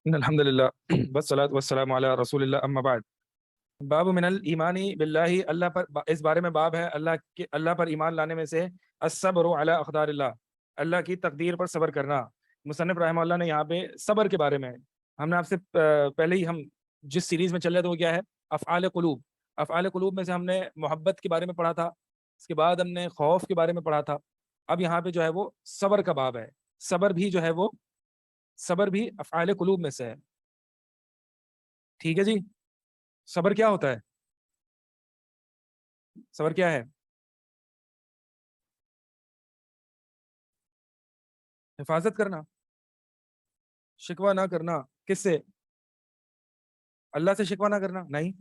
الحمدللہ والصلاۃ والسلام علی رسول اللہ اما بعد۔ باب من الایمانی باللہ، اللہ پر اس بارے میں باب ہے اللہ پر ایمان لانے میں سے الصبر علی اقدار اللہ، اللہ کی تقدیر پر صبر کرنا۔ مصنف رحمہ اللہ نے یہاں پہ صبر کے بارے میں، ہم نے آپ سے پہلے ہی ہم جس سیریز میں چل رہے تھے وہ کیا ہے؟ افعال قلوب۔ افعال قلوب میں سے ہم نے محبت کے بارے میں پڑھا تھا، اس کے بعد ہم نے خوف کے بارے میں پڑھا تھا۔ اب یہاں پہ جو ہے وہ صبر کا باب ہے۔ صبر بھی جو ہے وہ صبر بھی افعال قلوب میں سے ہے۔ ٹھیک ہے جی، صبر کیا ہوتا ہے؟ صبر کیا ہے؟ حفاظت کرنا، شکوہ نہ کرنا۔ کس سے؟ اللہ سے شکوہ نہ کرنا نہیں۔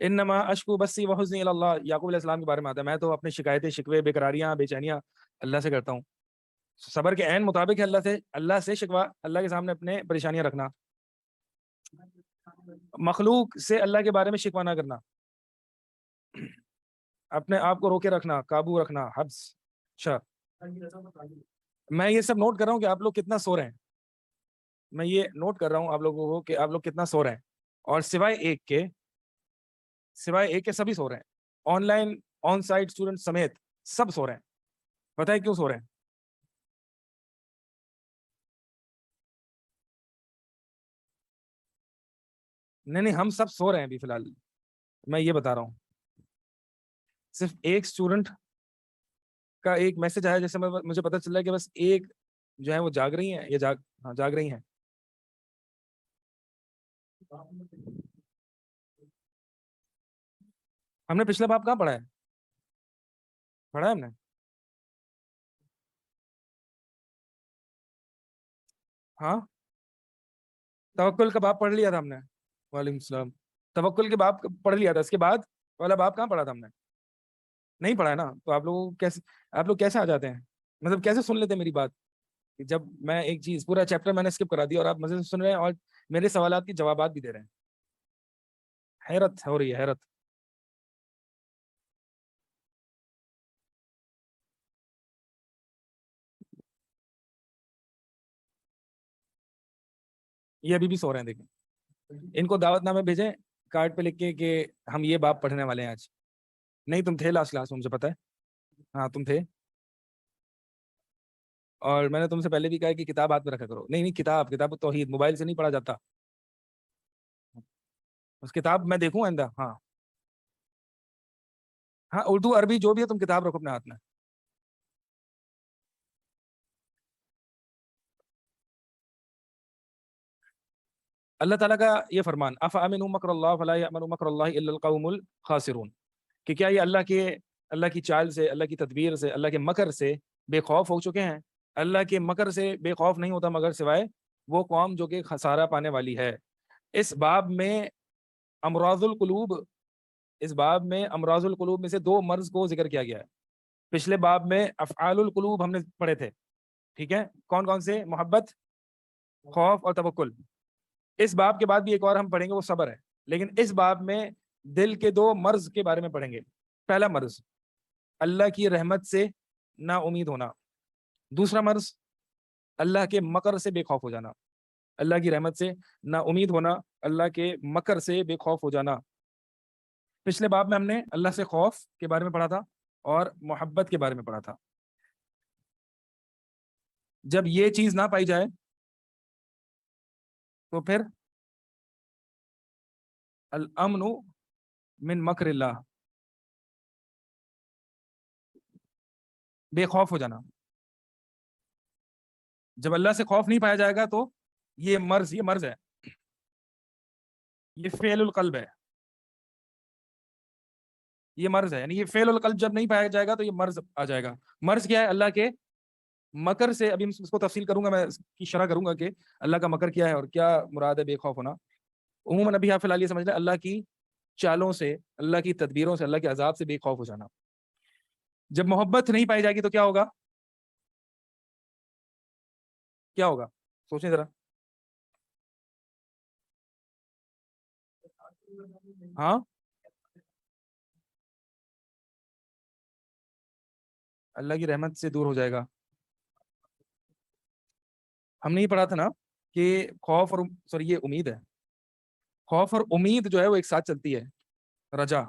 انما اشکو بسی وحزنی الی اللہ، یعقوب علیہ السلام کے بارے میں آتا ہے، میں تو اپنی شکایتیں، شکوے، بے قراریاں، بے چینیاں اللہ سے کرتا ہوں۔ صبر کے عین مطابق ہے اللہ سے شکوہ، اللہ کے سامنے اپنے پریشانیاں رکھنا۔ مخلوق سے اللہ کے بارے میں شکوہ نہ کرنا، اپنے آپ کو روکے رکھنا، قابو رکھنا، حبس۔ اچھا، میں یہ سب نوٹ کر رہا ہوں کہ آپ لوگ کتنا سو رہے ہیں، میں یہ نوٹ کر رہا ہوں آپ لوگوں کو کہ آپ لوگ کتنا سو رہے ہیں، اور سوائے ایک کے سبھی سو رہے ہیں، online onsite student سمیت سب سو رہے ہیں۔ پتہ ہے کیوں سو رہے ہیں؟ نہیں، ہم سب سو رہے ہیں ابھی فی الحال، میں یہ بتا رہا ہوں۔ صرف ایک اسٹوڈنٹ کا ایک میسج آیا جیسے مجھے پتہ چل رہا ہے کہ بس ایک جو ہے وہ جاگ رہی ہیں، یا جاگ رہی ہیں۔ ہم نے پچھلا باب کہاں پڑھا ہے؟ پڑھا ہے ہم نے؟ ہاں، توکل کا باب پڑھ لیا تھا ہم نے۔ وعلیکم السلام۔ توکل کے باب پڑھ لیا تھا، اس کے بعد والا باب کہاں پڑھا تھا ہم نے؟ نہیں پڑھا ہے نا، تو آپ لوگ کیسے آ جاتے ہیں؟ مطلب کیسے سن لیتے ہیں میری بات؟ جب میں ایک چیز پورا چیپٹر میں نے اسکپ کرا دیا اور آپ مزے سے سن رہے ہیں اور میرے سوالات کے جوابات بھی دے رہے ہیں، حیرت ہو رہی ہے، حیرت۔ یہ ابھی بھی سو رہے ہیں، دیکھیں ان کو دعوت نامے بھیجیں کارڈ پہ لکھ کے کہ ہم یہ باب پڑھنے والے ہیں آج۔ نہیں، تم تھے لاسٹ کلاس میں، مجھے پتا ہے، ہاں تم تھے، اور میں نے تم سے پہلے بھی کہا کہ کتاب ہاتھ میں رکھا کرو۔ نہیں، کتاب توحید موبائل سے نہیں پڑھا جاتا، اس کتاب میں دیکھوں آئندہ۔ ہاں ہاں، اردو عربی جو بھی ہے، تم کتاب رکھو اپنے ہاتھ میں۔ اللہ تعالیٰ کا یہ فرمان، افامنوا مکر اللہ فلا یامن مکر اللہ الا القوم الخاسرون، کہ کیا یہ اللہ کی چال سے، اللہ کی تدبیر سے، اللہ کے مکر سے بے خوف ہو چکے ہیں؟ اللہ کے مکر سے بے خوف نہیں ہوتا مگر سوائے وہ قوم جو کہ خسارہ پانے والی ہے۔ اس باب میں امراض القلوب اس باب میں امراض القلوب میں سے دو مرض کو ذکر کیا گیا ہے۔ پچھلے باب میں افعال القلوب ہم نے پڑھے تھے، ٹھیک ہے، کون کون سے؟ محبت، خوف اور توکل۔ اس باب کے بعد بھی ایک اور ہم پڑھیں گے، وہ صبر ہے، لیکن اس باب میں دل کے دو مرض کے بارے میں پڑھیں گے۔ پہلا مرض اللہ کی رحمت سے نا امید ہونا، دوسرا مرض اللہ کے مکر سے بے خوف ہو جانا۔ اللہ کی رحمت سے نا امید ہونا، اللہ کے مکر سے بے خوف ہو جانا۔ پچھلے باب میں ہم نے اللہ سے خوف کے بارے میں پڑھا تھا اور محبت کے بارے میں پڑھا تھا۔ جب یہ چیز نہ پائی جائے تو پھر الامن من مکر اللہ، بے خوف ہو جانا۔ جب اللہ سے خوف نہیں پایا جائے گا تو یہ مرض ہے، یہ فعل القلب ہے، یہ مرض ہے، یعنی یہ فعل القلب جب نہیں پایا جائے گا تو یہ مرض آ جائے گا۔ مرض کیا ہے؟ اللہ کے مکر سے، ابھی اس کو تفصیل کروں گا، میں اس کی شرح کروں گا کہ اللہ کا مکر کیا ہے اور کیا مراد ہے بے خوف ہونا۔ عموماً ابھی آپ فی الحال یہ سمجھ لیں اللہ کی چالوں سے، اللہ کی تدبیروں سے، اللہ کے عذاب سے بے خوف ہو جانا۔ جب محبت نہیں پائی جائے گی تو کیا ہوگا؟ کیا ہوگا؟ سوچیں ذرا۔ ہاں، اللہ کی رحمت سے دور ہو جائے گا۔ ہم نے یہ پڑھا تھا نا کہ خوف اور سوری یہ امید ہے، خوف اور امید جو ہے وہ ایک ساتھ چلتی ہے، رجا۔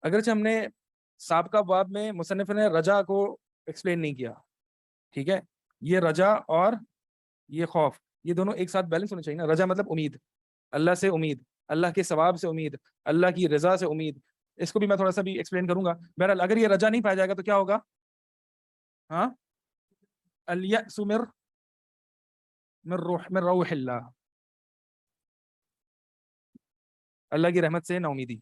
اگرچہ ہم نے سابقہ باب میں مصنف نے رجا کو ایکسپلین نہیں کیا، ٹھیک ہے، یہ رجا اور یہ خوف یہ دونوں ایک ساتھ بیلنس ہونے چاہیے نا۔ رجا مطلب امید، اللہ سے امید، اللہ کے ثواب سے امید، اللہ کی رضا سے امید۔ اس کو بھی میں تھوڑا سا بھی ایکسپلین کروں گا۔ بہرحال اگر یہ رجا نہیں پایا جائے گا تو کیا ہوگا؟ ہاں، الیأس من روح اللہ، اللہ کی رحمت سے نا امیدی۔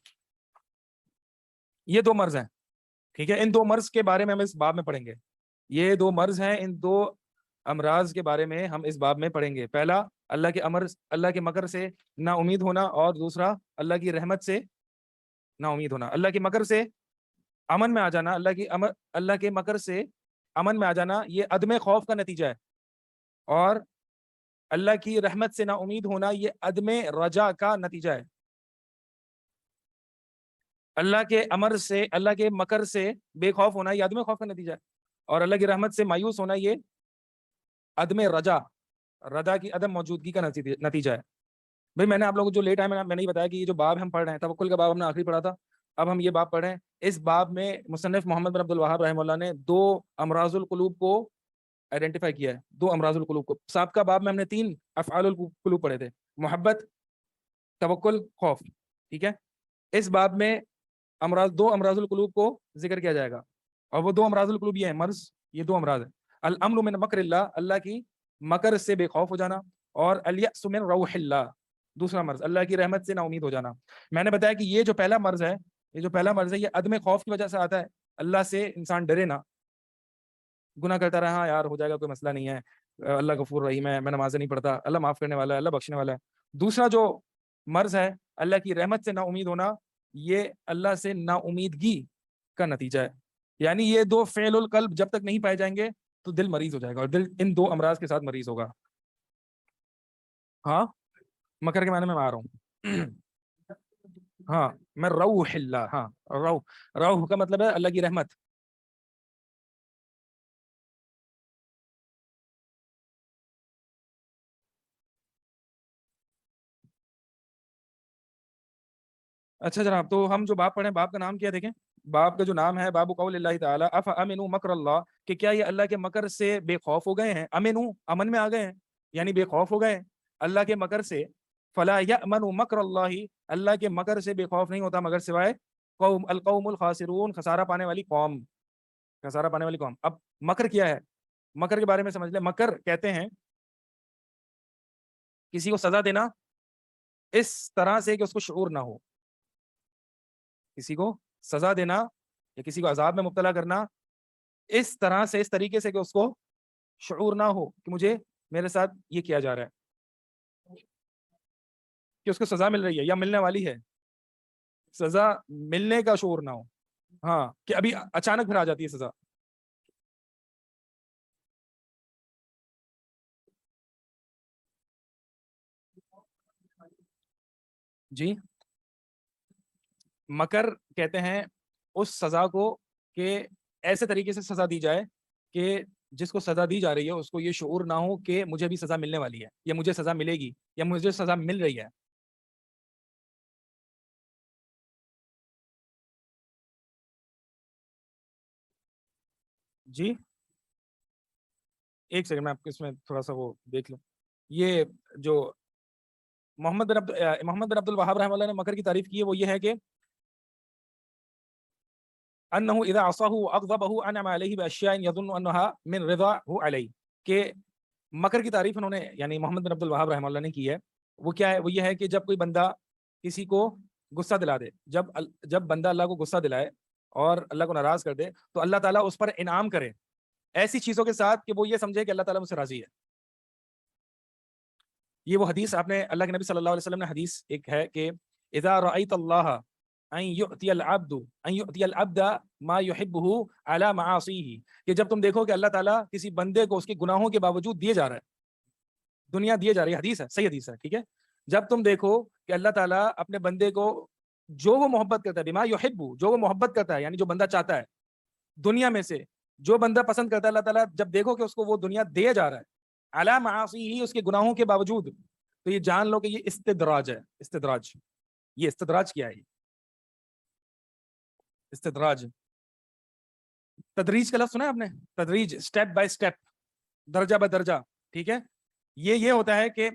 یہ دو مرض ہیں، ٹھیک ہے، ان دو مرض کے بارے میں ہم اس باب میں پڑھیں گے۔ یہ دو مرض ہیں، ان دو امراض کے بارے میں ہم اس باب میں پڑھیں گے۔ پہلا اللہ کے مکر سے نا امید ہونا، اور دوسرا اللہ کی رحمت سے نا امید ہونا۔ اللہ کے مکر سے امن میں آ جانا، اللہ کے مکر سے امن میں آ جانا یہ عدم خوف کا نتیجہ ہے، اور اللہ کی رحمت سے نا امید ہونا یہ عدم رجا کا نتیجہ ہے۔ اللہ کے مکر سے بے خوف ہونا یہ عدم خوف کا نتیجہ ہے، اور اللہ کی رحمت سے مایوس ہونا یہ عدم رجا کی عدم موجودگی کا نتیجہ ہے۔ بھائی میں نے آپ لوگوں کو جو لیٹ ہے میں نے بتایا کہ یہ جو باب ہم پڑھ رہے ہیں، توکل کا باب ہم نے آخری پڑھا تھا، اب ہم یہ باب پڑھ رہے ہیں۔ اس باب میں مصنف محمد بن عبد الوہاب رحمہ اللہ نے دو امراض القلوب کو آئیڈینٹیفائی کیا ہے، دو امراض القلوب کو۔ سابقہ باب میں ہم نے 3 افعال القلوب پڑھے تھے، محبت، توکل، خوف، ٹھیک ہے۔ اس باب میں دو امراض القلوب کو ذکر کیا جائے گا، اور وہ دو امراض القلوب یہ ہیں، مرض یہ دو امراض ہیں۔ الامن من مکر اللہ، اللہ کی مکر سے بے خوف ہو جانا، اور الیأس من روح اللہ، دوسرا مرض اللہ کی رحمت سے نا امید ہو جانا۔ میں نے بتایا کہ یہ جو پہلا مرض ہے یہ عدم خوف کی وجہ سے آتا ہے، اللہ سے انسان ڈرے نا، گناہ کرتا رہا، یار ہو جائے گا، کوئی مسئلہ نہیں ہے، اللہ غفور رحیم ہے، میں نمازیں نہیں پڑھتا، اللہ معاف کرنے والا ہے، اللہ بخشنے والا ہے۔ دوسرا جو مرض ہے اللہ کی رحمت سے نا امید ہونا، یہ اللہ سے نا امیدگی کا نتیجہ ہے۔ یعنی یہ دو فعل القلب جب تک نہیں پائے جائیں گے تو دل مریض ہو جائے گا، اور دل ان دو امراض کے ساتھ مریض ہوگا۔ ہاں، مکر کے معنی میں آ رہا ہوں۔ ہاں، میں روح اللہ، ہاں، روح کا مطلب ہے اللہ کی رحمت۔ اچھا جناب، تو ہم جو باب پڑھیں، باب کا نام کیا دیکھیں؟ باب کا جو نام ہے باب قول اللہ تعالیٰ افامنوا مکر اللہ، کہ کیا یہ اللہ کے مکر سے بے خوف ہو گئے ہیں؟ امن میں آ گئے ہیں، یعنی بے خوف ہو گئے ہیں اللہ کے مکر سے۔ فلا یأمن مکر اللہ، اللہ کے مکر سے بے خوف نہیں ہوتا مگر سوائے القوم الخاسرون، خسارہ پانے والی قوم، خسارہ پانے والی قوم۔ اب مکر کیا ہے؟ مکر کے بارے میں سمجھ لیں۔ مکر کہتے ہیں کسی کو سزا دینا اس طرح سے کہ اس کو شعور نہ ہو، کسی کو سزا دینا یا کسی کو عذاب میں مبتلا کرنا اس طرح سے، اس طریقے سے کہ اس کو شعور نہ ہو کہ میرے ساتھ یہ کیا جا رہا ہے، کہ اس کو سزا مل رہی ہے یا ملنے والی ہے، سزا ملنے کا شعور نہ ہو، ہاں، کہ ابھی اچانک پھر آ جاتی ہے سزا۔ جی، مکر کہتے ہیں اس سزا کو کہ ایسے طریقے سے سزا دی جائے کہ جس کو سزا دی جا رہی ہے اس کو یہ شعور نہ ہو کہ مجھے بھی سزا ملنے والی ہے، یا مجھے سزا ملے گی، یا مجھے سزا مل رہی ہے۔ جی، ایک سیکنڈ میں آپ کو اس میں تھوڑا سا وہ دیکھ لوں۔ یہ جو محمد بن عبد الوہاب رحمہ اللہ نے مکر کی تعریف کی ہے وہ یہ ہے کہ انه اذا عصاه واغضبه انعم عليه باشياء يظن انها من رضاه عليه، کہ مکر کی تعریف انہوں نے یعنی محمد بن عبد الوہاب رحمہ اللہ نے کی ہے، وہ کیا ہے؟ وہ یہ ہے کہ جب کوئی بندہ کسی کو غصہ دلا دے، جب بندہ اللہ کو غصہ دلائے اور اللہ کو ناراض کر دے تو اللہ تعالیٰ اس پر انعام کرے ایسی چیزوں کے ساتھ کہ وہ یہ سمجھے کہ اللہ تعالیٰ مجھ سے راضی ہے۔ یہ وہ حدیث آپ نے، اللہ کے نبی صلی اللہ علیہ وسلم نے حدیث ایک ہے کہ اذا رأيت الله ان يؤتي العبد ما يحبه على معاصيه، کہ جب تم دیکھو کہ اللہ تعالیٰ کسی بندے کو اس کے گناہوں کے باوجود دیے جا رہا ہے، دنیا دیے جا رہی ہے، حدیث ہے، صحیح حدیث ہے، ٹھیک ہے، جب تم دیکھو کہ اللہ تعالیٰ اپنے بندے کو جو وہ محبت کرتا ہے، بما يحب، جو وہ محبت کرتا ہے، یعنی جو بندہ چاہتا ہے دنیا میں سے، جو بندہ پسند کرتا ہے، اللہ تعالیٰ جب دیکھو کہ اس کو وہ دنیا دیا جا رہا ہے علی معاصیہ، اس کے گناہوں کے باوجود، تو یہ جان لو کہ یہ استدراج ہے. استدراج، یہ استدراج کیا ہے؟ استدراج، تدریج کا لفظ سنا ہے آپ نے؟ تدریج، اسٹیپ بائی اسٹیپ، درجہ بدرجہ. ٹھیک ہے، یہ ہوتا ہے کہ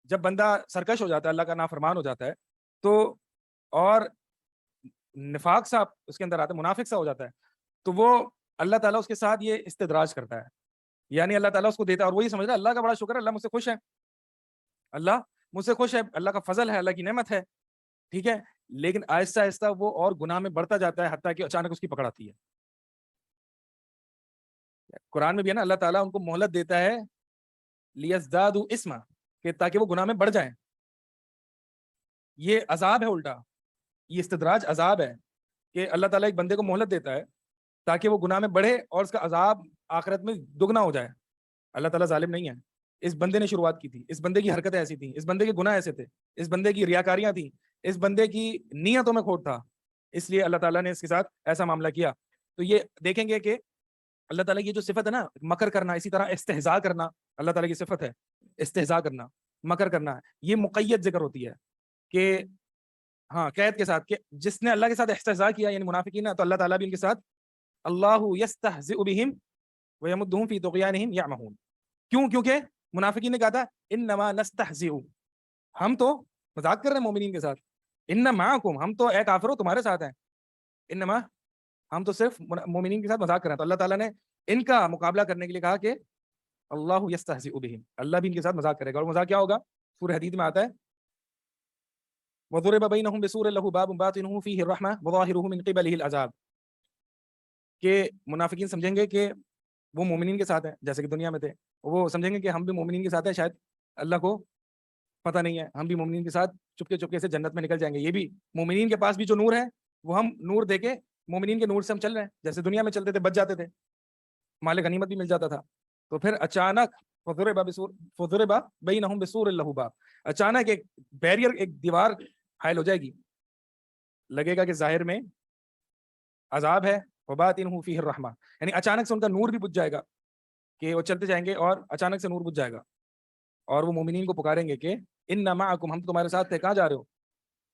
جب بندہ سرکش ہو جاتا ہے، اللہ کا نافرمان ہو جاتا ہے، تو اور نفاق سا اس کے اندر آتا ہے، منافق سا ہو جاتا ہے، تو وہ اللہ تعالیٰ اس کے ساتھ یہ استدراج کرتا ہے. یعنی اللہ تعالیٰ اس کو دیتا ہے، اور وہی سمجھ رہا ہے اللہ کا بڑا شکر ہے، اللہ مجھ سے خوش ہے، اللہ مجھ سے خوش ہے، اللہ کا فضل ہے، اللہ کی نعمت ہے. ٹھیک ہے، لیکن آہستہ آہستہ وہ اور گناہ میں بڑھتا جاتا ہے، حتیٰ کہ اچانک اس کی پکڑ آتی ہے. قرآن میں بھی ہے نا، اللہ تعالیٰ ان کو مہلت دیتا ہے لیزدادوا اسما، کہ تاکہ وہ گناہ میں بڑھ جائیں. یہ عذاب ہے الٹا، یہ استدراج عذاب ہے کہ اللہ تعالیٰ ایک بندے کو مہلت دیتا ہے تاکہ وہ گناہ میں بڑھے اور اس کا عذاب آخرت میں دگنا ہو جائے. اللہ تعالیٰ ظالم نہیں ہے. اس بندے نے شروعات کی تھی، اس بندے کی حرکتیں ایسی تھیں، اس بندے کے گناہ ایسے تھے، اس بندے کی ریاکاریاں تھیں، اس بندے کی نیتوں میں کھوٹ تھا، اس لیے اللہ تعالیٰ نے اس کے ساتھ ایسا معاملہ کیا. تو یہ دیکھیں گے کہ اللہ تعالیٰ کی جو صفت ہے نا، مکر کرنا، اسی طرح استہزاء کرنا، اللہ تعالیٰ کی صفت ہے استہزاء کرنا، مکر کرنا. یہ مقید ذکر ہوتی ہے کہ ہاں قید کے ساتھ، کہ جس نے اللہ کے ساتھ استہزاء کیا یعنی منافقین، تو اللہ تعالیٰ بھی ان کے ساتھ اللہ یستہزئ بہم ویمدہم فی طغیانہم یعمہون. کیوں؟ کیونکہ منافقین نے کہا تھا انما نستہزئ، ہم تو مذاق کر رہے ہیں مومنین کے ساتھ، ان معکم، ہم تو اے کافرو تمہارے ساتھ ہیں، انما، ہم تو صرف مومنین کے ساتھ مذاق کر رہے ہیں. تو اللہ تعالیٰ نے ان کا مقابلہ کرنے کے لیے کہا کہ اللہ یستہزئ بہم، اللہ بھی ان کے ساتھ مذاق کرے گا. اور مذاق کیا ہوگا؟ سورہ حدید میں آتا ہے وَضُرِبَ بَيْنَهُمْ بِسُورٍ لَهُ بَابٌ بَاطِنُهُ فِيهِ الرَّحْمَةُ وَظَاهِرُهُ مِنْ قِبَلِهِ الْعَذَابُ. کہ منافقین سمجھیں گے کہ وہ مومنین کے ساتھ ہیں جیسے کہ دنیا میں تھے، وہ سمجھیں گے کہ ہم بھی مومنین کے ساتھ ہیں، شاید اللہ کو پتہ نہیں ہے، ہم بھی مومنین کے ساتھ چپکے چپکے سے جنت میں نکل جائیں گے. یہ بھی مومنین کے پاس بھی جو نور ہے وہ ہم نور دے کے، مومنین کے نور سے ہم چل رہے ہیں، جیسے دنیا میں چلتے تھے، بچ جاتے تھے، مال غنیمت بھی مل جاتا تھا. تو پھر اچانک فضرب بینہم بسور لہ باب، اچانک ایک بیریئر، ایک دیوار حائل ہو جائے گی، لگے گا کہ ظاہر میں عذاب ہے، وباطنہ فیہ الرحمہ، یعنی اچانک سے ان کا نور بھی بجھ جائے گا، کہ وہ چلتے جائیں گے اور اچانک سے نور بجھ جائے گا، اور وہ مومنین کو پکاریں گے کہ ان معکم، ہم تمہارے ساتھ تھے، کہاں جا رہے ہو؟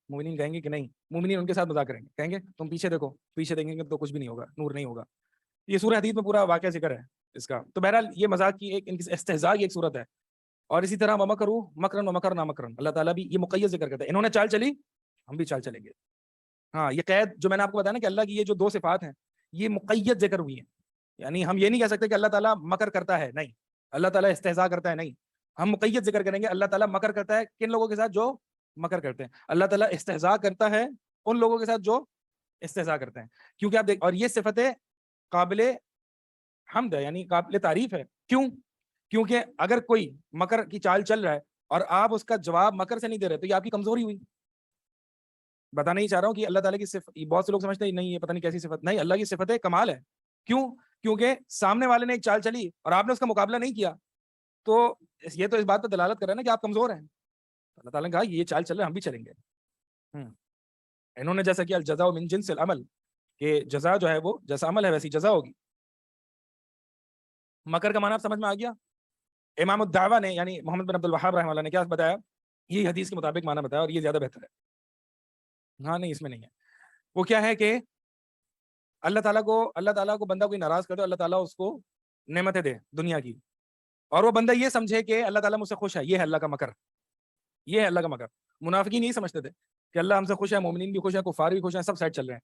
مومنین کہیں گے کہ نہیں، مومنین ان کے ساتھ مذاق کریں گے، کہیں گے تم پیچھے دیکھو، پیچھے دیکھیں گے تو کچھ بھی نہیں ہوگا، نور نہیں ہوگا. یہ سورہ حدید میں پورا واقعہ ذکر ہے اس کا. تو بہرحال یہ مذاق کی ایک، ان کی استہزاء کی ایک صورت ہے. اور اسی طرح ومکروا مکرا ومکرنا مکرا، اللہ تعالیٰ بھی یہ مقید ذکر کرتا ہے، انہوں نے چال چلی، ہم بھی چال چلیں گے. ہاں یہ قید جو میں نے آپ کو بتایا نا کہ اللہ کی یہ جو دو صفات ہیں یہ مقید ذکر ہوئی ہیں، یعنی ہم یہ نہیں کہہ سکتے کہ اللہ تعالیٰ مکر کرتا ہے، نہیں، اللہ تعالیٰ استہزاء کرتا ہے، نہیں. ہم مقید ذکر کریں گے اللہ تعالیٰ مکر کرتا ہے کن لوگوں کے ساتھ؟ جو مکر کرتے ہیں. اللہ تعالیٰ استہزاء کرتا ہے ان لوگوں کے ساتھ جو استہزاء کرتے ہیں. کیونکہ آپ دیکھ، اور یہ صفتیں قابل حمد ہے، یعنی قابل تعریف ہے. کیوں؟ کیونکہ اگر کوئی مکر کی چال چل رہا ہے اور آپ اس کا جواب مکر سے نہیں دے رہے تو یہ آپ کی کمزوری ہوئی. بتانا ہی چاہ رہا ہوں کہ اللہ تعالیٰ کی صفت، بہت سے لوگ سمجھتے ہیں نہیں یہ پتہ نہیں کیسی صفت، نہیں، اللہ کی صفت ہے کمال ہے. کیوں؟ کیونکہ سامنے والے نے ایک چال چلی اور آپ نے اس کا مقابلہ نہیں کیا، تو یہ تو اس بات پر دلالت کر رہا ہے نا کہ آپ کمزور ہیں. اللہ تعالیٰ نے کہا یہ چال چل رہا ہے، ہم بھی چلیں گے. انہوں نے جیسا کیا، الجزاء من جنس العمل، کہ جزا جو ہے وہ جیسا عمل ہے ویسی جزا ہوگی. مکر کا معنی سمجھ میں آ گیا؟ امام الدعوہ نے یعنی محمد بن عبد الوہاب رحمہ اللہ نے کیا بتایا؟ یہ حدیث کے مطابق معنی بتایا اور یہ زیادہ بہتر ہے. ہاں نہیں، اس میں نہیں ہے. وہ کیا ہے کہ اللہ تعالیٰ کو بندہ کوئی ناراض کر دے، اللہ تعالیٰ اس کو نعمتیں دے دنیا کی، اور وہ بندہ یہ سمجھے کہ اللہ تعالیٰ مجھ سے خوش ہے، یہ ہے اللہ کا مکر، یہ ہے اللہ کا مکر. منافقین نہیں سمجھتے تھے کہ اللہ ہم سے خوش ہے، مومنین بھی خوش ہیں، کفار بھی خوش ہیں، سب سائڈ چل رہے ہیں.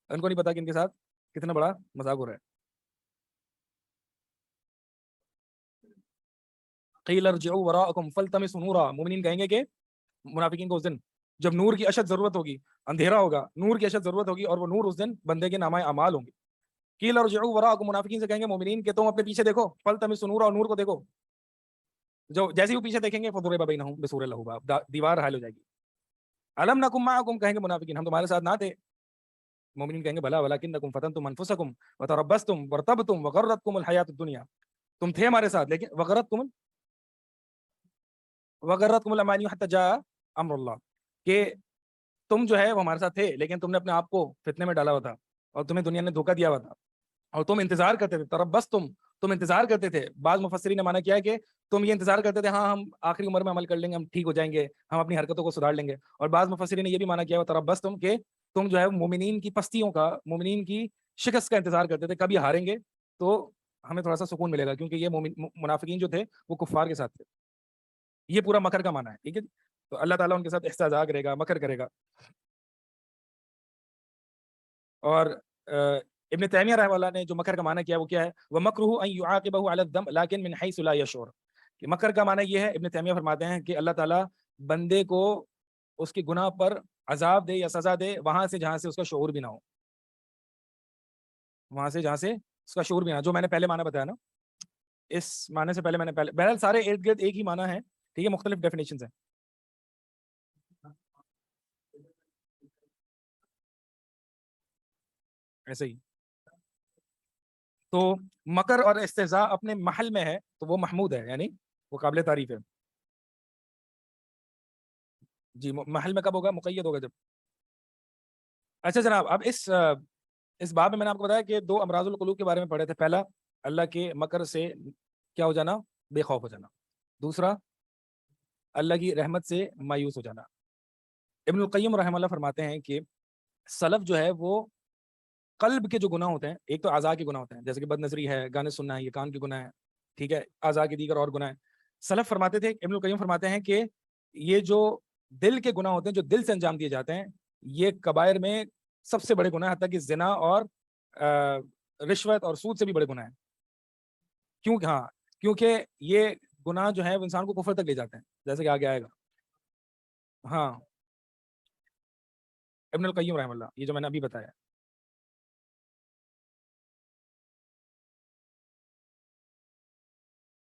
ان کو نہیں پتا کہ ان کے ساتھ کتنا بڑا مذاق ہو رہا ہے. قیل ارجعوا وراءکم فالتمسوا نورا، مومنین کہیں گے کہ منافقین کو اس دن جب نور کی اشد ضرورت ہوگی، اندھیرا ہوگا، نور کی اشد ضرورت ہوگی، اور وہ نور اس دن بندے کے نامہ اعمال ہوں گے. قیل ارجعوا وراءکم، منافقین سے کہیں گے مومنین کہ تم اپنے پیچھے دیکھو، فالتمسوا نورا، اور نور کو دیکھو. جو جیسے ہی وہ پیچھے دیکھیں گے فضرب بینہم بسور لہ باب، دیوار حائل ہو جائے گی. الم نکن معکم، کہیں گے منافقین ہم تمہارے ساتھ نہ تھے. مومنین کہیں گے بلا ولکنکم فتنتم انفسکم وتربصتم وارتبتم وغرتکم الحیات الدنیا، تم تھے ہمارے ساتھ لیکن وغرتکم الامانی حتی جاء امر اللہ، کہ تم جو ہے وہ ہمارے ساتھ تھے لیکن تم نے اپنے آپ کو فتنے میں ڈالا ہوا تھا اور تمہیں دنیا نے دھوکہ دیا ہوا تھا اور تم انتظار کرتے تھے. تربصتم، تم انتظار کرتے تھے. بعض مفسرین نے مانا کیا ہے کہ تم یہ انتظار کرتے تھے ہاں ہم آخری عمر میں عمل کر لیں گے, ہم ٹھیک ہو جائیں گے, ہم اپنی حرکتوں کو سدھار لیں گے. اور بعض مفسرین نے یہ بھی مانا کیا ہے تربص تم کہ تم جو ہے مومنین کی پستیوں کا, مومنین کی شکست کا انتظار کرتے تھے, کبھی ہاریں گے تو ہمیں تھوڑا سا سکون ملے گا, کیونکہ یہ منافقین جو تھے وہ کفار کے ساتھ تھے. یہ پورا مکر کا معنی ہے, ٹھیک ہے. تو اللہ تعالیٰ ان کے ساتھ استہزاء کرے گا, مکر کرے گا. اور ابن تیمیہ رحمہ اللہ نے جو مکر کا معنی کیا وہ کیا ہے, وَمَكْرُهُ أَن يُعَاقِبَهُ عَلَى الذَّنْبِ لَكِن مِنْ حَيْثُ لَا يَشْعُرُ. کہ مکر کا معنی یہ ہے, ابن تیمیہ فرماتے ہیں کہ اللہ تعالیٰ بندے کو اس کے گناہ پر عذاب دے یا سزا دے وہاں سے جہاں سے اس کا شعور بھی نہ ہو, وہاں سے جہاں سے اس کا شعور بھی نہ ہو. جو میں نے پہلے معنی بتایا نا, اس معنی سے پہلے بہرحال سارے ارد گرد ایک ہی معنی ہے, ٹھیک ہے, مختلف ڈیفینیشنز ہیں. ایسے ہی تو مکر اور استہزاء اپنے محل میں ہے تو وہ محمود ہے, یعنی وہ قابل تعریف ہے. جی محل میں کب ہوگا, مقید ہوگا جب. اچھا جناب, اب اس باب میں نے آپ کو بتایا کہ 2 امراض القلوب کے بارے میں پڑھے تھے. پہلا اللہ کے مکر سے کیا ہو جانا, بے خوف ہو جانا. دوسرا اللہ کی رحمت سے مایوس ہو جانا. ابن القیم رحمہ اللہ فرماتے ہیں کہ سلف جو ہے وہ قلب کے جو گناہ ہوتے ہیں, ایک تو اعضاء کے گناہ ہوتے ہیں جیسے کہ بد نظری ہے, گانے سننا ہے, یہ کان کے گناہ ہے, ٹھیک ہے, اعضاء کے دیگر اور گناہ ہیں. سلف فرماتے تھے, ابن القیم فرماتے ہیں کہ یہ جو دل کے گناہ ہوتے ہیں جو دل سے انجام دیے جاتے ہیں, یہ کبائر میں سب سے بڑے گناہ, حتیٰ کہ زنا اور رشوت اور سود سے بھی بڑے گناہ ہیں. کیونکہ یہ گناہ جو ہے وہ انسان کو کفر تک لے جاتے ہیں, جیسے کہ آگے آئے گا. ہاں ابن القیم رحمہ اللہ, یہ جو میں نے ابھی بتایا.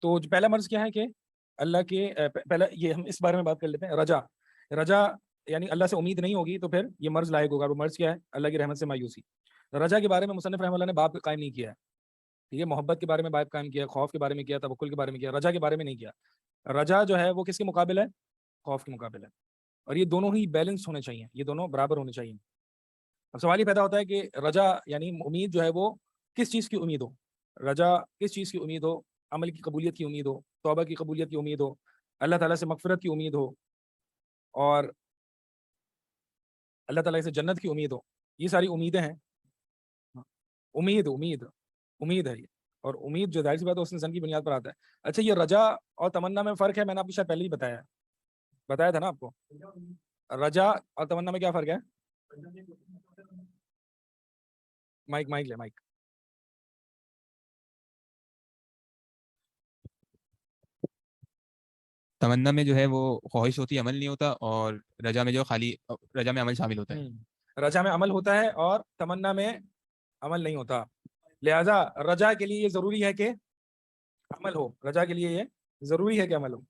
تو پہلا مرض کیا ہے کہ اللہ کے پہلا یہ ہم اس بارے میں بات کر لیتے ہیں. رجا یعنی اللہ سے امید نہیں ہوگی تو پھر یہ مرض لائق ہوگا. وہ مرض کیا ہے, اللہ کی رحمت سے مایوسی. رجا کے بارے میں مصنف رحمہ اللہ نے باب قائم نہیں کیا ہے, ٹھیک ہے. محبت کے بارے میں باب قائم کیا, خوف کے بارے میں کیا, توکل کے بارے میں کیا, رجا کے بارے میں نہیں کیا. رجا جو ہے وہ کس کے مقابل ہے, خوف کے مقابل ہے. اور یہ دونوں ہی بیلنس ہونے چاہیے, یہ دونوں برابر ہونے چاہیے. اب سوال یہ پیدا ہوتا ہے کہ رجا یعنی امید جو ہے وہ کس چیز کی امید ہو. رجا کس چیز کی امید ہو, عمل کی قبولیت کی امید ہو, توبہ کی قبولیت کی امید ہو, اللہ تعالیٰ سے مغفرت کی امید ہو, اور اللہ تعالیٰ سے جنت کی امید ہو. یہ ساری امیدیں ہیں. امید ہے یہ, اور امید جو ظاہر سی بات ہے اس انسان کی بنیاد پر آتا ہے. اچھا یہ رجا اور تمنا میں فرق ہے, میں نے آپ کو شاید پہلے ہی بتایا تھا نا آپ کو. رجا اور تمنا میں کیا فرق ہے, مائک لے مائک. تمنا میں جو ہے وہ خواہش ہوتی ہے, عمل نہیں ہوتا, اور رجا میں جو خالی رجا میں عمل شامل ہوتا ہے. رجا میں عمل ہوتا ہے اور تمنا میں عمل نہیں ہوتا. لہذا رجا کے لیے یہ ضروری ہے کہ عمل ہو, رجا کے لیے یہ ضروری ہے کہ عمل ہو.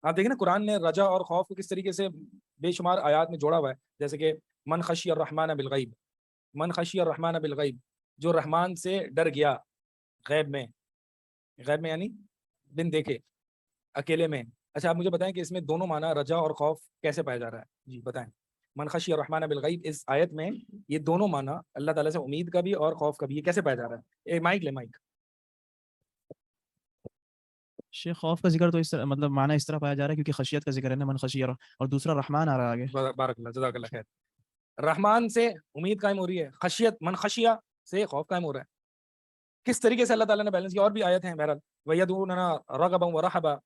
آپ دیکھیں نا قرآن نے رجا اور خوف کو کس طریقے سے بے شمار آیات میں جوڑا ہوا ہے. جیسے کہ من خشی الرحمن بالغیب, من خشی الرحمن بالغیب, جو رحمان سے ڈر گیا غیب میں یعنی بن دیکھے, اکیلے میں. اچھا آپ مجھے بتائیں کہ اس میں دونوں معنی رجا اور خوف کیسے پایا جا رہا ہے, جی بتائیں. من خشی الرحمن بالغیب, اس آیت میں یہ دونوں معنی اللہ تعالیٰ سے امید کا بھی اور خوف کا بھی, یہ کیسے پایا جا رہا ہے. مائک لے مائک. شیخ خوف کا ذکر تو اس طرح مطلب معنی اس طرح پایا جا رہا ہے کیونکہ خشیت کا ذکر ہے نا, من خشیہ, اور دوسرا رحمان آ رہا ہے آگے. بارک اللہ, جزاک اللہ خیر. رحمان سے امید قائم ہو رہی ہے, خشیت من خشیہ سے خوف قائم ہو رہا ہے. کس طریقے سے اللہ تعالیٰ نے بیلنس کیا, اور بھی آیت ہیں بہرحال. وَيَدْعُونَنَا رَغَبًا وَرَهَبًا,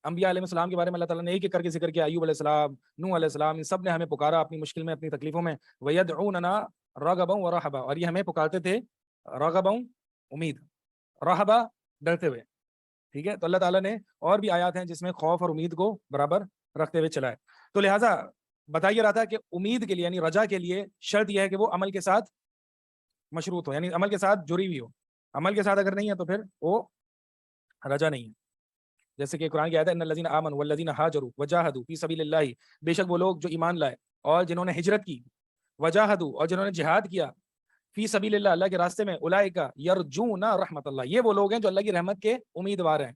انبیاء علیہ السلام کے بارے میں اللہ تعالیٰ نے ایک ایک کر کے ذکر کیا. ایوب علیہ السلام, نوح علیہ السلام, ان سب نے ہمیں پکارا اپنی مشکل میں, اپنی تکلیفوں میں. وَيَدْعُونَنَا رَغَبًا وَرَهَبًا, اور یہ ہمیں پکارتے تھے رغبًا امید, رہبا ڈرتے ہوئے, ٹھیک ہے. تو اللہ تعالیٰ نے اور بھی آیات ہیں جس میں خوف اور امید کو برابر رکھتے ہوئے چلائے. تو لہٰذا بتایا رہا تھا کہ امید کے لیے یعنی رجا کے لیے شرط یہ ہے کہ وہ عمل کے ساتھ مشروط ہو, یعنی عمل کے ساتھ جڑی ہوئی ہو. عمل کے ساتھ اگر نہیں ہے تو پھر وہ رجا نہیں ہے. جیسے کہ قرآن کی آیت ہے, ان الذین آمنوا والذین ہاجروا وجاہدوا فی سبیل اللہ, بے شک وہ لوگ جو ایمان لائے اور جنہوں نے ہجرت کی, وجاہدوا اور جنہوں نے جہاد کیا, فی سبیل اللہ, اللہ کے راستے میں, اولئک یرجون رحمت اللہ, یہ وہ لوگ ہیں جو اللہ کی رحمت کے امیدوار ہیں.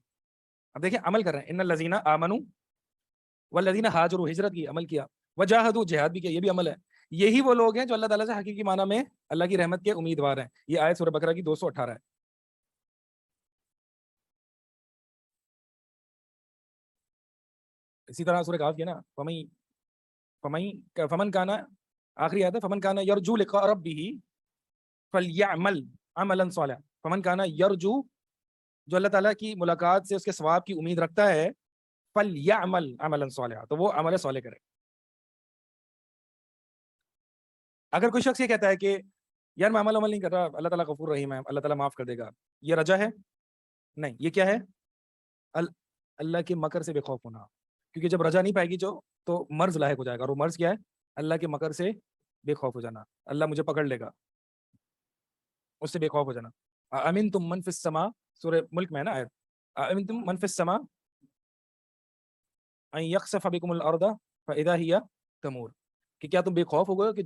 اب دیکھیں عمل کر رہے ہیں, ان الذین آمنوا والذین ہاجروا, ہجرت کی, عمل کیا, وجاہدوا, جہاد بھی کیا, یہ بھی عمل ہے. یہی وہ لوگ ہیں جو اللہ تعالیٰ سے حقیقی معنی میں اللہ کی رحمت کے امیدوار ہیں. یہ آیت سورہ بقرہ کی 218 ہے. اسی طرح سورہ کہف کی نا فمن کانا آخری آیت ہے فمن کانا یرجو لقاء ربہ فلیعمل عملا صالحا. فمن کانا یرجو جو اللہ تعالیٰ کی ملاقات سے اس کے ثواب کی امید رکھتا ہے فلیعمل عملا صالحا تو وہ عمل صالح کرے. اگر کوئی شخص یہ کہتا ہے کہ یار میں عمل نہیں کر رہا اللہ تعالیٰ غفور رحیم ہے اللہ تعالیٰ معاف کر دے گا یہ رجا ہے نہیں یہ کیا ہے اللہ کے مکر سے بے خوف ہونا. کیونکہ جب رجا نہیں پائے گی جو تو مرض لاحق ہو جائے گا اور وہ مرض کیا ہے اللہ کے مکر سے بے خوف ہو جانا. اللہ مجھے پکڑ لے گا اس سے بے خوف ہو جانا. امنتم من فی السماء سورہ ملک میں ہے نا آیت امنتم من فی السماء ان یخسف بکم الارض فاذا ہی تمور کہ کیا تم بے خوف ہو گئے ہو کہ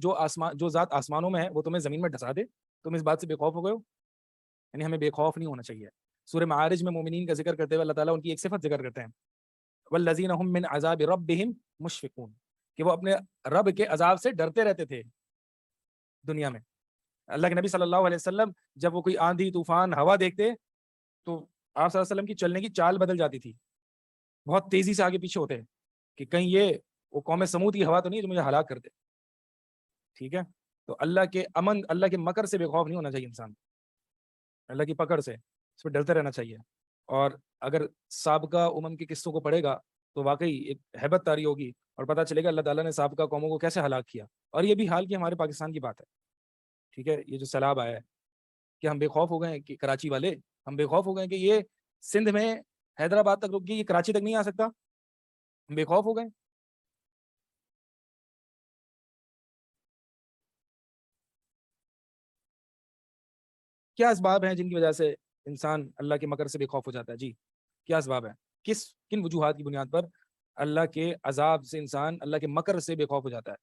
جو ذات آسمانوں میں ہے وہ تمہیں زمین میں ڈھسا دے تم اس بات سے بے خوف ہو گئے ہو. یعنی ہمیں بے خوف نہیں ہونا چاہیے. سورہ معارج میں مومنین کا ذکر کرتے ہوئے اللہ تعالیٰ ان کی ایک صفت ذکر کرتے ہیں والذین هم من عذاب ربهم مشفقون کہ وہ اپنے رب کے عذاب سے ڈرتے رہتے تھے دنیا میں. اللہ کے نبی صلی اللہ علیہ وسلم جب وہ کوئی آندھی طوفان ہوا دیکھتے تو آپ صلی اللہ علیہ وسلم کی چلنے کی چال بدل جاتی تھی بہت تیزی سے آگے پیچھے ہوتے کہ کہیں یہ وہ قوم سمود کی ہوا تو نہیں جو مجھے ہلاک کر دے. ٹھیک ہے تو اللہ کے امن اللہ کے مکر سے بے خوف نہیں ہونا چاہیے انسان اللہ کی پکڑ سے اس پہ ڈرتے رہنا چاہیے. اور اگر سابقہ امم کے قصوں کو پڑھے گا تو واقعی ایک ہیبت طاری ہوگی اور پتہ چلے گا اللہ تعالیٰ نے سابقہ قوموں کو کیسے ہلاک کیا. اور یہ بھی حال کی ہمارے پاکستان کی بات ہے. ٹھیک ہے یہ جو سیلاب آیا ہے کہ ہم بے خوف ہو گئے کہ کراچی والے ہم بے خوف ہو گئے کہ یہ سندھ میں حیدرآباد تک رک گئی یہ کراچی تک نہیں آ سکتا. ہم بے خوف ہو گئے. کیا اسباب ہیں جن کی وجہ سے انسان اللہ کے مکر سے بے خوف ہو جاتا ہے؟ جی کیا اسباب ہیں کن وجوہات کی بنیاد پر اللہ کے عذاب سے انسان اللہ کے مکر سے بے خوف ہو جاتا ہے؟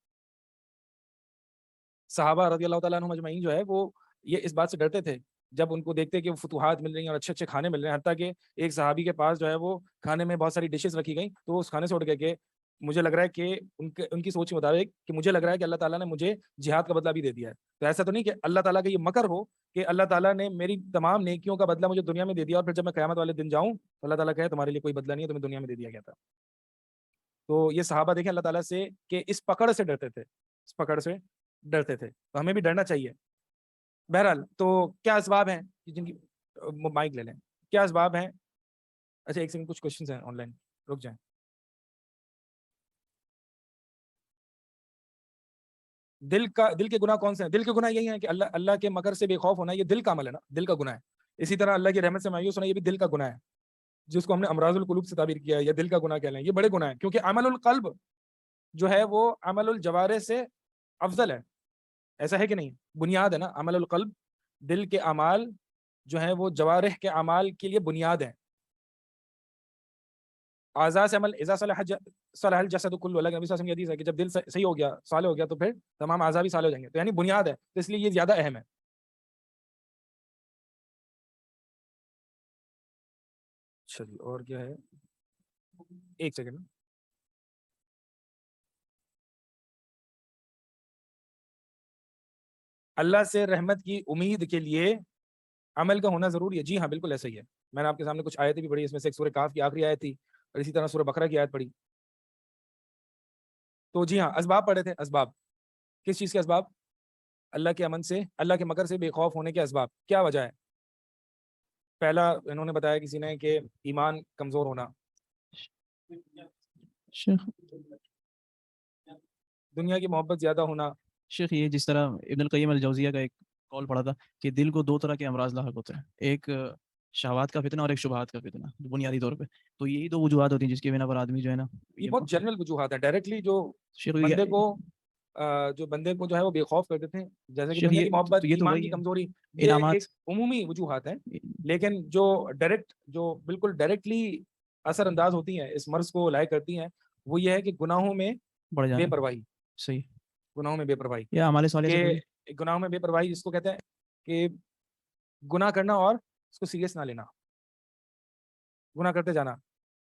صحابہ رضی اللہ تعالیٰ عنہم اجمعین جو ہے وہ یہ اس بات سے ڈرتے تھے جب ان کو دیکھتے کہ وہ فتوحات مل رہی ہیں اور اچھے اچھے کھانے مل رہے ہیں. حتیٰ کہ ایک صحابی کے پاس جو ہے وہ کھانے میں بہت ساری ڈشز رکھی گئیں تو وہ اس کھانے سے اٹھ گئے کہ مجھے لگ رہا ہے کہ ان کی سوچ کے مطابق کہ مجھے لگ رہا ہے کہ اللہ تعالیٰ نے مجھے جہاد کا بدلہ بھی دے دیا ہے. تو ایسا تو نہیں کہ اللہ تعالیٰ کا یہ مکر ہو کہ اللہ تعالیٰ نے میری تمام نیکیوں کا بدلہ مجھے دنیا میں دے دیا اور پھر جب میں قیامت والے دن جاؤں تو اللہ تعالیٰ کہے تمہارے لیے کوئی بدلہ نہیں ہے تمہیں دنیا میں دے دیا گیا تھا. تو یہ صحابہ دیکھیں اللہ تعالیٰ سے کہ اس پکڑ سے ڈرتے تھے تو ہمیں بھی ڈرنا چاہیے. بہرحال تو کیا اسباب ہیں جن کی مائک لے لیں کیا اسباب ہیں؟ اچھا ایک سیکنڈ کچھ کوشچنز ہیں آن لائن رک جائیں. دل کے گناہ کون سے ہیں؟ دل کے گناہ یہی ہیں کہ اللہ کے مکر سے بے خوف ہونا یہ دل کا عمل ہے نا دل کا گناہ ہے. اسی طرح اللہ کی رحمت سے مایوس ہونا یہ بھی دل کا گناہ ہے جس کو ہم نے امراض القلوب سے تعبیر کیا ہے یا دل کا گناہ کہہ لیں. یہ بڑے گناہ ہیں کیونکہ عمل القلب جو ہے وہ عمل الجوارح سے افضل ہے. ایسا ہے کہ نہیں؟ بنیاد ہے نا عمل القلب دل کے اعمال جو ہیں وہ جوارح کے اعمال کے لیے بنیاد ہیں. اعضاء سے عمل اذا صلح الجسد كله اللہ کے نبی صلی اللہ علیہ وسلم کی حدیث ہے کہ جب دل صحیح ہو گیا صالح ہو گیا تو پھر تمام اعضاء بھی صالح ہو جائیں گے. تو یعنی بنیاد ہے تو اس لیے یہ زیادہ اہم ہے. چلیے اور کیا ہے ایک سیکنڈ اللہ سے رحمت کی امید کے لیے عمل کا ہونا ضروری ہے. جی ہاں بالکل ایسا ہی ہے. میں نے آپ کے سامنے کچھ آیتیں بھی پڑھی اس میں سے ایک سورہ کہف کی آخری آیت تھی اور اسی طرح سورہ بقرہ کی آیت پڑھی. تو جی ہاں اسباب پڑھے تھے. اسباب کس چیز کے اسباب؟ اللہ کے امن سے اللہ کے مکر سے بے خوف ہونے کے اسباب. کیا وجہ ہے؟ پہلا انہوں نے بتایا کسی نے کہ ایمان کمزور ہونا شیخ دنیا کی محبت زیادہ ہونا. شیخ یہ جس طرح ابن القیم الجوزیہ کا ایک قول پڑھا تھا کہ دل کو دو طرح کے امراض لاحق ہوتے ہیں ایک شہوات کا فتنہ اور ایک شبہات کا فتنہ بنیادی طور پہ. تو یہی دو وجوہات ہوتی ہیں جس کی بنا پر آدمی جو ہے نا یہ بہت جنرل وجوہات ہیں ڈائریکٹلی جو بندے کو جو ہے وہ بے خوف کر دیتے ہیں جیسے کہ دنیا کی محبت ایمان کی کمزوری یہ ایک عمومی وجوہات ہیں. لیکن جو بالکل ڈائریکٹلی اثر انداز ہوتی ہیں اس مرض کو لائق کرتی ہیں وہ یہ ہے کہ گناہوں میں بے پرواہی. صحیح گناہوں میں بے پرواہی یا ہمارے سوال گناہوں میں بے پرواہی جس کو کہتے ہیں کہ گناہ کرنا اور اس کو سیریس نہ لینا. گناہ کرتے جانا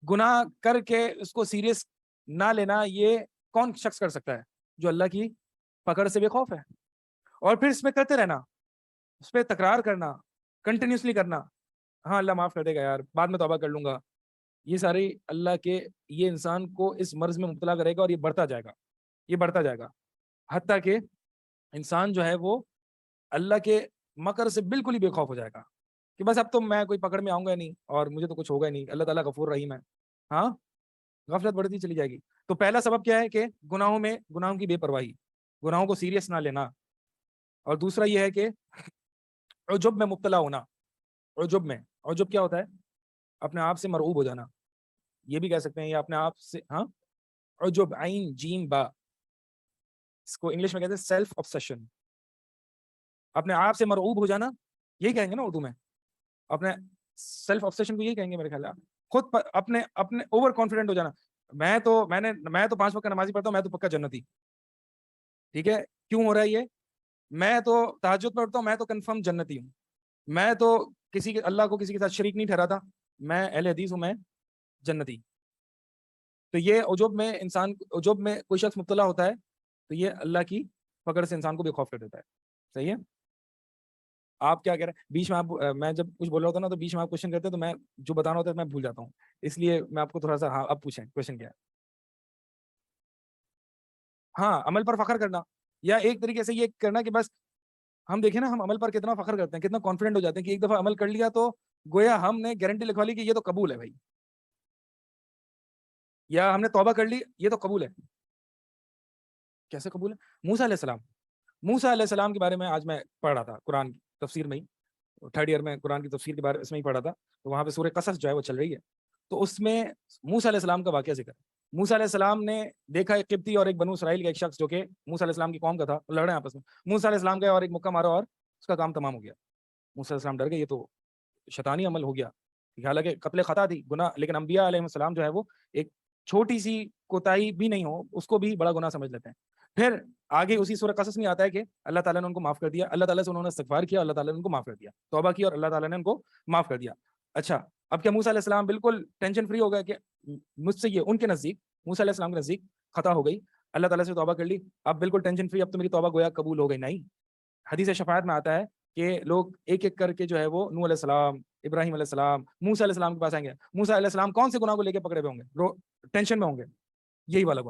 گناہ کر کے اس کو سیریس نہ لینا یہ کون شخص کر سکتا ہے؟ جو اللہ کی پکڑ سے بے خوف ہے. اور پھر اس میں کرتے رہنا اس پہ تکرار کرنا کنٹینیوسلی کرنا. ہاں اللہ معاف کر دے گا یار بعد میں توبہ کر لوں گا یہ سارے اللہ کے، یہ انسان کو اس مرض میں مبتلا کرے گا اور یہ بڑھتا جائے گا، یہ بڑھتا جائے گا، حتیٰ کہ انسان جو ہے وہ اللہ کے مکر سے بالکل ہی بے خوف ہو جائے گا کہ بس اب تو میں کوئی پکڑ میں آؤں گا نہیں اور مجھے تو کچھ ہوگا ہی نہیں، اللہ تعالیٰ غفور رحیم ہے. ہاں، غفلت بڑھتی چلی جائے گی. تو پہلا سبب کیا ہے کہ گناہوں کی بے پرواہی، گناہوں کو سیریس نہ لینا. اور دوسرا یہ ہے کہ عجب میں مبتلا ہونا. عجب کیا ہوتا ہے؟ اپنے آپ سے مرعوب ہو جانا، یہ بھی کہہ سکتے ہیں، یا اپنے آپ سے، ہاں، عجب، عین جیم با، اس کو انگلش میں کہتے ہیں سیلف obsession. اپنے آپ سے مرعوب ہو جانا، یہی کہیں گے نا اردو میں، اپنے سیلف obsession کو یہی کہیں گے میرے خیال ہے. خود پر اپنے اوور کانفیڈنٹ ہو جانا، میں تو 5 وقت کا نمازی پڑھتا ہوں، میں تو پکا جنتی. ٹھیک ہے، کیوں ہو رہا ہے یہ؟ میں تو تہجد پڑھتا ہوں، میں تو کنفرم جنتی ہوں، میں تو اللہ کو کسی کے ساتھ شریک نہیں ٹھہراتا، میں اہل حدیث ہوں، میں جنتی. تو یہ عجب میں کوئی شخص مبتلا ہوتا ہے تو یہ اللہ کی پکڑ سے انسان کو بے خوف کر دیتا ہے. صحیح ہے؟ آپ کیا کہہ رہے ہیں بیچ میں؟ میں جب کچھ بول رہا ہوتا نا تو بیچ میں آپ کوشچن کرتے ہیں تو میں جو بتانا ہوتا ہے میں بھول جاتا ہوں، اس لیے میں آپ کو تھوڑا سا، ہاں اب پوچھیں کوشچن کیا ہے. ہاں، عمل پر فخر کرنا، یا ایک طریقے سے یہ کرنا کہ بس ہم دیکھیں نا، ہم عمل پر کتنا فخر کرتے ہیں، کتنا کانفیڈنٹ ہو جاتے ہیں کہ ایک دفعہ عمل کر لیا تو گویا ہم نے گارنٹی لکھوا لی کہ یہ تو قبول ہے بھائی، یا ہم نے توبہ کر لی، یہ تو قبول ہے. کیسے قبول ہے؟ موسیٰ علیہ السلام کے بارے میں آج میں پڑھ رہا تھا قرآن کی تفسیر میں ہی، 3rd ایئر میں قرآن کی تفسیر کے بارے میں ہی پڑھا تھا، تو وہاں پہ سورہ قصص جو ہے وہ چل رہی ہے، تو اس میں موسیٰ علیہ السلام کا واقعہ ذکر ہے. موسیٰ علیہ السلام نے دیکھا ایک قبطی اور ایک بنو اسرائیل کا ایک شخص جو کہ موسیٰ علیہ السلام کی قوم کا تھا، لڑے آپس میں. موسیٰ علیہ السلام گئے اور ایک مکہ مارا اور اس کا کام تمام ہو گیا. موسیٰ علیہ السلام ڈر گئے، یہ تو شیطانی عمل ہو گیا، حالانکہ قتل خطا تھی، گناہ، لیکن انبیاء علیہ السلام جو ہے وہ ایک چھوٹی سی کوتاہی بھی نہیں ہو اس کو بھی بڑا گناہ سمجھ لیتے ہیں. پھر آگے اسی سورہ قصص میں آتا ہے کہ اللہ تعالیٰ نے ان کو معاف کر دیا، اللہ تعالیٰ سے انہوں نے استغفار کیا، اللہ تعالیٰ نے ان کو معاف کر دیا، توبہ کی اور اللہ تعالیٰ نے ان کو معاف کر دیا. اچھا، اب کیا موسیٰ علیہ السلام بالکل ٹینشن فری ہو گئے کہ مجھ سے یہ، ان کے نزدیک، موسیٰ علیہ السلام کے نزدیک خطا ہو گئی، اللہ تعالیٰ سے توبہ کر لی، اب بالکل ٹینشن فری، اب تو میری توبہ گویا قبول ہو گئی؟ نہیں. حدیث شفاعت میں آتا ہے کہ لوگ ایک ایک کر کے جو ہے وہ نوح علیہ السلام، ابراہیم علیہ السلام، موسیٰ علیہ السلام کے پاس آئیں گے. موسیٰ علیہ السلام کون سے گناہ کو لے کے پکڑے ہوئے ہوں گے؟ ٹینشن میں ہوں گے، یہی والا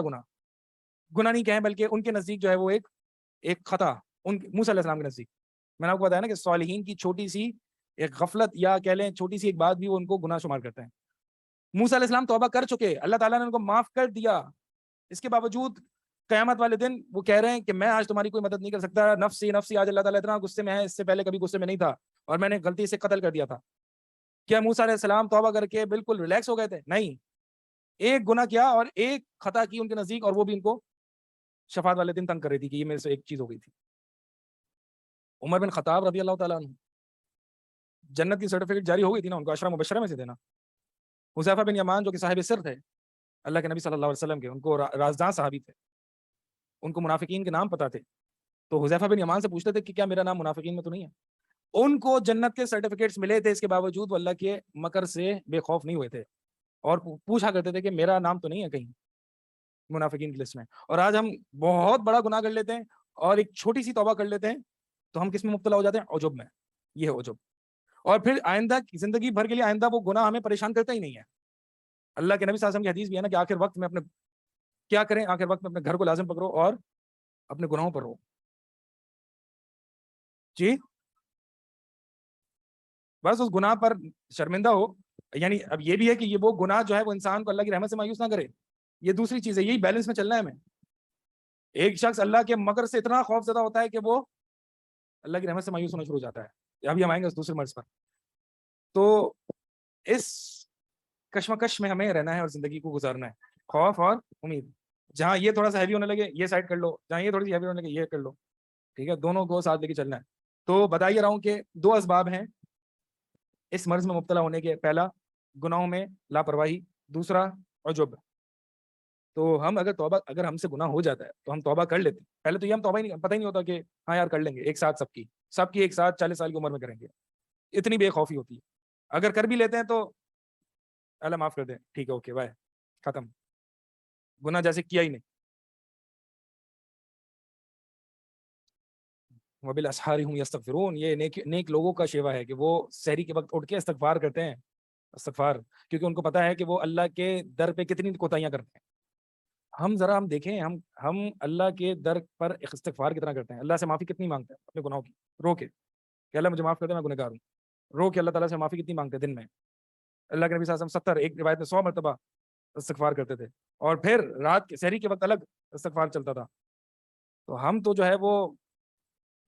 گناہ گناہ نہیں کہیں بلکہ ان کے نزدیک جو ہے وہ ایک خطا، موسیٰ علیہ السلام کے نزدیک. میں نے آپ کو بتایا نا کہ صالحین کی چھوٹی سی ایک غفلت یا کہہ لیں چھوٹی سی ایک بات بھی وہ ان کو گناہ شمار کرتے ہیں. موسیٰ علیہ السلام توبہ کر چکے، اللہ تعالیٰ نے ان کو معاف کر دیا، اس کے باوجود قیامت والے دن وہ کہہ رہے ہیں کہ میں آج تمہاری کوئی مدد نہیں کر سکتا، نفسی نفسی، آج اللہ تعالیٰ اتنا غصے میں ہے، اس سے پہلے کبھی غصے میں نہیں تھا اور میں نے غلطی سے قتل کر دیا تھا. کیا موسیٰ علیہ السلام توبہ کر کے بالکل ریلیکس ہو گئے تھے؟ نہیں، ایک گناہ کیا اور ایک خطا کی ان کے نزدیک، اور وہ بھی ان کو شفاعت والے دن تنگ کر رہی تھی کہ یہ میرے سے ایک چیز ہو گئی تھی. عمر بن خطاب رضی اللہ تعالیٰ عنہ، جنت کی سرٹیفکیٹ جاری ہو گئی تھی نا ان کو، 10 مبشرہ میں سے دینا. حذیفہ بن یمان جو کہ صاحب سر تھے اللہ کے نبی صلی اللہ علیہ وسلم کے، ان کو رازداں صحابی تھے، ان کو منافقین کے نام پتہ تھے، تو حذیفہ بن یمان سے پوچھتے تھے کہ کیا میرا نام منافقین میں تو نہیں ہے؟ ان کو جنت کے سرٹیفکیٹس ملے تھے، اس کے باوجود وہ اللہ کے مکر سے بے خوف نہیں ہوئے تھے اور پوچھا کرتے تھے کہ میرا نام تو نہیں ہے کہیں منافقین کی لسٹ میں. اور آج ہم بہت بڑا گناہ کر لیتے ہیں اور ایک چھوٹی سی توبہ کر لیتے ہیں تو ہم کس میں مبتلا ہو جاتے ہیں؟ عجب میں. یہ ہے عجب. اور پھر آئندہ زندگی بھر کے لیے آئندہ وہ گناہ ہمیں پریشان کرتا ہی نہیں ہے. اللہ کے نبی صلی اللہ علیہ وسلم کی حدیث بھی ہے نا کہ آخر وقت میں اپنے کیا کریں، آخر وقت میں اپنے گھر کو لازم پکڑو اور اپنے گناہوں پر رہو. جی، بس اس گناہ پر شرمندہ ہو. یعنی اب یہ بھی ہے کہ یہ وہ گناہ جو ہے وہ انسان کو اللہ کی رحمت سے مایوس نہ کرے، یہ دوسری چیز ہے. یہی بیلنس میں چلنا ہے ہمیں. ایک شخص اللہ کے مکر سے اتنا خوف زدہ ہوتا ہے کہ وہ اللہ کی رحمت سے مایوس ہونا شروع ہو جاتا ہے. ابھی ہم آئیں گے اس دوسرے مرض پر. تو اس کشمکش میں ہمیں رہنا ہے اور زندگی کو گزارنا ہے، خوف اور امید. جہاں یہ تھوڑا سا ہیوی ہونے لگے یہ سائڈ کر لو، جہاں یہ تھوڑی سی ہیوی ہونے لگے یہ کر لو. ٹھیک ہے، دونوں کو ساتھ لے کے چلنا ہے. تو بتائیے رہا ہوں کہ 2 اسباب ہیں اس مرض میں مبتلا ہونے کے. پہلا گناہوں میں لاپرواہی، دوسرا عجب. تو ہم اگر ہم سے گناہ ہو جاتا ہے تو ہم توبہ کر لیتے ہیں. پہلے تو یہ ہم توبہ ہی پتہ ہی نہیں ہوتا کہ ہاں یار کر لیں گے ایک ساتھ، سب کی ایک ساتھ 40 سال کی عمر میں کریں گے، اتنی بے خوفی ہوتی ہے. اگر کر بھی لیتے ہیں تو اللہ معاف کر دیں، ٹھیک ہے، اوکے بائے، ختم، گناہ جیسے کیا ہی نہیں. وبالاسحار هم یستغفرون، یہ نیک لوگوں کا شیوا ہے کہ وہ سحری کے وقت اٹھ کے استغفار کرتے ہیں. استغفار, کیونکہ ان کو پتا ہے کہ وہ اللہ کے در پہ کتنی کوتاہیاں کرتے ہیں. ہم دیکھیں, ہم اللہ کے در پر استغفار کتنا کرتے ہیں, اللہ سے معافی کتنی مانگتے ہیں اپنے گناہوں کی رو کے کہ اللہ مجھے معاف کر دے, میں گنہگار ہوں. رو کے اللہ تعالیٰ سے معافی کتنی مانگتے ہیں دن میں. اللہ کے نبی صلی اللہ علیہ وسلم 70, ایک روایت میں 100 مرتبہ استغفار کرتے تھے, اور پھر رات کے سحری کے وقت الگ استغفار چلتا تھا. تو ہم تو جو ہے وہ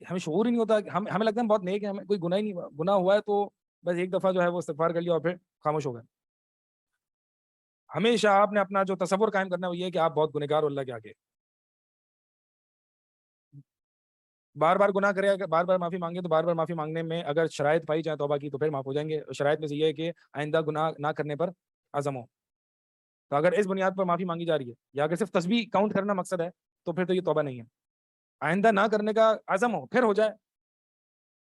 ہمیں شعور ہی نہیں ہوتا, ہمیں لگتا ہے ہم بہت نیک ہیں, ہمیں کوئی گناہ ہی نہیں, گناہ ہوا ہے تو بس ایک دفعہ جو ہے وہ استغفار کر لیا اور پھر خاموش ہو گئے. ہمیشہ آپ نے اپنا جو تصور قائم کرنا ہے وہ یہ ہے کہ آپ بہت گنہگار اللہ کے آگے. بار بار گناہ کرے, اگر بار بار معافی مانگے تو بار بار معافی مانگنے میں اگر شرائط پائی جائے توبہ کی تو پھر معاف ہو جائیں گے. شرائط میں سے یہ ہے کہ آئندہ گناہ نہ کرنے پر عزم ہو. تو اگر اس بنیاد پر معافی مانگی جا رہی ہے یا اگر صرف تسبیح کاؤنٹ کرنا مقصد ہے تو پھر تو یہ توبہ نہیں ہے. آئندہ نہ کرنے کا عزم ہو پھر ہو جائے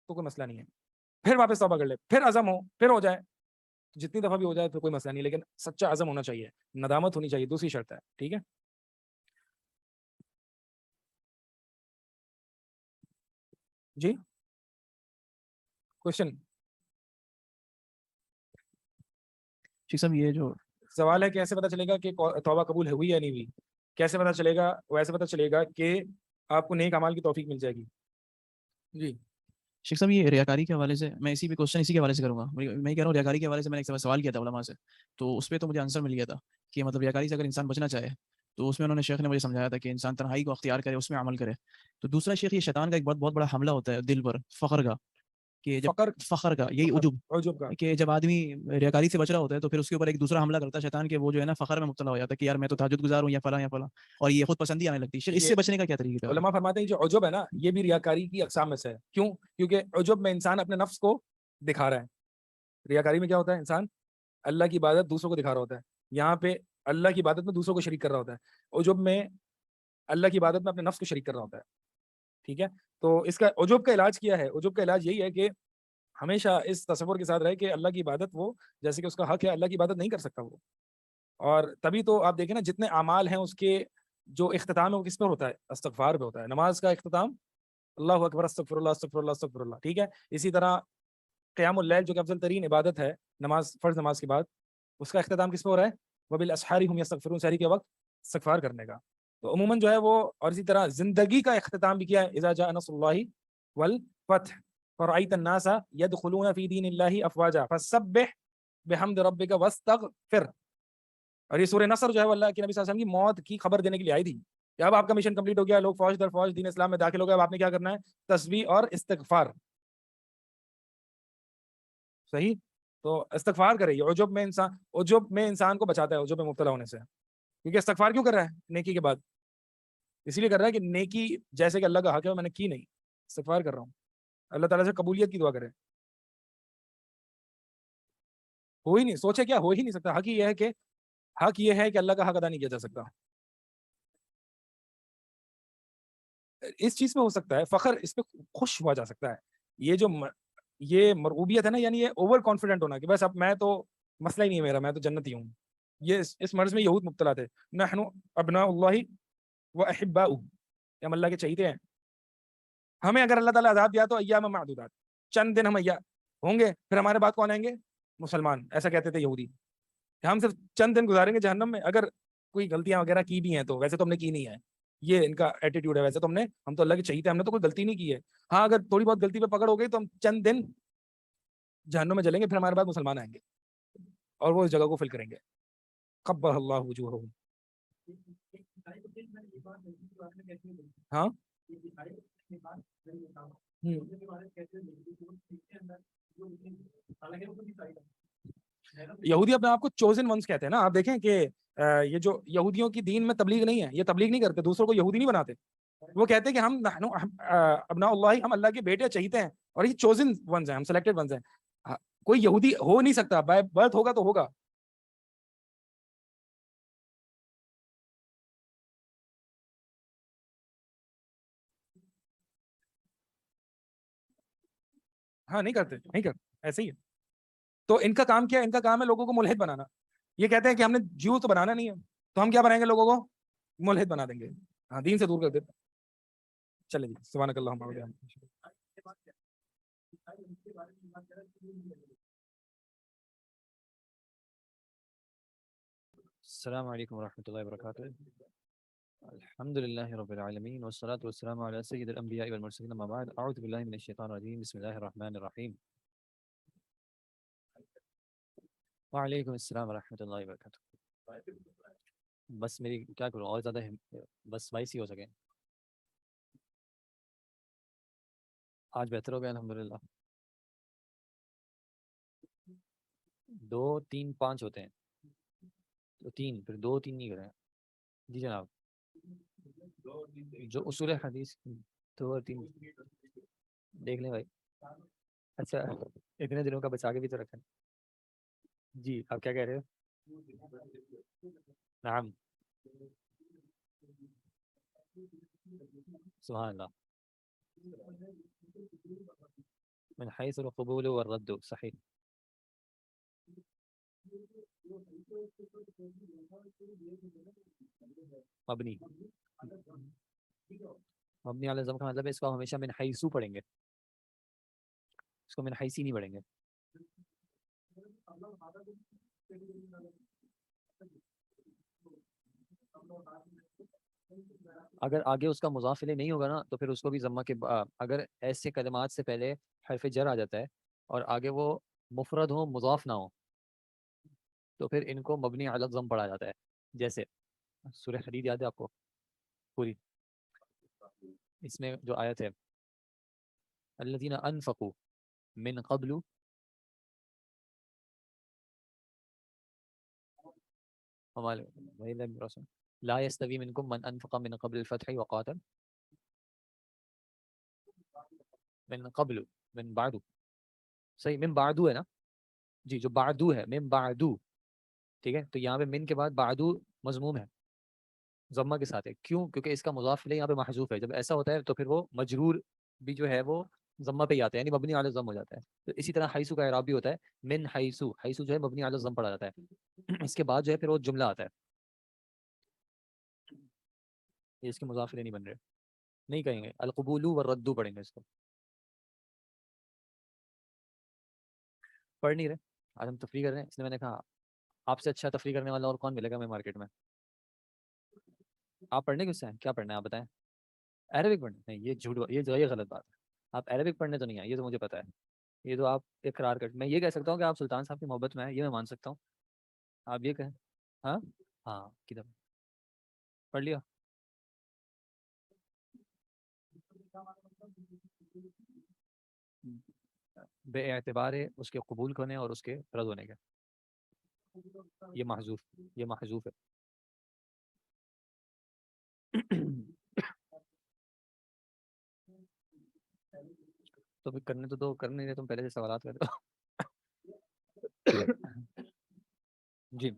تو کوئی مسئلہ نہیں ہے, پھر واپس توبہ کر لے, پھر عزم ہو پھر ہو جائے, جتنی دفعہ بھی ہو جائے تو کوئی مسئلہ نہیں, لیکن سچا عزم ہونا چاہیے, ندامت ہونی چاہیے, دوسری شرط ہے. ٹھیک ہے جی, کوشچن شیخ صاحب یہ جو سوال ہے کیسے پتہ چلے گا کہ توبہ قبول ہوئی یا نہیں ہوئی. کیسے پتہ چلے گا؟ ویسے پتہ چلے گا کہ آپ کو نیک اعمال کی توفیق مل جائے گی. جی شیخ صاحب یہ ریاکاری کے حوالے سے میں اسی کوشچن اسی کے حوالے سے کروں گا. میں کہہ رہا ہوں ریاکاری کے حوالے سے میں نے ایک سوال کیا تھا علماء سے, تو اس پہ تو مجھے آنسر مل گیا تھا کہ مطلب ریاکاری سے اگر انسان بچنا چاہے تو اس میں انہوں نے شیخ نے مجھے سمجھایا تھا کہ انسان تنہائی کو اختیار کرے, اس میں عمل کرے. تو دوسرا شیخ, یہ شیطان کا ایک بہت بڑا حملہ ہوتا ہے دل پر, فخر کا, کہ جب فخر کا یہی عجب عجب کا کہ جب آدمی ریاکاری سے بچ رہا ہوتا ہے تو پھر اس کے اوپر ایک دوسرا حملہ کرتا ہے شیطان, کہ وہ جو ہے نا فخر میں مبتلا ہو جاتا ہے کہ یار میں تو تہجد گزار ہوں یا فلاں یا فلاں, اور یہ خود پسندی آنے لگتی ہے. اس سے بچنے کا کیا طریقہ ہے؟ علماء فرماتے ہیں جو عجب ہے نا یہ بھی ریاکاری کی اقسام میں سے ہے. کیوں؟ کیونکہ عجب میں انسان اپنے نفس کو دکھا رہا ہے. ریاکاری میں کیا ہوتا ہے؟ انسان اللہ کی عبادت دوسروں کو دکھا رہا ہوتا ہے. یہاں پہ اللہ کی عبادت میں دوسروں کو شریک کر رہا ہوتا ہے. عجب میں اللہ کی عبادت میں اپنے نفس کو شریک کر رہا ہوتا ہے. ٹھیک ہے, تو اس کا عجب کا علاج کیا ہے؟ عجب کا علاج یہی ہے کہ ہمیشہ اس تصور کے ساتھ رہے کہ اللہ کی عبادت وہ جیسے کہ اس کا حق ہے, اللہ کی عبادت نہیں کر سکتا وہ. اور تبھی تو آپ دیکھیں نا جتنے اعمال ہیں اس کے جو اختتام ہے وہ کس پر ہوتا ہے؟ استغفار پہ ہوتا ہے. نماز کا اختتام اللہ اکبر استغفر اللہ استغفر اللہ استغفر اللہ. ٹھیک ہے, اسی طرح قیام اللیل جو کہ افضل ترین عبادت ہے نماز, فرض نماز کے بعد, اس کا اختتام کس پہ ہو رہا ہے؟ وبالاسحار هم یستغفرون, سحری کے وقت استغفار کرنے کا. تو عموماً جو ہے وہ, اور اسی طرح زندگی کا اختتام بھی کیا ہے؟ اذا جاء نصر اللہ والفتح فرأیت الناس يدخلون فی دین اللہ افواجا فسبح بحمد ربک واستغفر. اور یہ سورہ نصر جو ہے وہ اللہ کے نبی صلی اللہ علیہ وسلم کی موت کی خبر دینے کے لیے آئی تھی کہ اب آپ کا مشن کمپلیٹ ہو گیا, لوگ فوج در فوج دین اسلام میں داخل ہو گئے, اب آپ نے کیا کرنا ہے؟ تسبیح اور استغفار. صحیح, تو استغفار کرے. یہ عجب میں انسان کو بچاتا ہے عجب میں مبتلا ہونے سے. کیونکہ استغفار کیوں کر رہا ہے نیکی کے بعد؟ اسی لیے کر رہا ہے کہ نیکی جیسے کہ اللہ کا حق ہے میں نے کی نہیں, استغفار کر رہا ہوں, اللہ تعالیٰ سے قبولیت کی دعا کرے. ہو ہی نہیں, سوچے کیا, ہو ہی نہیں سکتا. حق یہ ہے کہ اللہ کا حق ادا نہیں کیا جا سکتا. اس چیز میں ہو سکتا ہے فخر, اس پہ خوش ہوا جا سکتا ہے. یہ مرغوبیت ہے نا, یعنی یہ اوور کانفیڈنٹ ہونا کہ بس اب میں تو مسئلہ ہی نہیں ہے میرا, میں تو جنتی ہوں. یہ اس مرض میں یہود مبتلا تھے. نحن ابناء اللہ واحباؤہ, ہم اللہ کے چہیتے ہیں. ہمیں اگر اللہ تعالیٰ عذاب دیا تو ایام معدودات, چند دن ہم ہوں گے, پھر ہمارے بعد کون آئیں گے؟ مسلمان. ایسا کہتے تھے یہودی, ہم صرف چند دن گزاریں گے جہنم میں. اگر کوئی غلطیاں وغیرہ کی بھی ہیں تو ویسے تو ہم نے کی نہیں ہے, یہ ان کا ایٹیٹیوڈ ہے. ویسے تو ہم تو اللہ کے چہیتے ہیں, ہم نے تو کوئی غلطی نہیں کی ہے. ہاں اگر تھوڑی بہت غلطی پہ پکڑ ہو گئی تو ہم چند دن جہنم میں جلیں گے, پھر ہمارے بعد مسلمان آئیں گے اور وہ اس جگہ کو فل کریں گے. قبح اللہ وجوہہم. ہاں یہودی اپنے آپ کو چوزن ونس کہتے ہیں نا. آپ دیکھیں کہ یہ جو یہودیوں کی دین میں تبلیغ نہیں ہے, یہ تبلیغ نہیں کرتے, دوسروں کو یہودی نہیں بناتے. وہ کہتے ہیں کہ ہم ابناء اللہ, ہم اللہ کے بیٹے چہیتے ہیں, اور یہ چوزن ونز ہیں, ہم سلیکٹڈ ونز ہیں. کوئی یہودی ہو نہیں سکتا, بائی برتھ ہوگا تو ہوگا. ہاں نہیں کرتے ایسے ہی ہے. تو ان کا کام کیا ہے؟ ان کا کام ہے لوگوں کو ملحد بنانا. یہ کہتے ہیں کہ ہم نے جیو تو بنانا نہیں ہے, تو ہم کیا بنائیں گے؟ لوگوں کو ملحد بنا دیں گے. ہاں, دین سے دور کر دیتے. چلے جی, سبحانک اللہم وبحمدک. السلام علیکم ورحمۃ اللہ وبرکاتہ. الحمد للہ رب العالمین والصلاة والسلام علی سید الانبیاء والمرسلین اما بعد اعوذ باللہ من الشیطان الرجیم بسم اللہ الرحمن الرحیم. وعلیکم السلام ورحمۃ اللہ وبرکاتہ. بس میری کیا کروں اور زیادہ بس 22 ہی ہو سکے. آج بہتر ہو گیا الحمدللہ. 2 3 5 ہوتے ہیں تو 3 پھر 2 3 نہیں کریں. جی جناب جو اصول حدیث 2 اور 3 دیکھ لیں بھائی. اچھا اتنے دنوں کا بچا کے بھی تو رکھیں. جی آپ کیا کہہ رہے ہو؟ نعم سبحان اللہ. من حيث القبول والرد صحیح. مبنی مبنی علی الضم کا مطلب ہے اس کو ہمیشہ من حیثو پڑھیں گے, اس کو من حیثی نہیں پڑھیں گے. اگر آگے اس کا مضاف الیہ نہیں ہوگا نا تو پھر اس کو بھی ضمہ کے اگر ایسے کلمات سے پہلے حرف جر آ جاتا ہے اور آگے وہ مفرد ہو مضاف نہ ہو تو پھر ان کو مبنی علی الضم پڑھا جاتا ہے. جیسے سورہ حدید یاد ہے آپ کو پوری, اس میں جو آیت ہے الذین انفقوا من قبل لا يستوي منكم من انفق من قبل الفتح وقاتل من قبل من بعد. صحیح من بعدو ہے نا جی, جو بعدو ہے من بعدو, ٹھیک ہے. تو یہاں پہ من کے بعد بعدو مضموم ہے ضمہ کے ساتھ ہے. کیوں؟ کیونکہ اس کا مضاف الیہ یہاں پہ محذوف ہے. جب ایسا ہوتا ہے تو پھر وہ مجرور بھی جو ہے وہ ضمہ پہ ہی آتا ہے, یعنی مبنی علی الضم ہو جاتا ہے. تو اسی طرح حیثو کا اعراب بھی ہوتا ہے من حیثو, حیثو جو ہے مبنی علی الضم پڑھا جاتا ہے. اس کے بعد جو ہے پھر وہ جملہ آتا ہے. یہ اس کے مضاف الیہ نہیں بن رہے, نہیں کہیں گے. القبول والرد پڑھیں گے اس کو. پڑھ نہیں رہے آج ہم تفریح کر رہے ہیں, اس لیے میں نے کہا آپ سے اچھا تفریح کرنے والا اور کون ملے گا میں مارکیٹ میں. آپ پڑھنے کس سے ہیں, کیا پڑھنا ہے آپ بتائیں. عربک پڑھنا نہیں, یہ جھوٹ, یہ غلط بات ہے. آپ عربک پڑھنے تو نہیں آئے, یہ تو مجھے پتا ہے. یہ تو آپ اقرار کر, میں یہ کہہ سکتا ہوں کہ آپ سلطان صاحب کی محبت میں ہیں, یہ میں مان سکتا ہوں. آپ یہ کہیں. ہاں ہاں کدھر پڑھ لیا. بے اعتبار اس کے قبول کرنے اور اس کے رد ہونے کے. یہ محذوف ہے. تو پھر کرنے تو دو, کرنے نہیں, تم پہلے سے سوالات کر دو. جی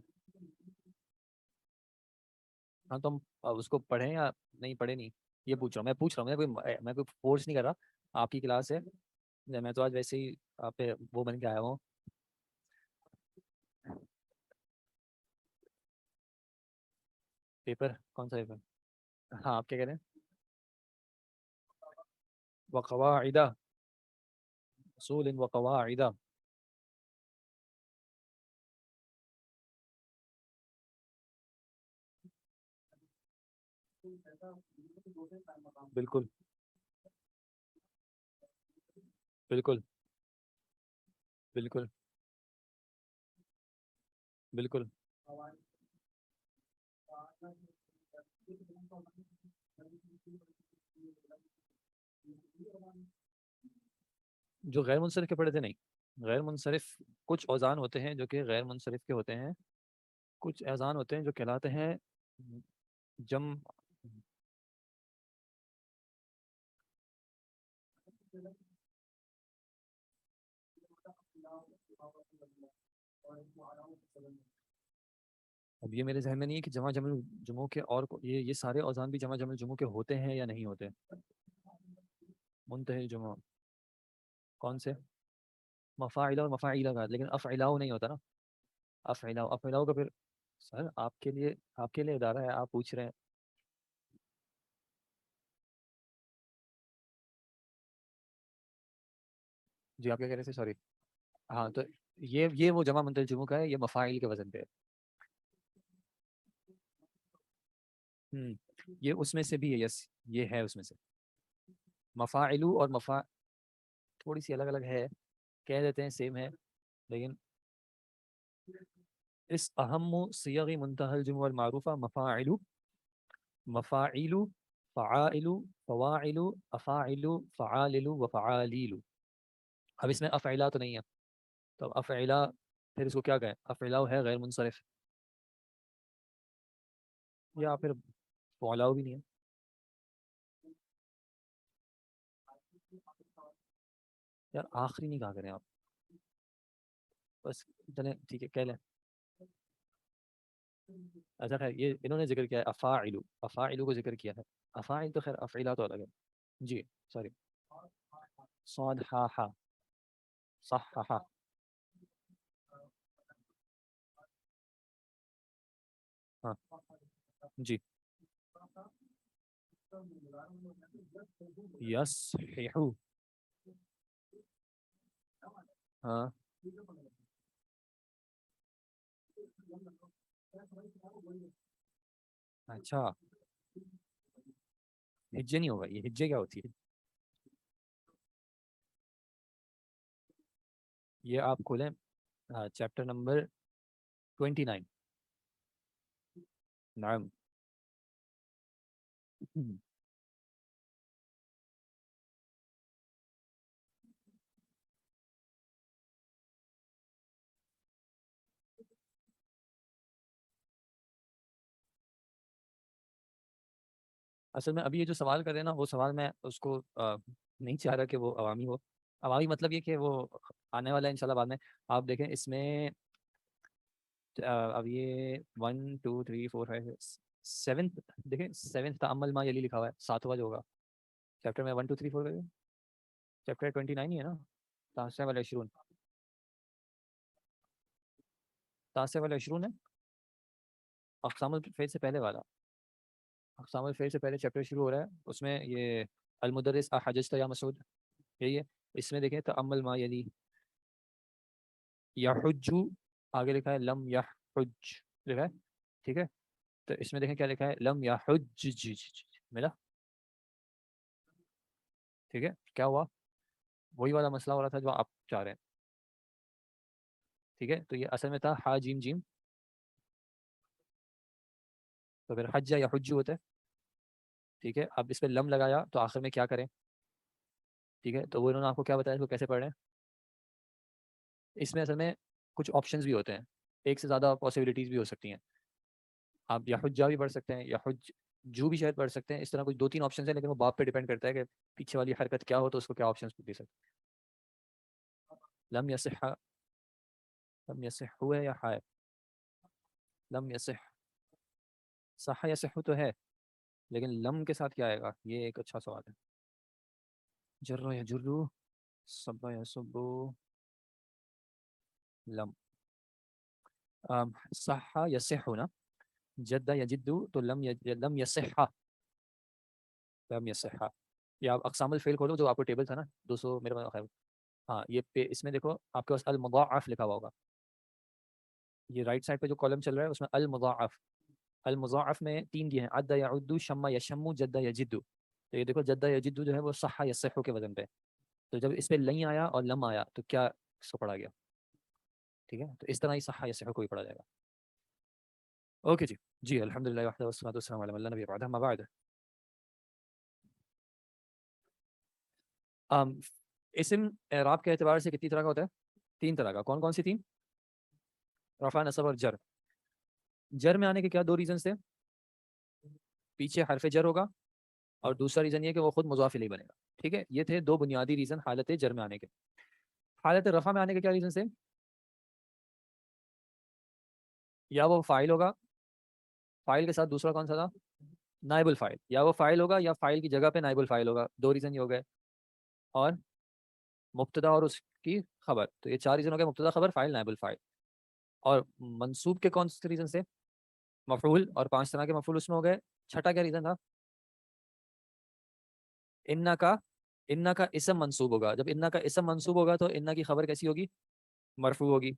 ہاں, تم اس کو پڑھیں یا نہیں پڑھے نہیں, یہ پوچھ رہا ہوں. میں پوچھ رہا ہوں, میں کوئی فورس نہیں کر رہا. آپ کی کلاس ہے, میں تو آج ویسے ہی آپ پہ وہ بن کے آیا ہوں. پیپر کون سا پیپر؟ ہاں آپ کیا کہہ رہے ہیں؟ وقواعد اصول وقواعد. بالکل بالکل بالکل بالکل. جو غیر منصرف کے پڑھے تھے نہیں, غیر منصرف کچھ اوزان ہوتے ہیں جو کہ غیر منصرف کے ہوتے ہیں, کچھ اوزان ہوتے ہیں جو کہلاتے ہیں جم. اب یہ میرے ذہن میں نہیں ہے کہ جمع جمع جمعوں کے اور یہ سارے اوزان بھی جمع جمع جمعوں کے ہوتے ہیں یا نہیں ہوتے. منتہی جمع کون سے؟ مفاعلہ اور مفاعیلہ کا, لیکن افعلاؤ نہیں ہوتا نا. افعلاؤ کا پھر سر آپ کے لیے ادارہ ہے, آپ پوچھ رہے ہیں. جی آپ کیا کہہ رہے تھے, سوری. ہاں تو یہ وہ جمع منتہی جمعوں کا ہے, یہ مفاعل کے وزن پہ ہے. یہ اس میں سے بھی ہے، یس یہ ہے اس میں سے. مفاعلو اور تھوڑی سی الگ الگ ہے، کہہ دیتے ہیں سیم ہے، لیکن اس اہم صیغ منتہی الجموع المعروفہ مفاعلو، مفاعلو، فعائلو، فواعلو، افاعلو، فعاللو وفعالیلو. اب اس میں افعلا تو نہیں ہے، تو افعلا پھر اس کو کیا کہیں؟ افعلا ہے غیر منصرف، یا پھر فعلاؤ بھی نہیں ہے. یار آخری نہیں کہا کریں آپ، بس چلیں ٹھیک ہے کہہ لیں. اچھا خیر، یہ انہوں نے ذکر کیا ہے افاعلو، افاعلو کو ذکر کیا ہے. افاعل تو خیر افعلا تو الگ ہے. جی سوری، صادحا، صححا. ہاں جی، یصححو. ہاں اچھا، ہجے نہیں ہوگا، یہ ہجے کیا ہوتی ہے؟ یہ آپ کھولیں چیپٹر نمبر 29. نعم. اصل میں ابھی یہ جو سوال کر رہے ہیں نا، وہ سوال میں اس کو نہیں چاہ رہا کہ وہ عوامی ہو. عوامی مطلب یہ کہ وہ آنے والا ہے انشاءاللہ بعد میں. آپ دیکھیں اس میں اب یہ 1 2 3 4 5 7 دیکھیں 7 تأمل ما یلی لکھا ہوا ہے، 7واں جو ہوگا چیپٹر میں 1 2 3 4 کر چیپٹر 29 ہی ہے نا. تاسع والعشرون، تاسع والعشرون ہے اقسام الفعل سے پہلے والا. اقسام الفعل سے پہلے چیپٹر شروع ہو رہا ہے، اس میں یہ المدرس احججت یا مسعود، یہی ہے. اس میں دیکھیں تأمل ما یلی، یحجو آگے لکھا ہے لم یحج لکھا ہے، ٹھیک ہے. تو اس میں دیکھیں کیا لکھا ہے، لم یحج، ملا. ٹھیک ہے، کیا ہوا؟ وہی والا مسئلہ ہو رہا تھا جو آپ چاہ رہے ہیں. ٹھیک ہے، تو یہ اصل میں تھا ہا جیم جیم، تو پھر حج یا حج ہوتا ہے. ٹھیک ہے، اب اس پہ لم لگایا تو آخر میں کیا کریں؟ ٹھیک ہے، تو وہ انہوں نے آپ کو کیا بتایا اس کو کیسے پڑھ رہے ہیں. اس میں اصل میں کچھ آپشنز بھی ہوتے ہیں، ایک سے زیادہ پاسبلٹیز بھی ہو سکتی ہیں. آپ یا حجا بھی پڑھ سکتے ہیں یا حج جو بھی شاید پڑھ سکتے ہیں. اس طرح کچھ 2 3 آپشنز ہیں، لیکن وہ باپ پہ ڈیپینڈ کرتا ہے کہ پیچھے والی حرکت کیا ہو تو اس کو کیا آپشنز دے سکتے ہیں. لم یصح، لم یصح ہوا ہے یا ہے؟ لم یصح، صح یصح تو ہے، لیکن لم کے ساتھ کیا آئے گا؟ یہ ایک اچھا سوال ہے. جر یا جرو، صب یا صبو، لم. صح یصح نا، جد یا جدو، تو لم یصح، لم یصح. یا آپ اقسام الفعل کھولو جو آپ کو ٹیبل تھا نا 200 میرے پاس خیر. ہاں یہ اس میں دیکھو آپ کے پاس المضاعف لکھا ہوا ہوگا، یہ رائٹ سائڈ پہ جو کالم چل رہا ہے اس میں المضاعف. المضاعف میں 3 دیے ہیں، عد یعد، شم یشم، جد یجد. تو یہ دیکھو جد یجد جو ہے وہ صح یصح کے وزن پہ. تو جب اس پہ لن آیا اور لم آیا تو کیا اس کو پڑھا گیا؟ ٹھیک ہے، تو اس طرح ہی صح یصح کو ہی پڑھا جائے گا. اوکے جی الحمدللہ وحدہ والصلاۃ والسلام علی من لا نبی بعدہ، اما بعد. اسم اعراب کے اعتبار سے کتنی طرح کا ہوتا ہے؟ 3 طرح کا. کون کون سی 3؟ رفع، نصب اور جر. جر میں آنے کے کیا 2 ریزنز تھے؟ پیچھے حرف جر ہوگا، اور دوسرا ریزن یہ کہ وہ خود مضاف الیہ بنے گا. ٹھیک ہے، یہ تھے 2 بنیادی ریزن حالت جر میں آنے کے. حالت رفع میں آنے کے کیا ریزن تھے؟ یا وہ فاعل ہوگا، فاعل کے ساتھ دوسرا کون سا تھا؟ نائب الفاعل. یا وہ فاعل ہوگا یا فاعل کی جگہ پہ نائب الفاعل ہوگا. 2 ریزن یہ ہو گئے. اور مبتدا اور اس کی خبر، تو یہ 4 ریزن ہو گئے، مبتدا، خبر، فاعل، نائب الفاعل. اور منصوب کے کون سے ریزن سے؟ مفعول، اور 5 طرح کے مفعول اس میں ہو گئے. چھٹا کیا ریزن تھا؟ انا کا اسم منصوب ہوگا. جب انا کا اسم منصوب ہوگا تو انا کی خبر کیسی ہوگی؟ مرفوع ہوگی.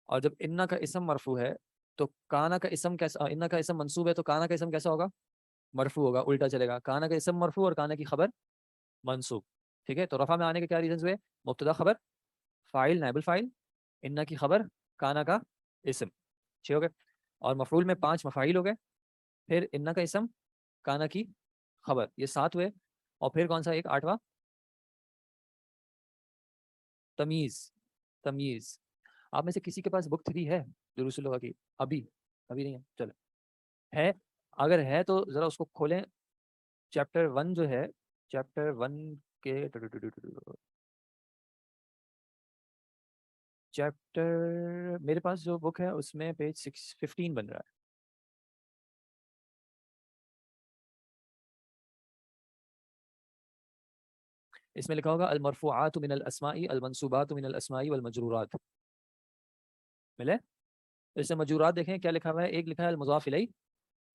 اور جب انا کا اسم مرفوع ہے تو کانا کا اسم کیسا، انا کا اسم منصوب ہے تو کانا کا اسم کیسا ہوگا؟ مرفوع ہوگا، الٹا چلے گا، کانا کا اسم مرفوع اور کانا کی خبر منصوب. ٹھیک ہے، تو رفع میں آنے کے کیا ریزنز ہوئے؟ مبتدا خبر، فاعل نائب الفاعل، انا کی خبر، کانا کا اسم. 6 ہو گئے. اور مفعول میں 5 مفاعیل ہو گئے، پھر انا کا اسم، کانا کی خبر، یہ 7 ہوئے. اور پھر کون سا ایک 8واں؟ تمیز. تمیز. آپ میں سے کسی کے پاس بک 3 ہے دروس اللغہ کی؟ ابھی نہیں ہے، چلو ہے. اگر ہے تو ذرا اس کو کھولیں. چیپٹر 1 جو ہے، چیپٹر 1 کے چیپٹر، میرے پاس جو بک ہے اس میں پیج 15 بن رہا ہے. اس میں لکھا ہوگا المرفوعات من الاسماء المنصوبات من الاسماء والمجرورات. ملے؟ اس سے مجرورات دیکھیں کیا لکھا ہوا ہے. ایک لکھا ہے المضاف الیہ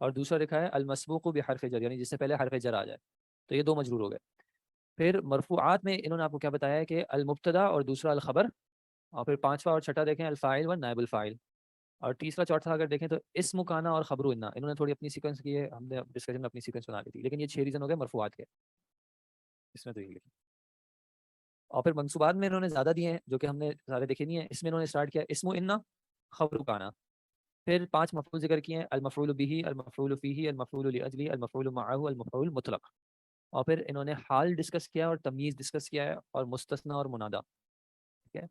اور دوسرا لکھا ہے المسبوق بحرف جر، یعنی جس سے پہلے حرف جر آ جائے. تو یہ 2 مجرور ہو گئے. پھر مرفوعات میں انہوں نے آپ کو کیا بتایا ہے کہ المبتدا اور دوسرا الخبر، اور پھر 5واں اور چھٹا دیکھیں الفاعل و نائب الفاعل، اور تیسرا چوتھا اگر دیکھیں تو اسم کانا اور خبر انا. انہوں نے تھوڑی اپنی سیکوینس کی ہے، ہم نے ڈسکشن میں اپنی سیکوینس بنا لی تھی، لیکن یہ 6 ریزن ہو گئے مرفوعات کے. اس میں تو یہ لکھیں. اور پھر منصوبات میں انہوں نے زیادہ دیے ہیں جو کہ ہم نے سارے دیکھے نہیں ہیں. اس میں انہوں نے اسٹارٹ کیا اسم انا، خبر کانا، پھر 5 مفعول ذکر کیے ہیں، المفعول به، المفعول فیہ، المفعول لاجلہ، المفعول معه، المفعول مطلق. اور پھر انہوں نے حال ڈسکس کیا اور تمییز ڈسکس کیا ہے اور مستثنی اور منادا. ٹھیک ہے،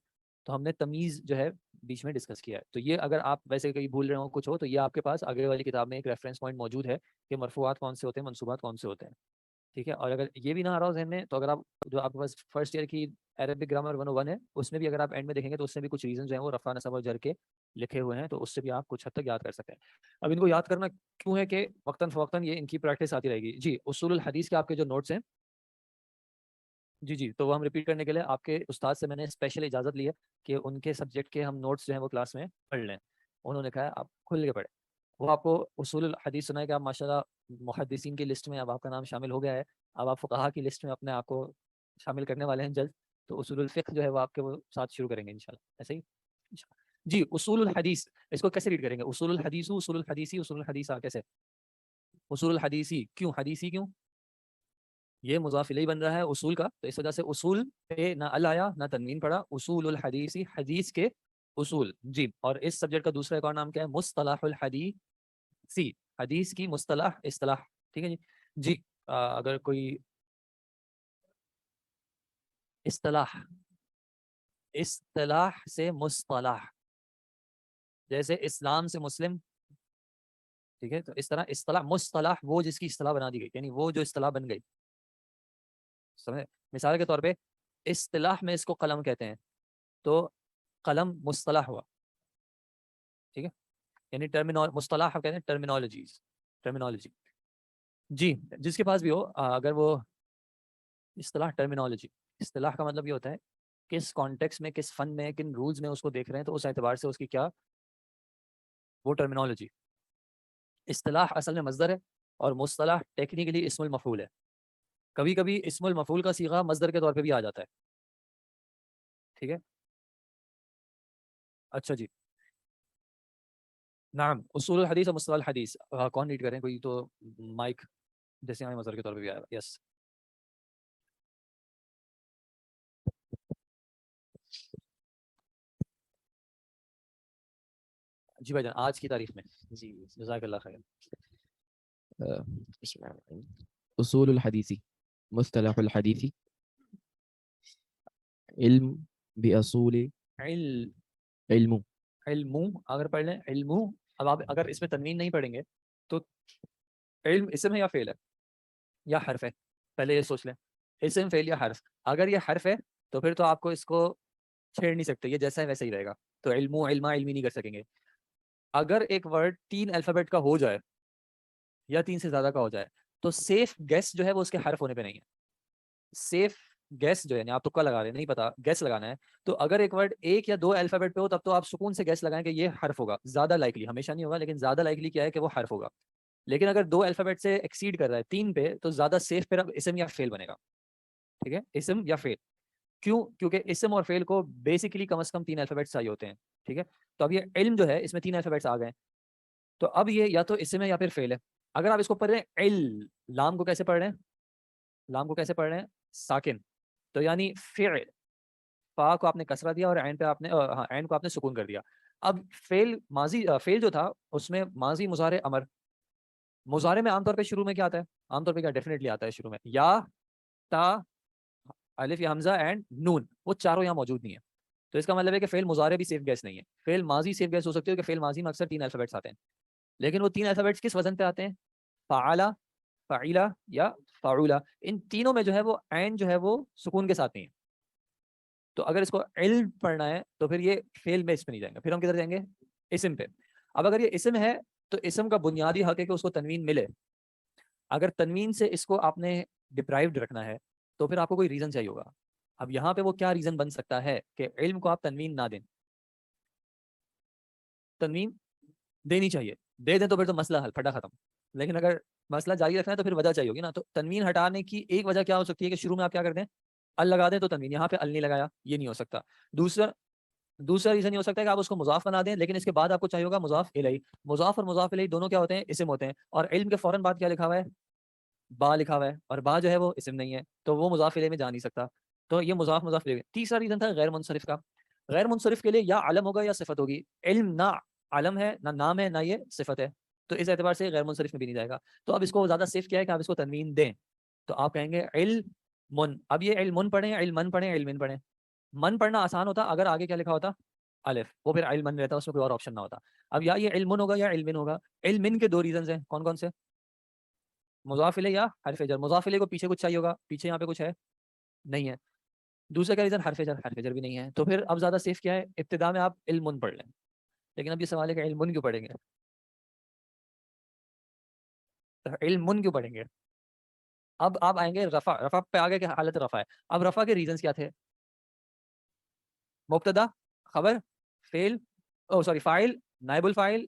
تو ہم نے تمیز جو ہے بیچ میں ڈسکس کیا ہے. تو یہ اگر آپ ویسے کہیں بھول رہے ہو کچھ ہو تو یہ آپ کے پاس آگے والی کتاب میں ایک ریفرنس پوائنٹ موجود ہے کہ مرفوعات کون سے ہوتے ہیں، منصوبات کون سے ہوتے ہیں. ٹھیک ہے، اور اگر یہ بھی نہ آ رہا ہو ذہن میں تو اگر آپ جو آپ کے پاس فرسٹ ایئر کی عربک گرامر 101 ہے اس میں بھی اگر آپ اینڈ میں دیکھیں گے تو اس میں بھی کچھ ریزن جو ہیں وہ رفع نصب اور جر کے لکھے ہوئے ہیں، تو اس سے بھی آپ کچھ حد تک یاد کر سکتے ہیں. اب ان کو یاد کرنا کیوں ہے کہ وقتاً فوقتاً یہ ان کی پریکٹس آتی رہے گی. جی اصول الحدیث کے آپ کے جو نوٹس ہیں، جی تو وہ ہم ریپیٹ کرنے کے لیے آپ کے استاد سے میں نے اسپیشل اجازت لی ہے کہ ان کے سبجیکٹ کے ہم نوٹس جو ہیں وہ کلاس میں پڑھ لیں. انہوں نے کہا ہے آپ کھل کے پڑھیں. وہ آپ کو اصول الحدیث سنا ہے کہ آپ ماشاءاللہ محدثین کی لسٹ میں اب آپ کا نام شامل ہو گیا ہے. اب آپ فقہا کی لسٹ میں اپنے آپ کو شامل کرنے والے ہیں جلد. تو اصول الفقہ جو ہے وہ آپ کے وہ ساتھ شروع کریں گے انشاءاللہ. ایسے ہی جی اصول الحدیث اس کو کیسے ریڈ کریں گے؟ اصول الحدیث، اصول الحدیثی، اصول الحدیث کیسے؟ اصول الحدیثی کیوں حدیثی کیوں؟ یہ مضاف الیہ بن رہا ہے اصول کا، تو اس وجہ سے اصول پہ نہ ال آیا نہ تنوین پڑا. اصول الحدیثی، حدیث کے اصول. جی اور اس سبجیکٹ کا دوسرا ایک اور نام کیا ہے؟ مصطلح الحدیثی، حدیث کی مصطلح اصطلاح. ٹھیک ہے جی اگر کوئی اصطلاح سے مصطلح، جیسے اسلام سے مسلم. ٹھیک ہے، تو اس طرح اصطلاح مصطلح وہ جس کی اصطلاح بنا دی گئی، یعنی وہ جو اصطلاح بن گئی. سمجھے؟ مثال کے طور پہ اصطلاح میں اس کو قلم کہتے ہیں، تو قلم مصطلح ہوا. ٹھیک ہے، یعنی مصطلح کہتے ہیں ٹرمینالوجی. جی جس کے پاس بھی ہو اگر وہ اصطلاح ٹرمینالوجی، اصطلاح کا مطلب یہ ہوتا ہے کس کانٹیکس میں، کس فن میں، کن رولز میں اس کو دیکھ رہے ہیں، تو اس اعتبار سے اس کی کیا وہ ٹرمینالوجی. اصطلاح اصل میں مصدر ہے اور مصطلح ٹیکنیکلی اسم المفعول ہے. کبھی کبھی اسم المفعول کا صیغہ مصدر کے طور پہ بھی آ جاتا ہے. ٹھیک ہے، اچھا جی نعم اصول الحدیث اور مصطلح الحدیث کون ریڈ کریں؟ کوئی تو مائک جیسے ہمیں مصدر کے طور پہ بھی آیا. یس جی بھائی جان آج کی تاریخ میں. جی جزاک اللہ خیر. اصول الحدیثی، مصطلح الحدیثی، علم باصول علم. علم اگر پڑھ لیں علم. اب آپ اگر اس میں تنوین نہیں پڑھیں گے تو علم اسم ہے یا فعل ہے یا حرف ہے؟ پہلے یہ سوچ لیں اسم، فعل یا حرف. اگر یہ حرف ہے تو پھر تو آپ کو اس کو چھیڑ نہیں سکتے، یہ جیسا ہے ویسا ہی رہے گا. تو علم علما علمی نہیں کر سکیں گے. اگر ایک ورڈ 3 الفابیٹ کا ہو جائے یا 3 سے زیادہ کا ہو جائے تو سیف گیس جو ہے وہ اس کے حرف ہونے پہ نہیں ہے. سیف گیس جو ہے آپ تکا لگا رہے ہیں، نہیں پتا گیس لگانا ہے، تو اگر ایک ورڈ 1 یا 2 الفابیٹ پہ ہو تب تو آپ سکون سے گیس لگائیں کہ یہ حرف ہوگا. زیادہ لائکلی، ہمیشہ نہیں ہوگا لیکن زیادہ لائکلی کیا ہے کہ وہ حرف ہوگا. لیکن اگر 2 الفابیٹ سے ایکسیڈ کر رہا ہے 3 پہ تو زیادہ سیف پھر اب اسم یا فعل بنے گا. ٹھیک ہے، اسم یا فعل. کیوں؟ کیونکہ اسم اور فعل کو بیسیکلی کم از کم 3 الفابیٹس چاہیے ہوتے ہیں. ٹھیک ہے، تو اب یہ علم جو ہے اس میں 3 الفابیٹس آ گئے. تو اب یہ یا تو اسم ہے یا پھر فعل ہے. اگر آپ اس کو پڑھ رہے ہیں لام کو کیسے پڑھ رہے ہیں؟ لام کو کیسے پڑھ رہے ہیں؟ ساکن. تو یعنی فعل، فا کو آپ نے کسرہ دیا اور عین پہ آپ نے عین کو آپ نے سکون کر دیا. اب فعل ماضی فعل جو تھا اس میں ماضی مضارع امر. مضارع میں عام طور پہ شروع میں کیا آتا ہے؟ عام طور پہ کیا ڈیفینیٹلی آتا ہے شروع میں؟ یا، تا، الف یا حمزہ اینڈ نون. وہ چاروں یہاں موجود نہیں ہے. تو اس کا مطلب ہے کہ فعل مضارع بھی سیف گیس نہیں ہے. فعل ماضی سیف گیس ہو سکتی ہے کہ فعل ماضی میں اکثر 3 الفابیٹس آتے ہیں، لیکن وہ 3 الفابیٹس کس وزن پہ آتے ہیں؟ فعلا، فعیلا یا فعولا. ان تینوں میں جو ہے وہ عین جو ہے وہ سکون کے ساتھ نہیں ہے. تو اگر اس کو علم پڑھنا ہے تو پھر یہ فعل میں اس پہ نہیں جائیں گے، پھر ہم کدھر جائیں گے؟ اسم پہ. اب اگر یہ اسم ہے تو اسم کا بنیادی حق ہے کہ اس کو تنوین ملے. اگر تنوین سے اس کو آپ نے ڈپرائیوڈ رکھنا ہے تو پھر آپ کو کوئی ریزن چاہیے ہوگا. اب یہاں پہ وہ کیا ریزن بن سکتا ہے کہ علم کو آپ تنوین نہ دیں؟ تنوین دینی چاہیے، دے دیں تو پھر تو مسئلہ حل، پھٹا ختم. لیکن اگر مسئلہ جاری رکھنا ہے تو پھر وجہ چاہیے ہوگی نا. تو تنوین ہٹانے کی ایک وجہ کیا ہو سکتی ہے کہ شروع میں آپ کیا کر دیں؟ ال لگا دیں. تو تنوین یہاں پہ ال نہیں لگایا، یہ نہیں ہو سکتا. دوسرا ریزن یہ ہو سکتا ہے کہ آپ اس کو مضاف بنا دیں، لیکن اس کے بعد آپ کو چاہیے ہوگا مضاف الیہ. مضاف اور مضاف الیہ دونوں کیا ہوتے ہیں؟ اسم ہوتے ہیں. اور علم کے فوراً بعد کیا لکھا ہوا ہے؟ با لکھا ہوا ہے، اور با جو ہے وہ اسم نہیں ہے، تو وہ مضاف الیہ میں جا نہیں سکتا. تو یہ مضاف الیہ. تیسرا ریزن تھا غیر منصرف کا. غیر منصرف کے لیے یا علم ہوگا یا صفت ہوگی. علم نہ علم ہے، نہ نام ہے، نہ یہ صفت ہے. تو اس اعتبار سے غیر منصرف میں بھی نہیں جائے گا. تو اب اس کو زیادہ سیف کیا ہے کہ آپ اس کو تنوین دیں. تو آپ کہیں گے علم. اب یہ علم پڑھیں، علمن پڑھیں، علمن پڑھیں. من پڑھنا آسان ہوتا اگر آگے کیا لکھا ہوتا؟ الف. وہ پھر علمن رہتا، اس میں کوئی اور آپشن نہ ہوتا. اب یا یہ علمن ہوگا یا علمن ہوگا. علمن کے 2 ریزنز ہیں. کون کون سے؟ مضاف الیہ یا حرف جر. مضاف الیہ کو پیچھے کچھ چاہیے ہوگا، پیچھے یہاں پہ کچھ ہے نہیں ہے. دوسرا کیا ریزن؟ حرف جر. حرف جر بھی نہیں ہے. تو پھر اب زیادہ سیف کیا ہے؟ ابتدا میں آپ علمن پڑھ لیں. لیکن اب یہ سوال ہے کہ علمن کیوں پڑھیں گے؟ علمن کیوں پڑھیں گے؟ اب آپ آئیں گے رفع. رفع پہ آگے کہ حالت رفع ہے. اب رفع کے ریزنز کیا تھے؟ مبتدا، خبر، فعل، فاعل، نائب الفاعل،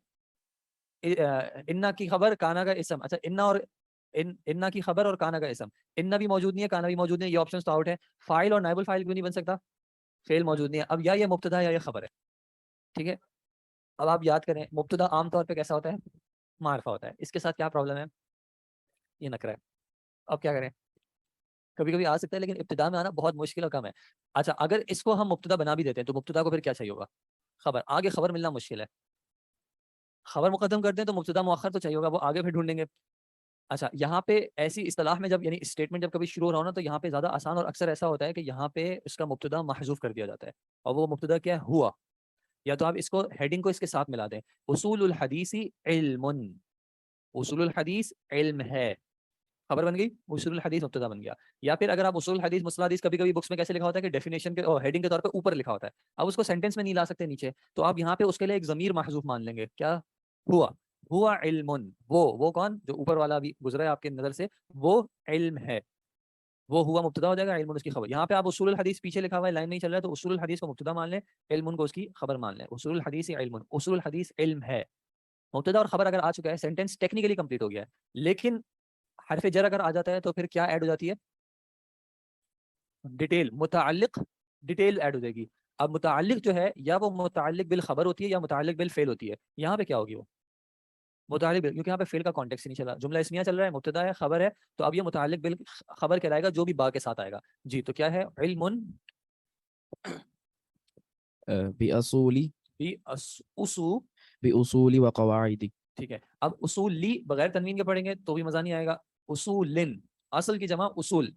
انا کی خبر، کانا کا اسم. اچھا انا کی خبر اور کانا کا اسم. انا بھی موجود نہیں ہے، کانا بھی موجود نہیں ہے، یہ آپشنز تو آؤٹ ہے. فاعل اور نائب الفاعل کیوں نہیں بن سکتا؟ فعل موجود نہیں ہے. اب یا یہ مبتدا یا یہ خبر ہے. ٹھیک ہے. اب آپ یاد کریں مبتدا عام طور پہ کیسا ہوتا ہے؟ معرفہ ہوتا ہے. اس کے ساتھ کیا پرابلم ہے؟ یہ نکرہ ہے. اب کیا کریں؟ کبھی کبھی آ سکتا ہے لیکن ابتدا میں آنا بہت مشکل اور کم ہے. اچھا اگر اس کو ہم مبتدا بنا بھی دیتے ہیں تو مبتدا کو پھر کیا چاہیے ہوگا؟ خبر. آگے خبر ملنا مشکل ہے. خبر مقدم کرتے ہیں تو مبتدا مؤخر تو چاہیے ہوگا، وہ آگے پھر ڈھونڈیں گے. اچھا یہاں پہ ایسی اصطلاح میں جب یعنی اسٹیٹمنٹ جب کبھی شروع ہو رہا ہو نا تو یہاں پہ زیادہ آسان اور اکثر ایسا ہوتا ہے کہ یہاں پہ اس کا مبتدا محذوف کر دیا جاتا ہے. اور وہ مبتدا کیا ہے؟ ہوا. یا تو آپ اس کو ہیڈنگ کو اس کے ساتھ ملا دیں، اصول الحدیث علم. اصول الحدیث علم ہے، خبر بن گئی. اصول الحدیث مبتدا بن گیا. یا پھر اگر آپ اصول الحدیث مصطلح حدیث کبھی کبھی بکس میں کیسے لکھا ہوتا ہے کہ ڈیفینیشن کے ہیڈنگ کے طور پہ اوپر لکھا ہوتا ہے. اب اس کو سینٹینس میں نہیں لا سکتے نیچے، تو آپ یہاں پہ اس کے لیے ایک ضمیر محذوف مان لیں گے. کیا؟ ہوا. ہوا علم. وہ کون جو اوپر والا بھی گزرا ہے آپ کے نظر سے، وہ علم ہے. وہ ہوا مبتدا ہو جائے گا، علم اس کی خبر. یہاں پہ آپ اصول الحدیث پیچھے لکھا ہوا ہے، لائن نہیں چل رہا ہے، تو اصول الحدیث کو مبتدا مان لیں، علم کو اس کی خبر مان لیں. اصول الحدیث علم. اصول الحدیث علم ہے. مبتدا اور خبر اگر آ چکا ہے، سینٹینس ٹیکنیکلی کمپلیٹ ہو گیا ہے. لیکن حرف جر اگر آ جاتا ہے تو پھر کیا ایڈ ہو جاتی ہے؟ ڈیٹیل. متعلق ڈیٹیل ایڈ ہو جائے گی. اب متعلق جو ہے یا وہ متعلق بالخبر ہوتی ہے یا متعلق بالفعل ہوتی ہے. یہاں پہ کیا ہوگی؟ وہ متعلق کیونکہ یہاں پہ فعل کا کانٹیکس ہی نہیں چلا، جملہ اسمیہ چل رہا ہے، مبتدا ہے، خبر ہے، تو اب یہ متعلق بالخبر کہلائے گا جو بھی با کے ساتھ آئے گا. جی تو کیا ہے؟ علم بأصول اصول. بأصول وقواعد. ٹھیک ہے. اب اصول لی بغیر تنوین کے پڑھیں گے تو بھی مزہ نہیں آئے گا. اصول، اصل کی جمع اصول.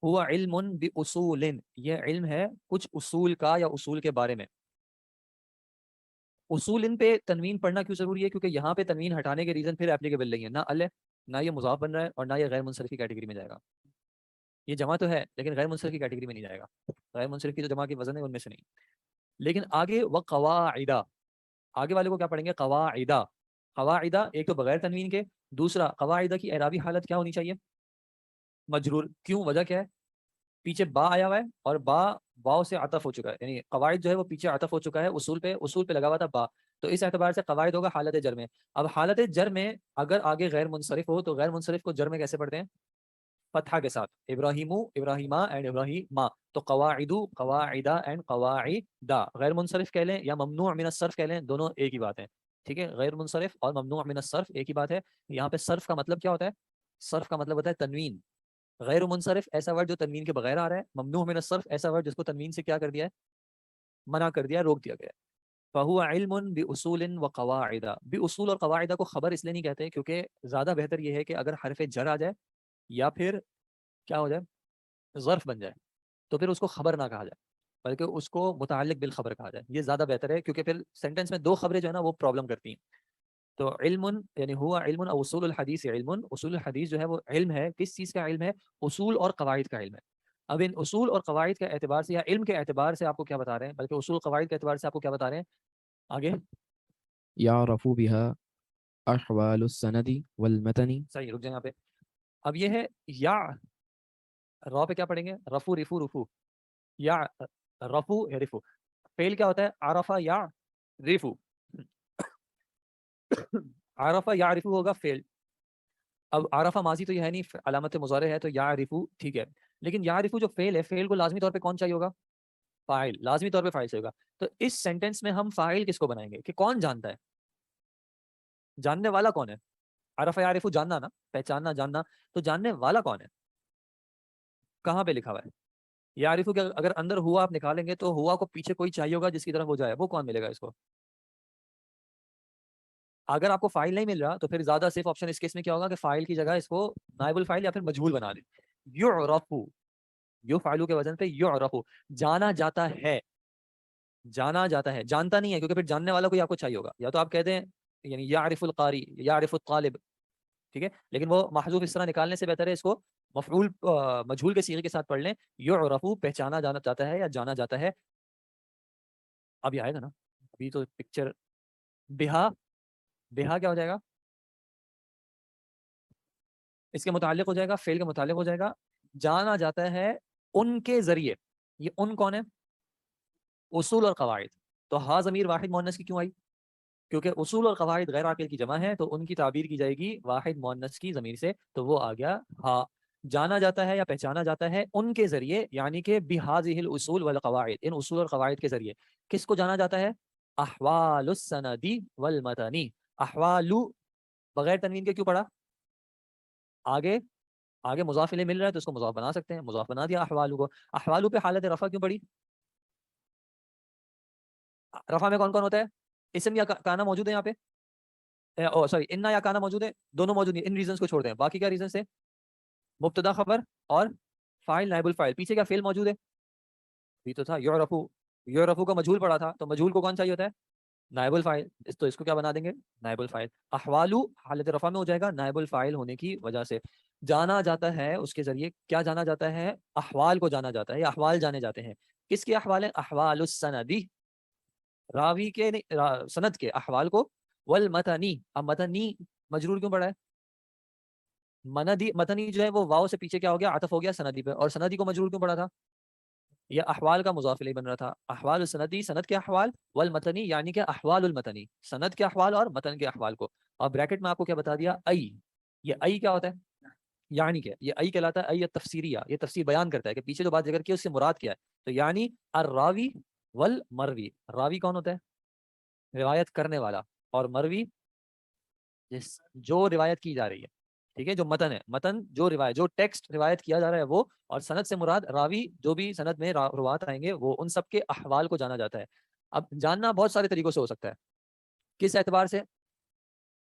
ہوا علم باصول. یہ علم ہے کچھ اصول کا یا اصول کے بارے میں. اصول ان پہ تنوین پڑھنا کیوں ضروری ہے؟ کیونکہ یہاں پہ تنوین ہٹانے کے ریزن پھر اپلیکیبل نہیں ہے. نہ ال ہے، نہ یہ مضاف بن رہا ہے، اور نہ یہ غیر منصرف کی کیٹیگری میں جائے گا. یہ جمع تو ہے لیکن غیر منصرف کی کیٹیگری میں نہیں جائے گا. غیر منصرف کی جو جمع کی وزن ہے ان میں سے نہیں. لیکن آگے وقواعدہ، آگے والے کو کیا پڑھیں گے؟ قواعدہ. قواعدہ ایک تو بغیر تنوین کے، دوسرا قواعدہ کی اعرابی حالت کیا ہونی چاہیے؟ مجرور. کیوں؟ وجہ کیا ہے؟ پیچھے با آیا ہوا ہے اور باؤ سے عطف ہو چکا ہے، یعنی قواعد جو ہے وہ پیچھے عطف ہو چکا ہے اصول پہ لگا ہوا تھا با. تو اس اعتبار سے قواعد ہوگا حالت جر میں. اب حالت جر میں اگر آگے غیر منصرف ہو تو غیر منصرف کو جر میں کیسے پڑھتے ہیں؟ فتحہ کے ساتھ. ابراہیمو، ابراہیما اینڈ ابراہیما. تو قواعدو، قواعدہ اینڈ قواعدہ. غیر منصرف کہہ لیں یا ممنوع من الصرف کہہ لیں، دونوں ایک ہی بات ہے. ٹھیک ہے, غیر منصرف اور ممنوع من الصرف ایک ہی بات ہے. یہاں پہ صرف کا مطلب کیا ہوتا ہے؟ صرف کا مطلب ہوتا ہے تنوین. غیر منصرف ایسا ورڈ جو تنوین کے بغیر آ رہا ہے, ممنوع من الصرف ایسا ورڈ جس کو تنوین سے کیا کر دیا ہے, منع کر دیا, روک دیا گیا. فہو علم باصول وقواعد. باصول اور قواعد کو خبر اس لیے نہیں کہتے کیونکہ زیادہ بہتر یہ ہے کہ اگر حرف جر آ جائے یا پھر کیا ہو جائے, ظرف بن جائے, تو پھر اس کو خبر نہ کہا جائے بلکہ اس کو متعلق بالخبر کہا جائے. یہ زیادہ بہتر ہے کیونکہ پھر سینٹینس میں دو خبریں جو ہے نا وہ پرابلم کرتی ہیں. تو علم یعنی ہوا علم او اصول الحدیث علم. اصول الحدیث جو ہے وہ علم ہے. کس چیز کا علم ہے؟ اصول اور قواعد کا علم ہے. اب ان اصول اور قواعد کے اعتبار سے یا علم کے اعتبار سے آپ کو کیا بتا رہے ہیں, بلکہ اصول قواعد کے اعتبار سے آپ کو کیا بتا رہے ہیں آگے؟ يعرف بها أحوال السند والمتن. صحیح, رک جائیں یہاں پہ. اب یہ ہے یا را پہ کیا پڑھیں گے؟ رفو رفو رفو, یا رفو یا رفو. فعل کیا ہوتا ہے؟ عرفہ یا رفو. عرفہ یا رفو ہوگا فعل. اب عرفہ ماضی تو یہ ہے نہیں, علامت مضارع ہے, تو یا رفو ٹھیک ہے. لیکن یا رفو جو فعل ہے, فعل کو لازمی طور پہ کون چاہیے ہوگا؟ فاعل. لازمی طور پہ فاعل چاہیے ہوگا. تو اس سینٹینس میں ہم فاعل کس کو بنائیں گے کہ کون جانتا ہے؟ جاننے والا کون ہے؟ عرفہ یا رفو جاننا نا, پہچاننا, جاننا. تو جاننے والا کون ہے؟ کہاں پہ لکھا ہوا ہے؟ یعرفو کہ اگر اندر ہوا آپ نکالیں گے تو ہوا کو پیچھے کوئی چاہیے ہوگا جس کی طرف وہ جائے, وہ کون ملے گا اس کو؟ اگر آپ کو فائل نہیں مل رہا تو پھر زیادہ صرف آپشن اس کیس میں کیا ہوگا کہ فائل کی جگہ اس کو نائب الفائل یا پھر مجہول بنا دیں. یعرفو, یو فائلو کے وزن پہ یعرفو, جانا جاتا ہے. جانا جاتا ہے, جانتا نہیں ہے کیونکہ پھر جاننے والا کوئی آپ کو چاہیے ہوگا. یا تو آپ کہہ دیں یعنی یعرف القاری, یعرف الطالب, ٹھیک ہے, لیکن وہ محذوف اس طرح نکالنے سے بہتر ہے اس کو مفعول مجہول کے صیغے کے ساتھ پڑھ لیں. یعرفو پہچانا جانا جاتا ہے یا جانا جاتا ہے. اب یہ آئے گا نا, ابھی تو پکچر. بہا, بہا کیا ہو جائے گا؟ اس کے متعلق ہو جائے گا, فعل کے متعلق ہو جائے گا. جانا جاتا ہے ان کے ذریعے. یہ ان کون ہے؟ اصول اور قواعد. تو ہا ضمیر واحد مؤنث کی کیوں آئی؟ کیونکہ اصول اور قواعد غیر عاقل کی جمع ہے, تو ان کی تعبیر کی جائے گی واحد مؤنث کی ضمیر سے, تو وہ آ گیا ہا. جانا جاتا ہے یا پہچانا جاتا ہے ان کے ذریعے, یعنی کہ بہذہ الاصول والقواعد, ان اصول اور قواعد کے ذریعے. کس کو جانا جاتا ہے؟ احوال السند والمتن. احوالو بغیر تنوین کے کیوں پڑھا؟ آگے آگے مضاف الیہ مل رہا ہے تو اس کو مضاف بنا سکتے ہیں, مضاف بنا دیا احوالو کو. احوالو پہ حالت رفع کیوں پڑی؟ رفع میں کون کون ہوتا ہے؟ اسم یا کانا موجود ہے یہاں پہ, سوری انا یا کانا موجود ہے, دونوں موجود ہیں. ان ریزنز کو چھوڑ دیں, باقی کیا ریزنز ہے؟ مبتدا خبر اور فاعل نائب الفاعل. پیچھے کیا فعل موجود ہے؟ یہ تو تھا یعرفو, یعرفو کا مجہول پڑا تھا, تو مجہول کو کون چاہیے ہوتا ہے؟ نائب الفاعل. تو اس کو کیا بنا دیں گے؟ نائب الفاعل. احوالو حالت رفع میں ہو جائے گا نائب الفاعل ہونے کی وجہ سے. جانا جاتا ہے اس کے ذریعے, کیا جانا جاتا ہے؟ احوال کو جانا جاتا ہے, یا احوال جانے جاتے ہیں. کس کے احوال ہیں؟ احوال السندی, راوی کے سند کے احوال کو. والمتنی, اب متنی مجرور کیوں پڑا ہے؟ مندی, متنی جو ہے وہ واو سے پیچھے کیا ہو گیا؟ عطف ہو گیا سندی پہ, اور سندی کو مجرور کیوں پڑا تھا؟ یہ احوال کا مضاف الیہ بن رہا تھا. احوال السندی, سند کے احوال, والمتنی یعنی کہ احوال المتنی, سند کے احوال اور متن کے احوال کو. اور بریکٹ میں آپ کو کیا بتا دیا؟ ای. یہ ای کیا ہوتا ہے؟ یعنی کہ یہ ای کہلاتا ہے ای تفسیریہ, یہ تفسیر بیان کرتا ہے کہ پیچھے جو بات ذکر کی اس سے مراد کیا ہے. تو یعنی الراوی والمروی. راوی کون ہوتا ہے؟ روایت کرنے والا, اور مروی جو روایت کی جا رہی ہے, ٹھیک ہے, جو متن ہے, متن جو روایت, جو ٹیکسٹ روایت کیا جا رہا ہے وہ. اور سند سے مراد راوی, جو بھی سند میں روات آئیں گے وہ ان سب کے احوال کو جانا جاتا ہے. اب جاننا بہت سارے طریقوں سے ہو سکتا ہے. کس اعتبار سے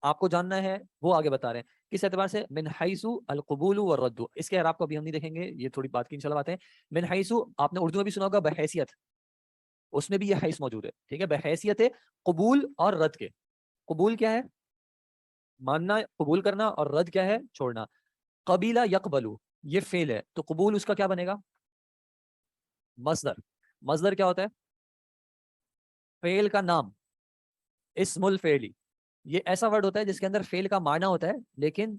آپ کو جاننا ہے وہ آگے بتا رہے ہیں. کس اعتبار سے؟ من حیث القبول والرد. اس کے اعراب کو ابھی ہم نہیں دیکھیں گے, یہ تھوڑی بات کی انشاءاللہ باتیں. من حیث, آپ نے اردو میں بھی سنا ہوگا بحیثیت, اس میں بھی یہ حیث موجود ہے, ٹھیک ہے, بحیثیت قبول اور رد کے. قبول کیا ہے؟ ماننا, قبول کرنا, اور رد کیا ہے؟ چھوڑنا. قبیلہ یقبلو یہ فعل ہے, تو قبول اس کا کیا بنے گا؟ مصدر. مصدر کیا ہوتا ہے؟ فعل کا نام, اسم الفعلی. یہ ایسا ورڈ ہوتا ہے جس کے اندر فعل کا معنی ہوتا ہے لیکن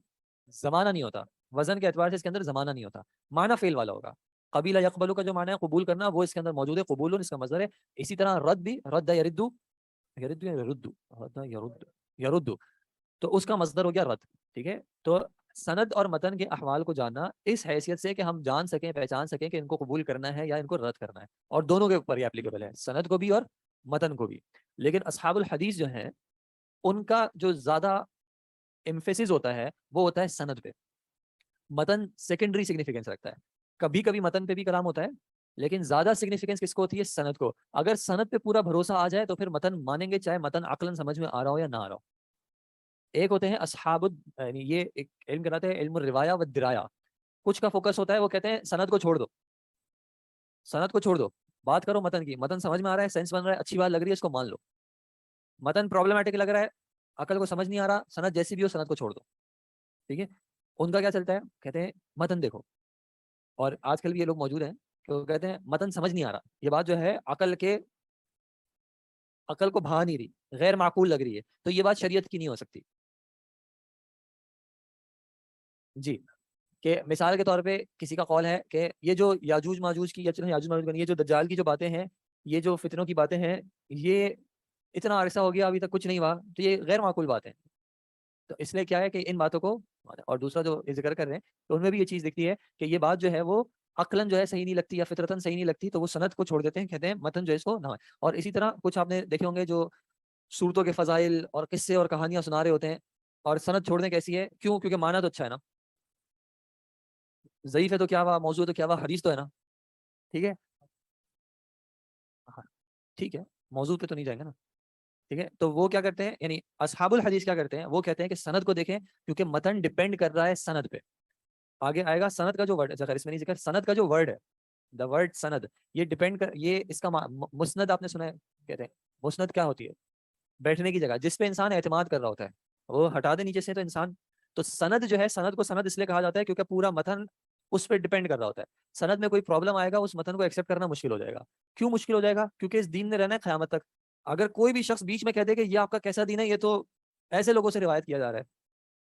زمانہ نہیں ہوتا. وزن کے اعتبار سے اس کے اندر زمانہ نہیں ہوتا, معنی فعل والا ہوگا. قبیلہ یقبلو کا جو معنی ہے قبول کرنا, وہ اس کے اندر موجود ہے, قبول اس کا مصدر ہے. اسی طرح رد بھی, رد یردو, یردو یا یردو, رد یرد, یردو, تو اس کا مصدر ہو گیا رد, ٹھیک ہے. تو سند اور متن کے احوال کو جاننا اس حیثیت سے کہ ہم جان سکیں, پہچان سکیں کہ ان کو قبول کرنا ہے یا ان کو رد کرنا ہے, اور دونوں کے اوپر یہ اپلیکیبل ہے, سند کو بھی اور متن کو بھی. لیکن اصحاب الحدیث جو ہیں ان کا جو زیادہ ایمفیسس ہوتا ہے وہ ہوتا ہے سند پہ. متن سیکنڈری سگنیفیکینس رکھتا ہے. کبھی کبھی متن پہ بھی کلام ہوتا ہے لیکن زیادہ سگنیفیکینس کس کو ہوتی ہے؟ سند کو. اگر سند پہ پورا بھروسہ آ جائے تو پھر متن مانیں گے چاہے متن عقلاً سمجھ میں آ رہا ہو یا نہ آ رہا ہو. ایک ہوتے ہیں اصحاب یعنی یہ ایک علم کہلاتے ہیں علم الروایہ و الدرایا. کچھ کا فوکس ہوتا ہے وہ کہتے ہیں سند کو چھوڑ دو, سند کو چھوڑ دو, بات کرو متن کی. متن سمجھ میں آ رہا ہے, سینس بن رہا ہے, اچھی بات لگ رہی ہے, اس کو مان لو. متن پرابلمٹک لگ رہا ہے, عقل کو سمجھ نہیں آ رہا, سند جیسی بھی ہو سند کو چھوڑ دو. ٹھیک ہے. ان کا کیا چلتا ہے, کہتے ہیں متن دیکھو. اور آج کل بھی یہ لوگ موجود ہیں کہ وہ کہتے ہیں متن سمجھ نہیں آ رہا, یہ بات جو ہے عقل کو بھا نہیں رہی, غیر معقول لگ رہی ہے, تو یہ بات شریعت کی نہیں ہو سکتی. جی, کہ مثال کے طور پہ کسی کا قول ہے کہ یہ جو یاجوج ماجوج کی یہ جو دجال کی جو باتیں ہیں, یہ جو فتنوں کی باتیں ہیں, یہ اتنا عرصہ ہو گیا ابھی تک کچھ نہیں ہوا, تو یہ غیر معقول بات ہے. تو اس لیے کیا ہے کہ ان باتوں کو, اور دوسرا جو ذکر کر رہے ہیں تو ان میں بھی یہ چیز دکھتی ہے کہ یہ بات جو ہے وہ عقلاً جو ہے صحیح نہیں لگتی یا فطرتاً صحیح نہیں لگتی, تو وہ سند کو چھوڑ دیتے ہیں, کہتے ہیں متن جو ہے اس کو نہ ہے. اور اسی طرح کچھ آپ نے دیکھے ہوں گے جو صورتوں کے فضائل اور قصے اور کہانیاں سنا رہے ہوتے ہیں, اور سند چھوڑنے کیسی ہے, کیوں؟ کیونکہ مانا تو اچھا ہے نا, ضعیف ہے تو کیا ہوا, موضوع تو کیا ہوا, حدیث تو ہے نا. ٹھیک ہے, ہاں ٹھیک ہے, موضوع پہ تو نہیں جائیں گے نا. ٹھیک ہے, تو وہ کیا کرتے ہیں, یعنی اصحاب الحدیث کیا کرتے ہیں, وہ کہتے ہیں کہ سند کو دیکھیں کیونکہ متن ڈیپینڈ کر رہا ہے سند پہ. آگے آئے گا سند کا جو ورڈ ہے, اس میں نہیں ذکر, سند کا جو ورڈ ہے, دا ورڈ سند, یہ ڈیپینڈ کر, یہ اس کا مسند آپ نے سنا ہے, کہتے ہیں مسند کیا ہوتی ہے, بیٹھنے کی جگہ جس پہ انسان اعتماد کر رہا ہوتا ہے, وہ ہٹا دے نیچے سے تو انسان, تو سند جو ہے, سند کو سند اس لیے کہا جاتا ہے کیونکہ پورا متن اس پہ ڈیپینڈ کر رہا ہوتا ہے. سند میں کوئی پرابلم آئے گا, اس متن کو ایکسیپٹ کرنا مشکل ہو جائے گا. کیوں مشکل ہو جائے گا؟ کیونکہ اس دین میں رہنا ہے قیامت تک. اگر کوئی بھی شخص بیچ میں کہہ دے کہ یہ آپ کا کیسا دین ہے, یہ تو ایسے لوگوں سے روایت کیا جا رہا ہے,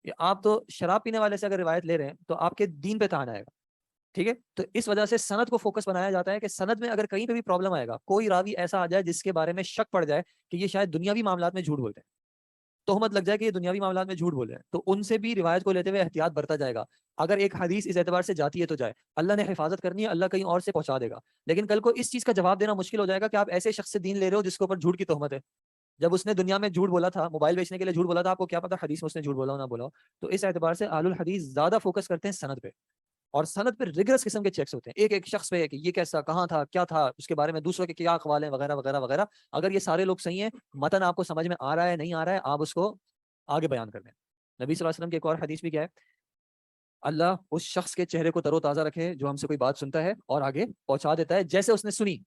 کہ آپ تو شراب پینے والے سے اگر روایت لے رہے ہیں تو آپ کے دین پہ تان آئے گا. ٹھیک ہے, تو اس وجہ سے سند کو فوکس بنایا جاتا ہے کہ سند میں اگر کہیں پہ بھی پرابلم آئے گا, کوئی راوی ایسا آ جائے جس کے بارے میں شک پڑ جائے کہ یہ شاید دنیاوی معاملات میں جھوٹ بولتے ہیں, تہمت لگ جائے کہ یہ دنیاوی معاملات میں جھوٹ بول رہے ہیں, تو ان سے بھی روایت کو لیتے ہوئے احتیاط برتا جائے گا. اگر ایک حدیث اس اعتبار سے جاتی ہے تو جائے, اللہ نے حفاظت کرنی ہے, اللہ کہیں اور سے پہنچا دے گا. لیکن کل کو اس چیز کا جواب دینا مشکل ہو جائے گا کہ آپ ایسے شخص سے دین لے رہے ہو جس کے اوپر جھوٹ کی تہمت ہے. جب اس نے دنیا میں جھوٹ بولا تھا, موبائل بیچنے کے لیے جھوٹ بولا تھا, آپ کو کیا پتا حدیث میں اس نے جھوٹ بولا ہو نہ بولا ہو. تو اس اعتبار سے اہل الحدیث زیادہ فوکس کرتے ہیں سند پہ, اور سند پہ ریگرس قسم کے چیکس ہوتے ہیں ایک ایک شخص پہ, کہ یہ کیسا, کہاں تھا, کیا تھا, اس کے بارے میں دوسروں کے کیا اقوال ہیں, وغیرہ وغیرہ وغیرہ. اگر یہ سارے لوگ صحیح ہیں, متن آپ کو سمجھ میں آ رہا ہے نہیں آ رہا ہے, آپ اس کو آگے بیان کر دیں. نبی صلی اللہ علیہ وسلم کی ایک اور حدیث بھی کیا ہے, اللہ اس شخص کے چہرے کو تر و تازہ رکھے جو ہم سے کوئی بات سنتا ہے اور آگے پہنچا دیتا ہے جیسے اس نے سنی.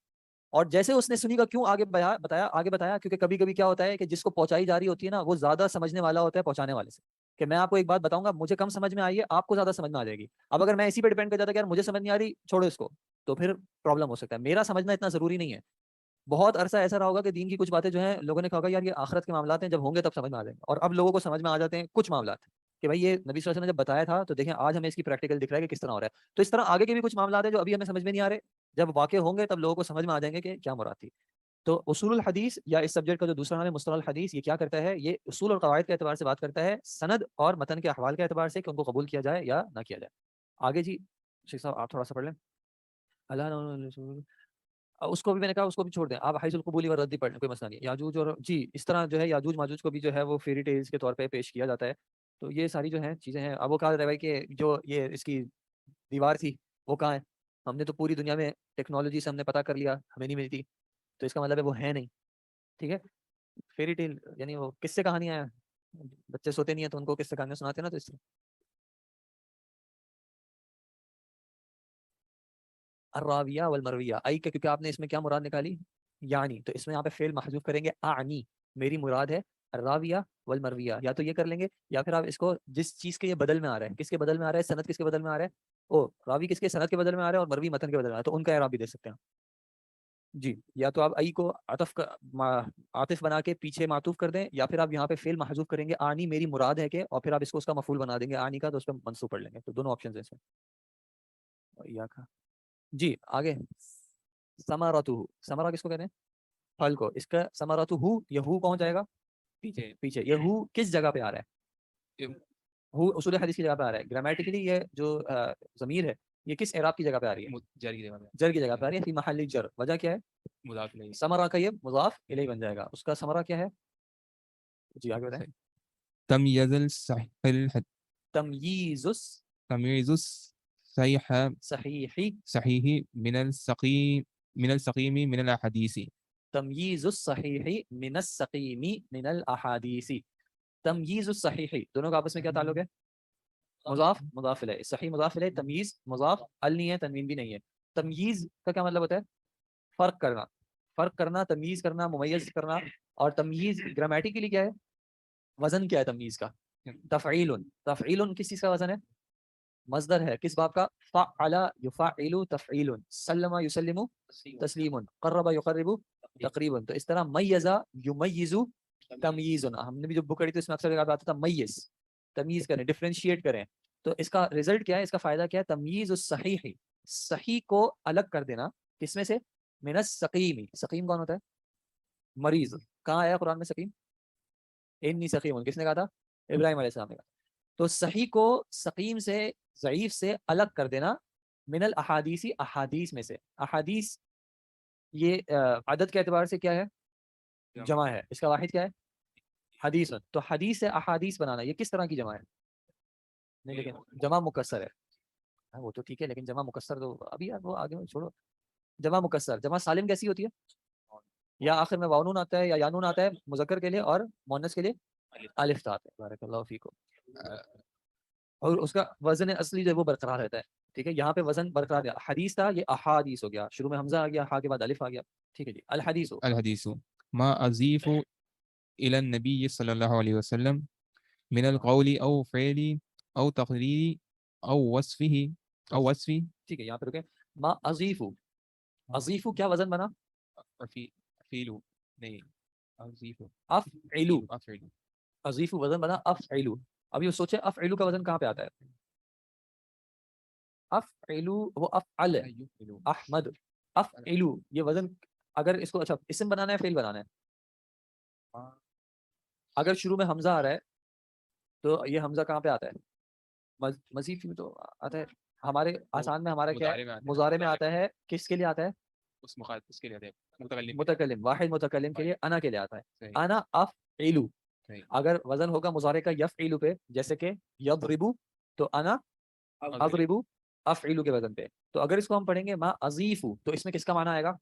اور جیسے اس نے سنی کا کیوں آگے بتایا, کیونکہ کبھی کبھی کیا ہوتا ہے کہ جس کو پہنچائی جا رہی ہوتی ہے نا, وہ زیادہ سمجھنے والا ہوتا ہے پہنچانے والے سے. کہ میں آپ کو ایک بات بتاؤں گا, مجھے کم سمجھ میں آئی ہے, آپ کو زیادہ سمجھ میں آ جائے گی. اب اگر میں اسی پہ ڈیپینڈ کر جاتا کہ یار مجھے سمجھ نہیں آ رہی, چھوڑو اس کو, تو پھر پرابلم ہو سکتا ہے. میرا سمجھنا اتنا ضروری نہیں ہے. بہت عرصہ ایسا رہا ہوگا کہ دین کی کچھ باتیں جو ہیں لوگوں نے کہا ہوگا یار یہ آخرت کے معاملات ہیں, جب ہوں گے تب سمجھ میں آ جائیں گے. اور اب لوگوں کو سمجھ میں آ جاتے ہیں کچھ معاملات کہ بھائی یہ نبی صلی اللہ علیہ وسلم نے جب بتایا تھا, تو دیکھیں آج ہمیں اس کی پریکٹیکل دکھ رہا ہے کہ کس طرح ہو رہا ہے. تو اس طرح آگے کے بھی کچھ معاملات ہیں جو ابھی ہمیں سمجھ میں نہیں آ رہے, جب واقع ہوں گے تب لوگوں کو سمجھ میں آ جائیں گے کہ کیا مراد تھی. تو اصول الحدیث یا اس سبجیکٹ کا جو دوسرا نام ہے مصطلح الحدیث, یہ کیا کرتا ہے, یہ اصول اور قواعد کے اعتبار سے بات کرتا ہے, سند اور متن کے احوال کے اعتبار سے کہ ان کو قبول کیا جائے یا نہ کیا جائے. آگے جی شیخ صاحب آپ تھوڑا سا پڑھ لیں. اس کو بھی میں نے کہا اس کو بھی چھوڑ دیں, آپ حیث القبولی و ردی پڑھ لیں, کوئی مسئلہ نہیں. یاجوج اور جی اس طرح جو ہے یاجوج ماجوج کو بھی جو ہے وہ فیری ٹیلز کے طور پہ پیش کیا جاتا ہے. تو یہ ساری جو ہیں چیزیں ہیں. اب وہ کہا جاتا ہے بھائی کہ جو یہ اس کی دیوار تھی وہ کہاں ہے, ہم نے تو پوری دنیا میں ٹیکنالوجی سے ہم نے پتا کر لیا, ہمیں نہیں ملتی, تو اس کا مطلب ہے وہ ہے نہیں. ٹھیک ہے, فیری ٹیل یعنی وہ کس سے کہانیاں ہیں, بچے سوتے نہیں ہیں تو ان کو کس سے کہانیاں سناتے ہیں نا, تو اس سے الراویہ والمرویہ آئی کہ کیونکہ آپ نے اس میں کیا مراد نکالی یعنی, تو اس میں یہاں پہ فعل محذوف کریں گے, اعنی میری مراد ہے الراویہ والمرویہ, یا تو یہ کر لیں گے یا پھر آپ اس کو جس چیز کے یہ بدل میں آ رہا ہے, کس کے بدل میں آ رہا ہے, سند کس کے بدل میں آ رہا ہے, او راوی کس کے سند کے بدل میں آ رہا ہے اور مروی متن کے بدل میں آ رہا ہے, تو ان کا اعراب بھی دے سکتے ہیں. جی یا تو آپ ای کو عاطف بنا کے پیچھے معطوف کر دیں, یا پھر آپ یہاں پہ فعل محذوف کریں گے آنی میری مراد ہے کہ, اور پھر آپ اس کو اس کا مفعول بنا دیں گے آنی کا, تو اس پہ منصوب پڑھ لیں گے. تو دونوں آپشنز ہیں اس میں. یا کا جی آگے ثمرتہ, ثمرہ کس کو کہتے ہیں, پھل کو. اس کا ثمرتہ یہ ہو کون جائے گا پیچھے, پیچھے. یہ ہو کس جگہ پہ آ رہا ہے, ہو اصول حدیث کی جگہ پہ آ رہا ہے. گرامیٹیکلی یہ جو ضمیر ہے یہ کس اعراب کی جگہ پہ آ رہی ہے, جر کی جگہ پہ, جر کی جگہ پہ آ رہی ہے, فی محل جر. وجہ کیا ہے, مضاف الیہ, ثمرہ کا یہ مضاف الیہ بن جائے گا. اس کا ثمرہ کیا ہے, جی آگے بتائیں. تمييز الصحيح تمییز تمييز الصحيح صحیح صحيح من السقيم من الأحاديث. تمییز الصحیح من السقیم من الاحادیث. تمییز الصحیح دونوں کا آپس میں کیا تعلق ہے؟ مضاف مضاف الیہ. صحیح مضاف الیہ، تمییز مضاف، ال نہیں ہے، تنوین بھی نہیں ہے. تمییز کا کیا مطلب ہوتا ہے؟ فرق کرنا. فرق کرنا، تمییز کرنا، ممیز کرنا. اور تمییز گرامیٹیکلی کیا ہے؟ وزن کیا ہے تمییز کا؟ تفعیل. تفعیل کس چیز کا وزن ہے؟ مصدر ہے. کس باب کا؟ فعل یفعل تفعیل. سلم یسلم تسلیم. قرب یقرب تقریبا. تو اس طرح میز یمیز تمییز. ہم نے بھی جو بک پڑھی تھی اس میں اکثر آتا تھا میز، تمیز کریں، ڈفرینشیٹ کریں. تو اس کا رزلٹ کیا ہے؟ اس کا فائدہ کیا ہے؟ تمییز الصحیح، صحیح کو الگ کر دینا. کس میں سے؟ من السقیم. سقیم کون ہوتا ہے؟ مریض. کہاں آیا قرآن میں سقیم؟ انی سقیم. کس نے کہا تھا؟ ابراہیم علیہ السلام نے کہا. تو صحیح کو سقیم سے، ضعیف سے الگ کر دینا. من الاحادیث، احادیث میں سے. احادیث یہ عدد کے اعتبار سے کیا ہے؟ جمع ہے. اس کا واحد کیا ہے؟ حدیث. تو حدیث سے احادیث بنانا، یہ کس طرح کی جمع ہے؟ نہیں لیکن جمع مکسر ہے. ہاں وہ تو ٹھیک ہے، لیکن جمع مکسر تو ابھی یار وہ آگے چھوڑو. جمع مکسر، جمع سالم کیسی ہوتی ہے؟ یا آخر میں واؤ نون آتا ہے یا یا نون آتا ہے مذکر کے لیے، اور مؤنث کے لیے الف تا آتا ہے. بارک اللہ فیکم. اور اس کا وزن اصلی جو ہے وہ برقرار رہتا ہے. ٹھیک ہے، یہاں پہ وزن برقرار ہے. حدیث تھا، یہ احادیث ہو گیا. شروع میں حمزہ آ گیا، ہا کے بعد الف آ گیا. ٹھیک ہے جی. الحدیث الحديث ما أضيف إلى النبي صلى الله عليه وسلم من القول أو فعل أو تقرير أو وصف. ٹھیک ہے، یہاں پہ رکیں. ما اضیفو. اضیفو کیا وزن بنا؟ فعل نہیں أضيف افعلو. أفعل. اضیفو وزن بنا افعلو. اب یہ سوچے افعلو کا وزن کہاں پہ آتا ہے؟ افعلو وہ افعل ہے. احمد. افعلو یہ وزن، اگر اس کو اچھا اسم بنانا ہے فعل بنانا ہے؟ اگر شروع میں حمزہ آ رہا ہے تو یہ حمزہ کہاں پہ آتا ہے؟ مزید میں تو آتا ہے ہمارے آسان میں. ہمارا کیا ہے؟ مضارع میں آتا ہے. کس کے لیے آتا ہے؟ اس کے لیے متکلم. متکلم، واحد متکلم کے لیے انا کے لیے آتا ہے. صحیح. انا افعلو. صحیح. اگر وزن ہوگا مضارع کا یفعلو پہ، جیسے کہ یضربو، تو انا اضربو افعلو کے وزن پہ. تو اگر اس کو ہم پڑھیں گے ما اضیفو، تو اس میں کس کا معنی آئے گا؟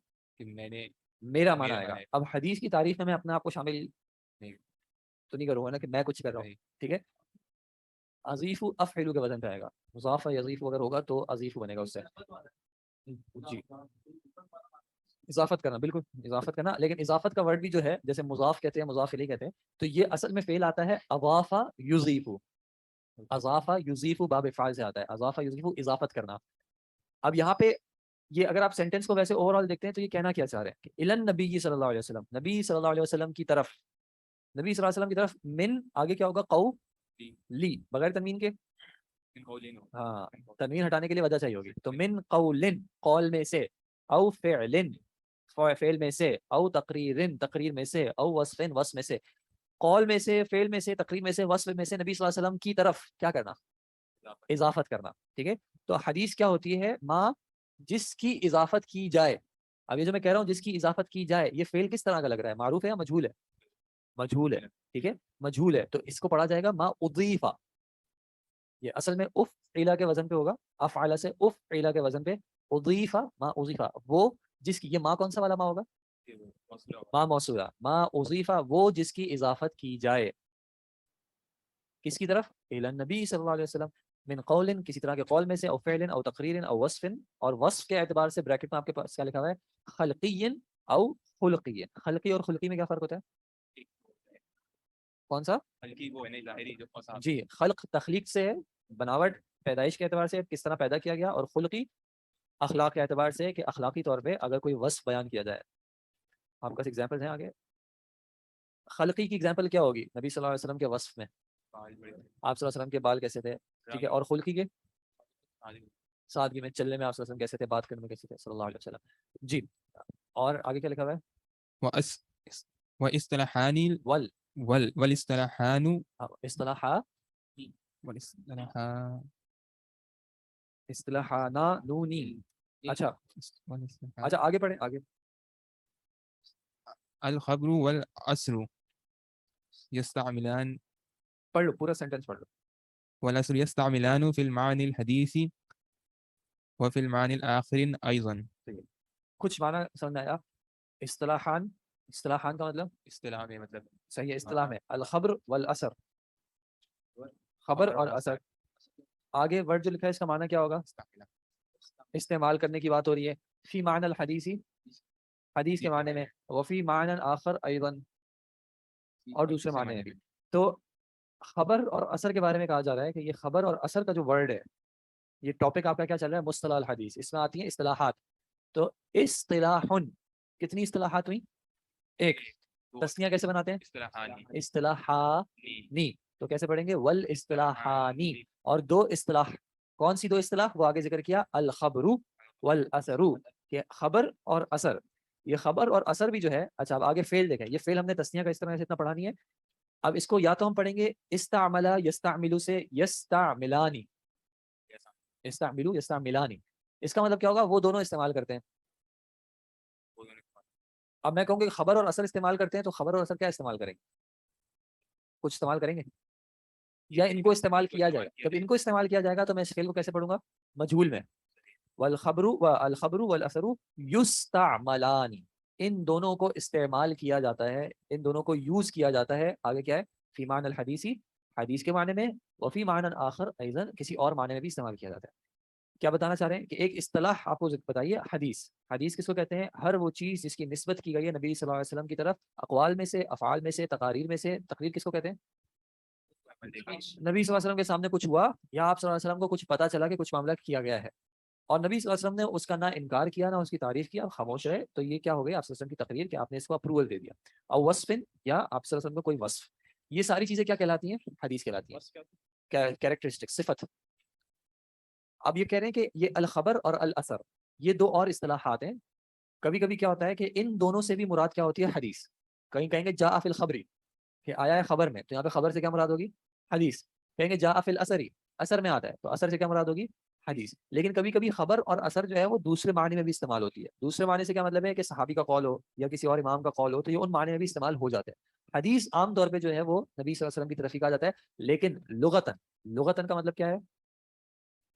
کہ میں نے میرا معنی میرا آئے گا. معنی. اب حدیث کی تعریف میں میں اپنے آپ کو شامل نہیں. تو نہیں کروں گا نا کہ میں کچھ کر رہا ہوں. ٹھیک ہے، اضیفو افعلو کے وزن پہ آئے گا. مضاف یضیفو اگر ہوگا تو اضیفو بنے گا اس سے. جی اضافت کرنا، بالکل اضافت کرنا. لیکن اضافت کا ورڈ بھی جو ہے، جیسے مضاف کہتے ہیں، مضاف الیہ کہتے ہیں، تو یہ اصل میں فعل آتا ہے اضاف یضیف. اضاف یضیف باب فاعل سے آتا ہے. اضاف یضیف اضافت کرنا. اب یہاں پہ یہ اگر آپ سینٹینس کو ویسے اوور آل دیکھتے ہیں تو یہ کہنا کیا چاہ رہے ہیں کہ الن نبی صلی اللہ علیہ وسلم، نبی صلی اللہ علیہ وسلم کی طرف، نبی صلی اللہ علیہ وسلم کی طرف. من آگے کیا ہوگا؟ قو لی، بغیر تنوین کے. ہاں، تنوین ہٹانے کے لیے وجہ چاہیے ہوگی. تو من قول، قول میں سے، او فعل، فعل میں سے، او تقریر، تقریر میں سے، او وصف، وصف میں سے. قول میں سے، فعل میں سے، تقریر میں سے، وصف میں سے نبی صلی اللہ علیہ وسلم کی طرف کیا کرنا؟ اضافت کرنا. ٹھیک ہے، تو حدیث کیا ہوتی ہے؟ ماں جس کی اضافت کی جائے. اب یہ جو میں کہہ رہا ہوں جس کی اضافت کی جائے، یہ فعل کس طرح کا لگ رہا ہے؟ معروف ہے یا مجہول ہے؟ مجہول ہے. ٹھیک ہے، مجہول ہے. تو اس کو پڑھا جائے گا ما اضیفہ. یہ اصل میں اف علا کے وزن پہ ہوگا. افعل سے اف علا کے وزن پہ. اضیفہ، ما اضیفہ وہ جس کی، یہ ماں کون سا والا ماں ہوگا؟ ماں موصولہ. ما اضیفہ وہ جس کی اضافت کی جائے. کس کی طرف؟ الی النبی صلی اللہ علیہ وسلم. من قول، کسی طرح کے قول میں سے، او فعل، او تقریر، او وصف. اور وصف کے اعتبار سے بریکٹ میں آپ کے پاس کیا لکھا ہوا ہے؟ خلقی او خلقی. خلقی اور خلقی میں کیا فرق ہوتا ہے؟ کون سا؟ جی، خلق تخلیق سے، بناوٹ، پیدائش کے اعتبار سے کس طرح پیدا کیا گیا. اور خلقی اخلاق کے اعتبار سے کہ اخلاقی طور پہ اگر کوئی وصف بیان کیا جائے. آپ کے پاس ایگزامپل ہیں آگے. خلقی کی ایگزامپل کیا ہوگی نبی صلی اللہ علیہ وسلم کے وصف میں؟ آپ صلی اللہ علیہ وسلم کے بال کیسے تھے. ٹھیک ہے، اور خلقی کے سادگی میں، چلنے میں آپ صلی اللہ علیہ وسلم کیسے تھے، بات کرنے میں کیسے تھے صلی اللہ علیہ وسلم. جی، اور آگے کیا لکھا ہوا ہے؟ واصطلاحان والاصطلاحان اصطلاحانا نونی. اچھا آگے پڑھیں آگے. الخبر والعصر. يستعملان پڑھ لو پورا سینٹینس پڑھ لو. والعصر يستعملان في المعنى الحديث وفي المعنى الآخر أيضا. کچھ معنی سمجھ آیا؟ اصطلاحان، اصطلاحان کا مطلب اصطلاح میں مطلب صحیح ہے اصطلاح میں الخبر والاثر، خبر اور اثر. آگے ورڈ جو لکھا ہے اس کا معنی کیا ہوگا؟ استعمال کرنے کی بات ہو رہی ہے. فی معنی الحدیثی، حدیث کے معنی میں، وفی معنی آخر ایضا، اور دوسرے معنی میں بھی. تو خبر اور اثر کے بارے میں کہا جا رہا ہے کہ یہ خبر اور اثر کا جو ورڈ ہے، یہ ٹاپک آپ کا کیا چل رہا ہے؟ مصطلح الحدیث. اس میں آتی ہیں اصطلاحات. تو اصطلاح کتنی اصطلاحات ہوئی؟ ایک. تسنیہ کیسے بناتے ہیں؟ اصطلاحانی. تو کیسے پڑھیں گے؟ والاصطلاحانی. اور دو اصطلاح، کون سی دو اصطلاح؟ وہ آگے ذکر کیا، الخبر والاثر، کہ خبر اور اثر. یہ خبر اور اثر بھی جو ہے، اچھا اب آگے فعل دیکھیں. یہ فعل ہم نے تسنیہ کا اس طرح سے اتنا پڑھا نہیں ہے. اب اس کو یا تو ہم پڑھیں گے استعملا یستعملو سے یستعملانی، استعملو یستعملانی. اس کا مطلب کیا ہوگا؟ وہ دونوں استعمال کرتے ہیں. اب میں کہوں گا کہ خبر اور اثر استعمال کرتے ہیں، تو خبر اور اثر کیا استعمال کریں گے؟ کچھ استعمال کریں گے یا ان کو استعمال کیا جائے گا؟ جب ان کو استعمال کیا جائے گا تو میں اس فعل کو کیسے پڑھوں گا؟ مجہول میں. والخبر والاثر یستعملان، ان دونوں کو استعمال کیا جاتا ہے، ان دونوں کو یوز کیا جاتا ہے. آگے کیا ہے؟ فی معنی الحدیثی، حدیث کے معنی میں، وفی معنی آخر ایضا، کسی اور معنی میں بھی استعمال کیا جاتا ہے. کیا بتانا چاہ رہے ہیں کہ ایک اصطلاح آپ کو بتائیے حدیث. حدیث کس کو کہتے ہیں؟ ہر وہ چیز جس کی نسبت کی گئی ہے نبی صلی اللہ علیہ وسلم کی طرف، اقوال میں سے، افعال میں سے، تقاریر میں سے. تقریر کس کو کہتے ہیں؟ نبی صلی اللہ علیہ وسلم کے سامنے کچھ ہوا یا آپ صلی اللہ علیہ وسلم کو کچھ پتا چلا کہ کچھ معاملہ کیا گیا ہے، اور نبی صلی اللہ علیہ وسلم نے اس کا نہ انکار کیا نہ اس کی تعریف کیا، خاموش رہے، تو یہ کیا ہو گئی؟ آپ صلی اللہ علیہ وسلم کی تقریر کہ آپ نے اس کو اپروول دے دیا. اور وصف، یا آپ صلی اللہ علیہ وسلم کو کوئی وصف. یہ ساری چیزیں کیا کہلاتی ہیں؟ حدیث کہلاتی ہیں. کیریکٹرسٹک، صفت. اب یہ کہہ رہے ہیں کہ یہ الخبر اور الاثر، یہ دو اور اصطلاحات ہیں. کبھی کبھی کیا ہوتا ہے کہ ان دونوں سے بھی مراد کیا ہوتی ہے؟ حدیث. کہیں کہیں گے جاء فی الخبری، کہ آیا ہے خبر میں، تو یہاں پہ خبر سے کیا مراد ہوگی؟ حدیث. کہیں گے جاء فی الاثری، اثر میں آتا ہے، تو اثر سے کیا مراد ہوگی؟ حدیث. لیکن کبھی کبھی خبر اور اثر جو ہے وہ دوسرے معنی میں بھی استعمال ہوتی ہے. دوسرے معنی سے کیا مطلب ہے؟ کہ صحابی کا قول ہو یا کسی اور امام کا قول ہو، تو یہ ان معنی میں بھی استعمال ہو جاتا ہے. حدیث عام طور پہ جو ہے وہ نبی صلی اللہ علیہ وسلم کی طرف ہی کہا جاتا ہے. لیکن لغتاً، لغتاً کا مطلب کیا ہے؟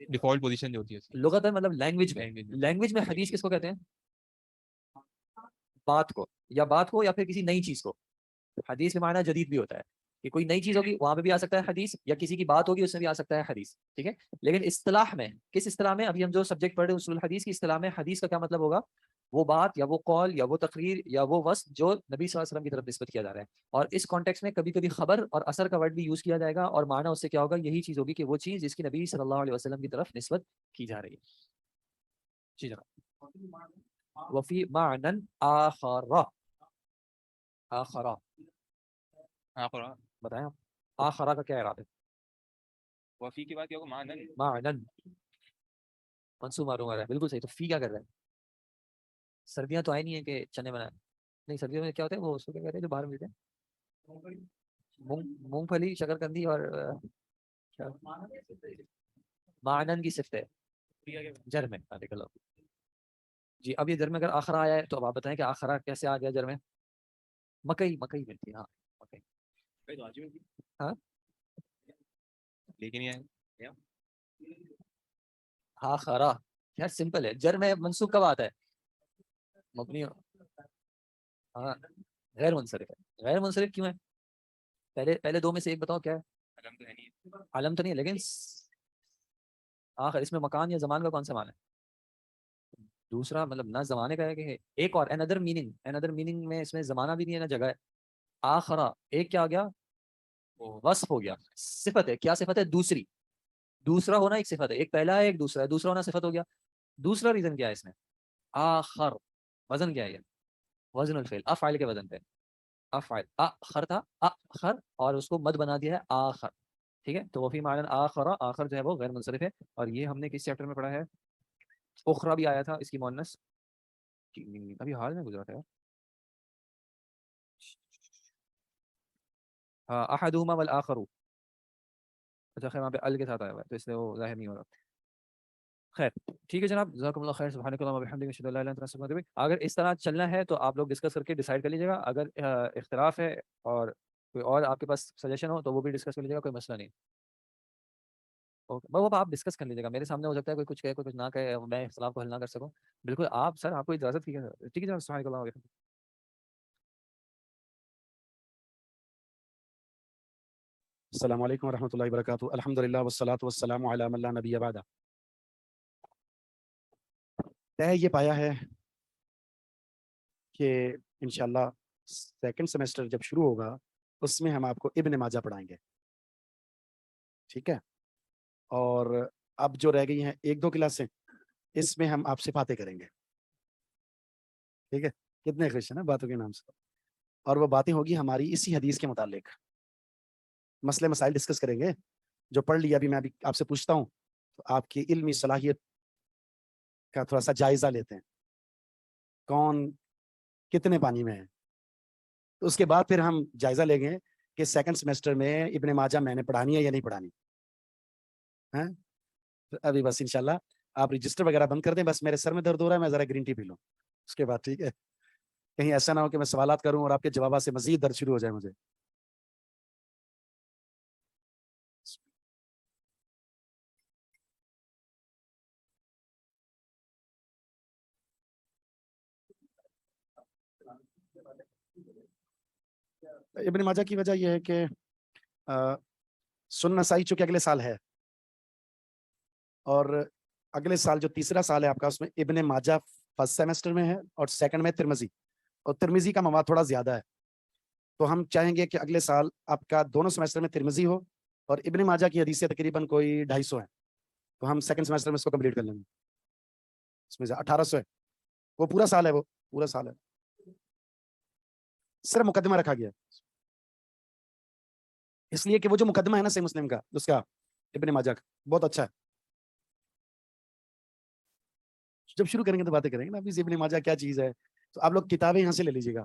ڈیفالٹ پوزیشن جو ہوتی ہے لغتاً مطلب لینگویج میں. لینگویج میں حدیث کس کو کہتے ہیں؟ بات کو، یا بات کو یا پھر کسی نئی چیز کو. حدیث میں معنی جدید بھی ہوتا ہے کہ کوئی نئی چیز ہوگی وہاں پہ بھی آ سکتا ہے حدیث، یا کسی کی بات ہوگی اس میں بھی آ سکتا ہے حدیث. ٹھیک ہے. لیکن اصطلاح میں، کس اصطلاح میں؟ ابھی ہم جو سبجیکٹ پڑھ رہے ہیں اصول الحدیث کی اصطلاح میں، حدیث کا کیا مطلب ہوگا؟ وہ بات یا وہ قول یا وہ تقریر یا وہ وصف جو نبی صلی اللہ علیہ وسلم کی طرف نسبت کیا جا رہا ہے. اور اس کانٹیکس میں کبھی کبھی خبر اور اثر کا ورڈ بھی یوز کیا جائے گا، اور معنی اس سے کیا ہوگا؟ یہی چیز ہوگی کہ وہ چیز جس کی نبی صلی اللہ علیہ وسلم کی طرف نسبت کی جا رہی ہے. جی جناب. وفی معنی آخر، آخرہ بتائیں آپ، آخرہ کا کیا اعراب ہے؟ وفی کی بات کیا ہوگا؟ معنن، منصوب معلوم آ رہا ہے. بالکل صحیح. تو فی کیا کر رہا ہے؟ سردیاں تو آئی نہیں ہے کہ چنے بنائے. نہیں، سردیوں میں کیا ہوتا ہے وہ اس کو کیا کہتے ہیں جو باہر ملتے ہیں؟ مونگ پھلی، شکر کندی اور معنن کی صفت ہے جر میں. دیکھ لو جی. اب یہ جر میں اگر آخرہ آیا ہے تو اب آپ بتائیں کہ آخرہ کیسے آ گیا جر میں؟ مکئی، مکئی ملتی ہے. ہاں مکئی. ہاں لیکن یہ آخرہ یار سمپل ہے. جر میں منصوب کب آتا ہے؟ مبنی. ہاں غیر منصرف ہے. غیر منصرف کیوں ہے؟ پہلے دو میں سے ایک بتاؤ کیا ہے؟ علم تو نہیں ہے، لیکن آخر اس میں مکان یا زمان کا کون سا معنی ہے؟ دوسرا مطلب نہ زمانے کا ہے کہ ایک اور another meaning میں اس میں زمانہ بھی نہیں ہے نہ جگہ ہے. آخرہ ایک کیا ہو گیا؟ وصف ہو گیا. صفت ہے. کیا صفت ہے؟ دوسری. دوسرا ہونا ایک صفت ہے. ایک پہلا ہے ایک دوسرا ہے. دوسرا ہونا صفت ہو گیا. دوسرا ریزن کیا ہے اس میں؟ آخر. وزن کیا ہے؟ وزن الفعل، افعال کے وزن پہ. افعال، آخر تھا، آخر، اور اس کو مد بنا دیا ہے آخر. ٹھیک ہے. تو وفی معنی آخر، آخر جو ہے وہ غیر منصرف ہے. اور یہ ہم نے کس چیپٹر میں پڑھا ہے؟ اخرى بھی آیا تھا اس کی مؤنث، ابھی حال میں گزرا تھا. ہاں احدهما والآخر. اچھا خیر وہاں پہ ال کے ساتھ آیا ہوا ہے تو اس لیے وہ ظاہر نہیں ہو رہا. خیر ٹھیک ہے جناب. جزاکم اللہ خیر. سبحانک اللہم وبحمدک اشہد ان لا الہ الا انت استغفرک واتوب الیک. اگر اس طرح چلنا ہے تو آپ لوگ ڈسکس کر کے ڈیسائیڈ کر لیجیے گا. اگر اختلاف ہے اور کوئی اور آپ کے پاس سجیشن ہو تو وہ بھی ڈسکس کر لیجیے گا, کوئی مسئلہ نہیں. اوکے, وہ آپ ڈسکس کر لیجیے گا, میرے سامنے ہو سکتا ہے کوئی کچھ کہے کوئی کچھ نہ کہے, میں اختلاف کو حل نہ کر سکوں. بالکل آپ سر, آپ کو اجازت کی ہے, ٹھیک ہے جناب, السلام علیکم وغیرہ. السلام علیکم ورحمۃ اللہ وبرکاتہ. الحمد للہ والصلاۃ والسلام علی من لا نبی بعدہ. طے یہ پایا ہے کہ انشاءاللہ سیکنڈ سیمسٹر جب شروع ہوگا اس میں ہم آپ کو ابن ماجہ پڑھائیں گے, ٹھیک ہے. اور اب جو رہ گئی ہیں 1-2 کلاسیں, اس میں ہم آپ سے باتیں کریں گے, ٹھیک ہے. کتنے خوش ہیں نا باتوں کے نام سے. اور وہ باتیں ہوگی ہماری اسی حدیث کے متعلق, مسئلے مسائل ڈسکس کریں گے. جو پڑھ لیا ابھی میں ابھی آپ سے پوچھتا ہوں تو آپ کی علمی صلاحیت کا تھوڑا سا جائزہ لیتے ہیں, کون کتنے پانی میں ہے. تو اس کے بعد پھر ہم جائزہ لیں گے کہ سیکنڈ سیمسٹر میں ابن ماجہ میں نے پڑھانی ہے یا نہیں پڑھانی. ہاں ابھی بس انشاءاللہ آپ رجسٹر وغیرہ بند کر دیں, بس میرے سر میں درد ہو رہا ہے, میں ذرا گرین ٹی پی لوں اس کے بعد, ٹھیک ہے. کہیں ایسا نہ ہو کہ میں سوالات کروں اور آپ کے جوابات سے مزید درد شروع ہو جائے مجھے. ابن ماجہ کی وجہ یہ ہے کہ سنن نسائی چونکہ اگلے سال ہے, اور اگلے سال جو تیسرا سال ہے آپ کا, اس میں ابن ماجہ فرسٹ سیمسٹر میں ہے اور سیکنڈ میں ترمذی, اور ترمذی کا مواد تھوڑا زیادہ ہے. تو ہم چاہیں گے کہ اگلے سال آپ کا دونوں سیمسٹر میں ترمذی ہو, اور ابن ماجہ کی حدیثیں تقریباً کوئی 250 ہیں, تو ہم سیکنڈ سیمسٹر میں اس کو کمپلیٹ کر لیں گے. اس میں سے 1800 ہے, وہ پورا سال ہے, وہ پورا سال ہے, صرف مقدمہ رکھا گیا اس لیے کہ وہ جو مقدمہ ہے نا صحیح مسلم کا, اس کا ابن ماجہ کا بہت اچھا ہے. جب شروع کریں گے تو باتیں کریں گے نا. ابھی ابن ماجہ کیا چیز ہے, تو آپ لوگ کتابیں یہاں سے لے لیجیے گا.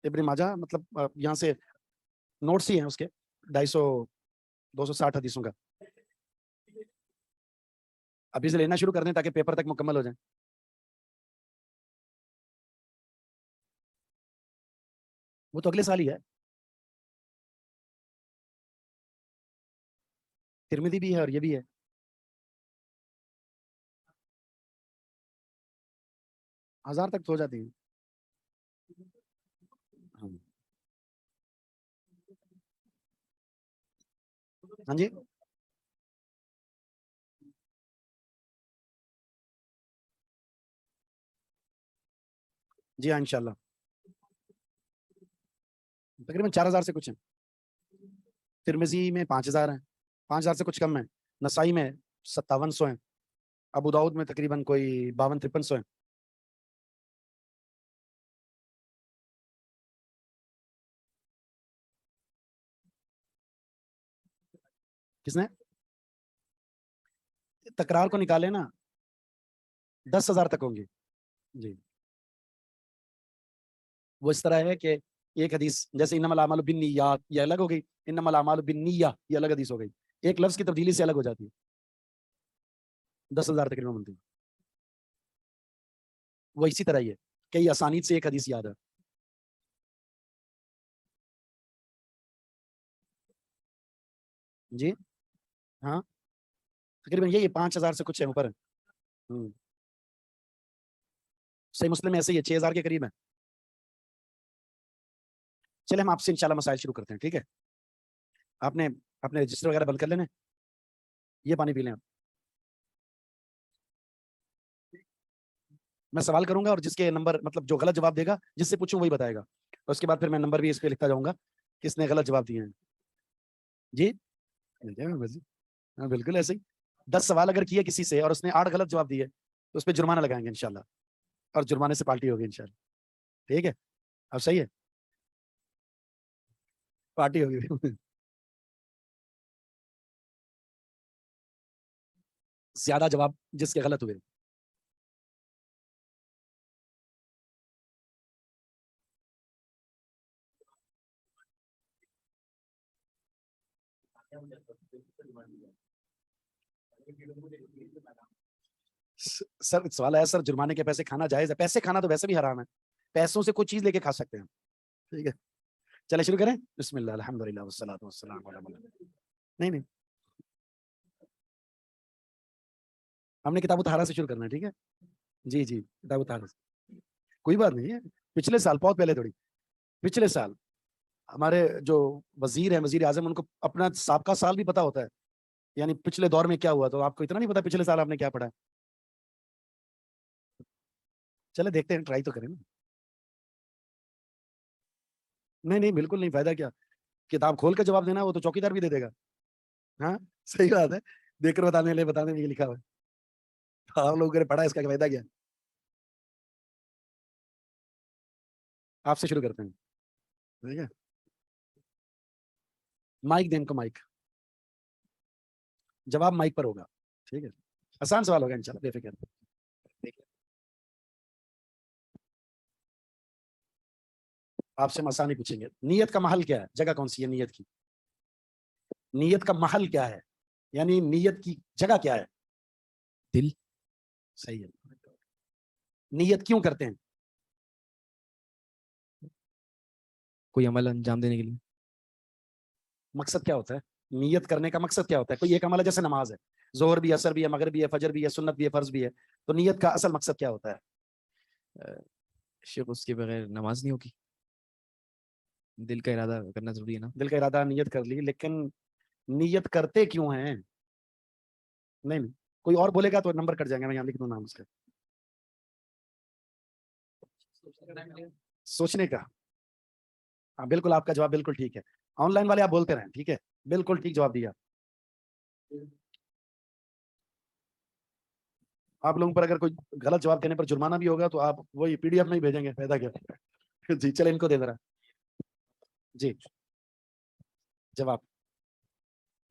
ابن ماجہ مطلب یہاں سے نوٹس ہی ہیں اس کے 260 حدیثوں کا. ابھی سے لینا شروع کر دیں تاکہ پیپر تک مکمل ہو جائیں. وہ تو اگلے سال ہی ہے. ترمذی بھی ہے اور یہ بھی ہے. ہزار تک تو ہو جاتی ہیں. ہاں جی, جی ہاں انشاءاللہ تقریباً 4000 سے کچھ ہیں. ترمذی میں 5000 ہیں, 5000 سے کچھ کم ہیں. نسائی میں 5700 ہیں. ابو داؤد میں تقریباً کوئی 52-5300 ہیں. کس نے تکرار کو نکالے نا 10,000 تک ہوں گے. جی وہ اس طرح ہے کہ ایک حدیث جیسے انما الاعمال بالنیات یہ الگ ہو گئی, انما الاعمال بالنیہ یہ الگ حدیث ہو گئی, ایک لفظ کی تبدیلی سے الگ ہو جاتی ہے. 10,000 تقریباً بنتی ہے. وہ اسی طرح ہی ہے, کئی اسانید سے ایک حدیث یاد ہے. جی ہاں تقریباً یہی 5000 سے کچھ ہے اوپر. صحیح مسلم میں ایسے ہی ہے 6000 کے قریب ہے. چلے ہم آپ سے انشاءاللہ مسائل شروع کرتے ہیں, ٹھیک ہے. آپ نے اپنے رجسٹر وغیرہ بند کر لینے, یہ پانی پی لیں آپ. میں سوال کروں گا اور جس کے نمبر مطلب جو غلط جواب دے گا جس سے پوچھوں وہی بتائے گا, اور اس کے بعد پھر میں نمبر بھی اس پہ لکھتا جاؤں گا کس نے غلط جواب دیے ہیں. جی ہاں بالکل ایسے ہی. 10 سوال اگر کیے کسی سے اور اس نے 8 غلط جواب دیے تو اس پہ جرمانہ لگائیں گے انشاءاللہ, اور جرمانے سے پارٹی ہوگی انشاءاللہ, ٹھیک ہے. اب صحیح ہے, پارٹی ہوگی. زیادہ جواب جس کے غلط ہوئے. سر سوال ہے سر, جرمانے کے پیسے کھانا جائز ہے؟ پیسے کھانا تو ویسے بھی حرام ہے, پیسوں سے کوئی چیز لے کے کھا سکتے ہیں, ٹھیک ہے. چلے شروع کریں. بسم اللہ الحمدللہ والصلاۃ والسلام علی من. نہیں ہم نے کتاب الطہارہ سے شروع کرنا ہے, ٹھیک ہے جی جی, کتاب الطہارہ سے. کوئی بات نہیں ہے, پچھلے سال, بہت پہلے تھوڑی, پچھلے سال ہمارے جو وزیر ہیں, وزیر اعظم, ان کو اپنا سابقہ سال بھی پتا ہوتا ہے, یعنی پچھلے دور میں کیا ہوا. تو آپ کو اتنا نہیں پتا پچھلے سال آپ نے کیا پڑھا ہے؟ چلے دیکھتے ہیں, ٹرائی تو کریں نا. نہیں بالکل نہیں, فائدہ کیا, کتاب کھول کے جواب دینا, وہ تو چوکیدار بھی دے دے گا. ہاں صحیح بات ہے, دیکھ کر بتانے میں یہ لکھا ہوا ہے. آپ لوگوں نے پڑھا, اس کا فائدہ کیا. آپ سے شروع کرتے ہیں, ٹھیک ہے. مائک دیں کو, مائک, جواب مائک پر ہوگا, ٹھیک ہے. آسان سوال ہوگا انشاءاللہ, بے فکر. آپ سے ہم آسانی پوچھیں گے. نیت کا محل کیا ہے, جگہ کون سی ہے نیت کی؟ نیت کا محل کیا ہے, یعنی نیت کی جگہ کیا ہے؟ دل. صحیح ہے. نیت کیوں کرتے ہیں؟ کوئی عمل انجام دینے کے لیے. مقصد کیا ہوتا ہے نیت کرنے کا؟ مقصد کیا ہوتا ہے؟ کوئی ایک عمل ہے, جیسے نماز ہے, ظہر بھی, عصر بھی ہے, مغرب بھی ہے, فجر بھی ہے, سنت بھی ہے, فرض بھی ہے, تو نیت کا اصل مقصد کیا ہوتا ہے؟ شیخ اس کے بغیر نماز نہیں ہوگی. دل کا ارادہ کرنا ضروری ہے نا. دل کا ارادہ, نیت کر لی, لیکن نیت کرتے کیوں ہیں؟ نہیں کوئی اور بولے گا تو نمبر کٹ جائیں گے, میں یہاں لکھ دوں نام اس کا. سوچنے کا. ہاں بالکل, آپ کا جواب بالکل ٹھیک ہے. آن لائن والے آپ بولتے رہیں, ٹھیک ہے, بالکل ٹھیک جواب دیا. آپ لوگوں پر اگر کوئی غلط جواب دینے پر جرمانہ بھی ہوگا تو آپ وہی پی ڈی ایف نہیں بھیجیں گے, فائدہ کیا. جی چلے ان کو دے دے رہا. جی جواب.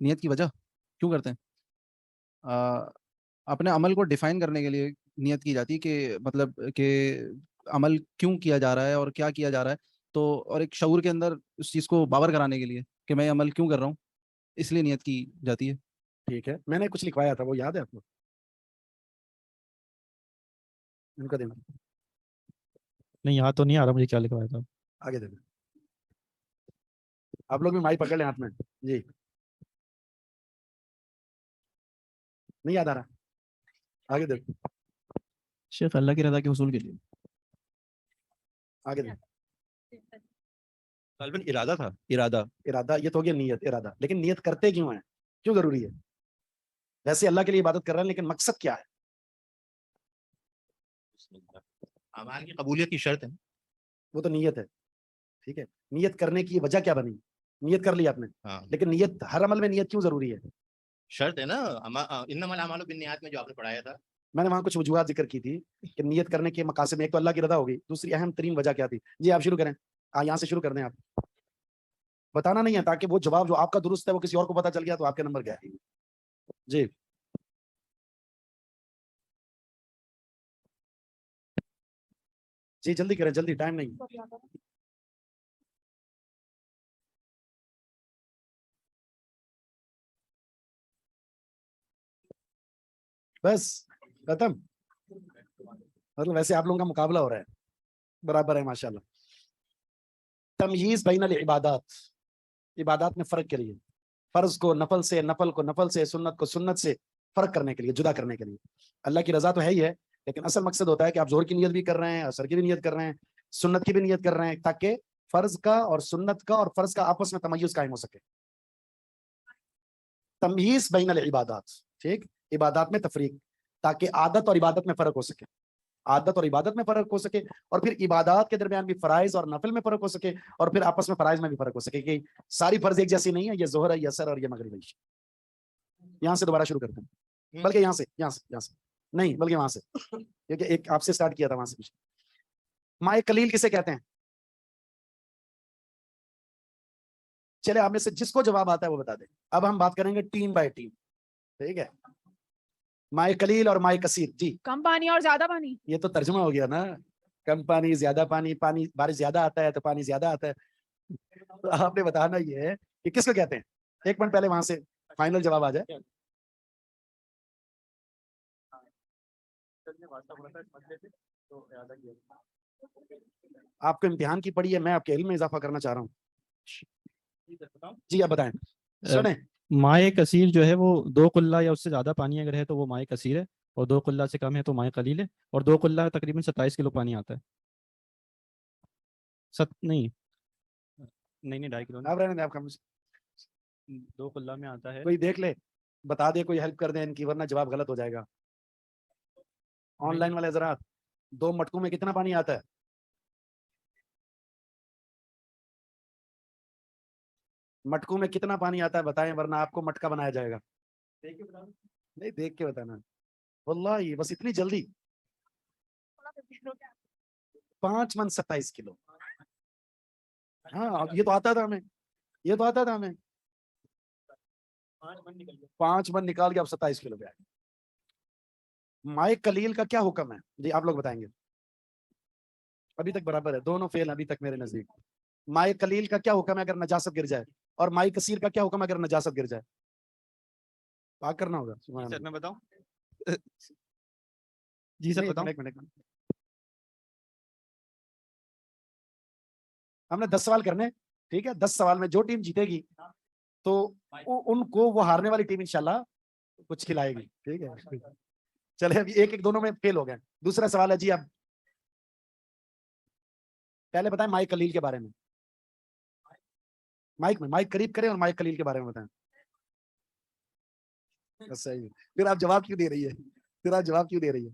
نیت کی وجہ کیوں کرتے ہیں؟ اپنے عمل کو ڈیفائن کرنے کے لیے نیت کی جاتی ہے, کہ مطلب کہ عمل کیوں کیا جا رہا ہے اور کیا کیا جا رہا ہے. تو اور ایک شعور کے اندر اس چیز کو باور کرانے کے لیے کہ میں عمل کیوں کر رہا ہوں, اس لیے نیت کی جاتی ہے. ٹھیک ہے, میں نے کچھ لکھوایا تھا, وہ یاد ہے آپ کو؟ ان کو دینا, نہیں یہاں تو نہیں آ رہا مجھے کیا لکھوایا تھا. آگے دینا. آپ لوگ بھی مائی پکڑ لیں ہاتھ میں. جی نہیں یاد آ رہا, آگے دیکھو, شیخ اللہ کی رضا کے حصول کے لیے. آگے دیکھو. غالباً ارادہ تھا, ارادہ. ارادہ, یہ تو ہو گیا نیت, ارادہ. لیکن نیت کرتے کیوں ہیں, کیوں ضروری ہے؟ ویسے اللہ کے لیے عبادت کر رہے ہیں, لیکن مقصد کیا ہے؟ اعمال کی قبولیت کی شرط ہے. وہ تو نیت ہے, ٹھیک ہے. نیت کرنے کی وجہ کیا بنی؟ نیت کر لی آپ نے, ہاں لیکن نیت, ہر عمل میں نیت کیوں ضروری ہے؟ شرط ہے نا, انما الاعمال بالنیات میں جو آپ نے پڑھایا تھا. میں نے وہاں کچھ وجوہات ذکر کی تھی کہ نیت کرنے کے مقاصد میں ایک تو اللہ کی رضا ہوگی, دوسری اہم ترین وجہ کیا تھی؟ جی آپ شروع کریں, یہاں سے شروع کر دیں. آپ بتانا نہیں ہے, تاکہ وہ جواب جو آپ کا درست ہے وہ کسی اور کو پتا چل گیا تو آپ کے نمبر کیا ہے. جی جی جلدی کریں, جلدی, ٹائم نہیں. بس ختم. مطلب ویسے آپ لوگوں کا مقابلہ ہو رہا ہے, برابر ہے ماشاءاللہ. تمییز بین العبادات, عبادات میں فرق کے لیے, فرض کو نفل سے, نفل کو نفل سے, سنت کو سنت سے فرق کرنے کے لیے, جدا کرنے کے لیے. اللہ کی رضا تو ہے ہی ہے, لیکن اصل مقصد ہوتا ہے کہ آپ ظہر کی نیت بھی کر رہے ہیں, عصر کی بھی نیت کر رہے ہیں, سنت کی بھی نیت کر رہے ہیں, تاکہ فرض کا اور سنت کا اور فرض کا آپس میں تمیز قائم ہو سکے. تمییز بین العبادات, ٹھیک, عبادات میں تفریق, تاکہ عادت اور عبادت میں فرق ہو سکے, عادت اور عبادت میں فرق ہو سکے, اور پھر عبادات کے درمیان بھی فرائض اور نفل میں فرق ہو سکے, اور پھر آپس میں فرائض میں بھی فرق ہو سکے, کہ ساری فرض ایک جیسی نہیں ہے, یہ ظہر ہے, یہ عصر اور یہ مغرب ہے. یہاں سے دوبارہ شروع کرتے ہیں, بلکہ یہاں سے نہیں, بلکہ وہاں سے, کیونکہ ایک آپ سے سٹارٹ کیا تھا وہاں سے. مائے قلیل کسے کہتے ہیں؟ چلے آپ میں سے جس کو جواب آتا ہے وہ بتا دیں. اب ہم بات کریں گے ٹیم بائی ٹیم, ٹھیک ہے. مائے قلیل اور مائے کثیر. جی کم پانی اور زیادہ پانی. یہ تو ترجمہ ہو گیا نا, کم پانی زیادہ پانی, پانی بارش زیادہ آتا ہے تو پانی زیادہ آتا ہے. تو آپ نے بتانا یہ ہے کہ کس کو کہتے ہیں. ایک منٹ پہلے وہاں سے فائنل جواب آ جائے. آپ کو امتحان کی پڑھی ہے, میں آپ کے علم میں اضافہ کرنا چاہ رہا ہوں. جی آپ بتائیں سنیں مائع کثیر جو ہے وہ 2 قلہ یا اس سے زیادہ پانی اگر ہے تو وہ مائع کثیر ہے، اور 2 قلہ سے کم ہے تو مائع قلیل ہے، اور 2 قلہ تقریباً 27 کلو پانی آتا ہے. نہیں 2.5 کلو آپ رہنے دیں، آپ 2 قلہ میں آتا ہے. کوئی دیکھ لے بتا دے، کوئی ہیلپ کر دیں ان کی، ورنہ جواب غلط ہو جائے گا. آن لائن والے حضرات 2 مٹکوں میں کتنا پانی آتا ہے؟ مٹکوں میں کتنا پانی آتا ہے بتائیں، ورنہ آپ کو مٹکا بنایا جائے گا. نہیں دیکھ کے بتانا واللہ، بس اتنی جلدی. 5 من 27 کلو. ہاں یہ تو آتا تھا ہمیں، یہ تو آتا تھا ہمیں. 5 من نکال کے اب 27 کلو پہ آئے. مائع قلیل کا کیا حکم ہے جی آپ لوگ بتائیں گے؟ ابھی تک برابر ہے، دونوں فیل ابھی تک میرے نزدیک. مائع قلیل کا کیا حکم ہے اگر نجاست گر جائے، اور مائع کثیر کا کیا حکم ہے اگر نجاست گر جائے؟ پاک کرنا ہوگا. سر میں بتاؤں؟ جی سر نہیں، بتاؤں. ایک منٹ. ہم نے 10 سوال کرنے، ٹھیک ہے. 10 سوال میں جو ٹیم جیتے گی تو ان کو وہ ہارنے والی ٹیم انشاءاللہ کچھ کھلائے گی، ٹھیک ہے. چلے ابھی ایک دونوں میں فیل ہو گئے. دوسرا سوال ہے جی اب پہلے بتائیں مائع قلیل کے بارے میں. مائک قریب کریں اور مائع قلیل کے بارے میں بتائیں. صحیح. پھر آپ جواب کیوں دے رہی ہے؟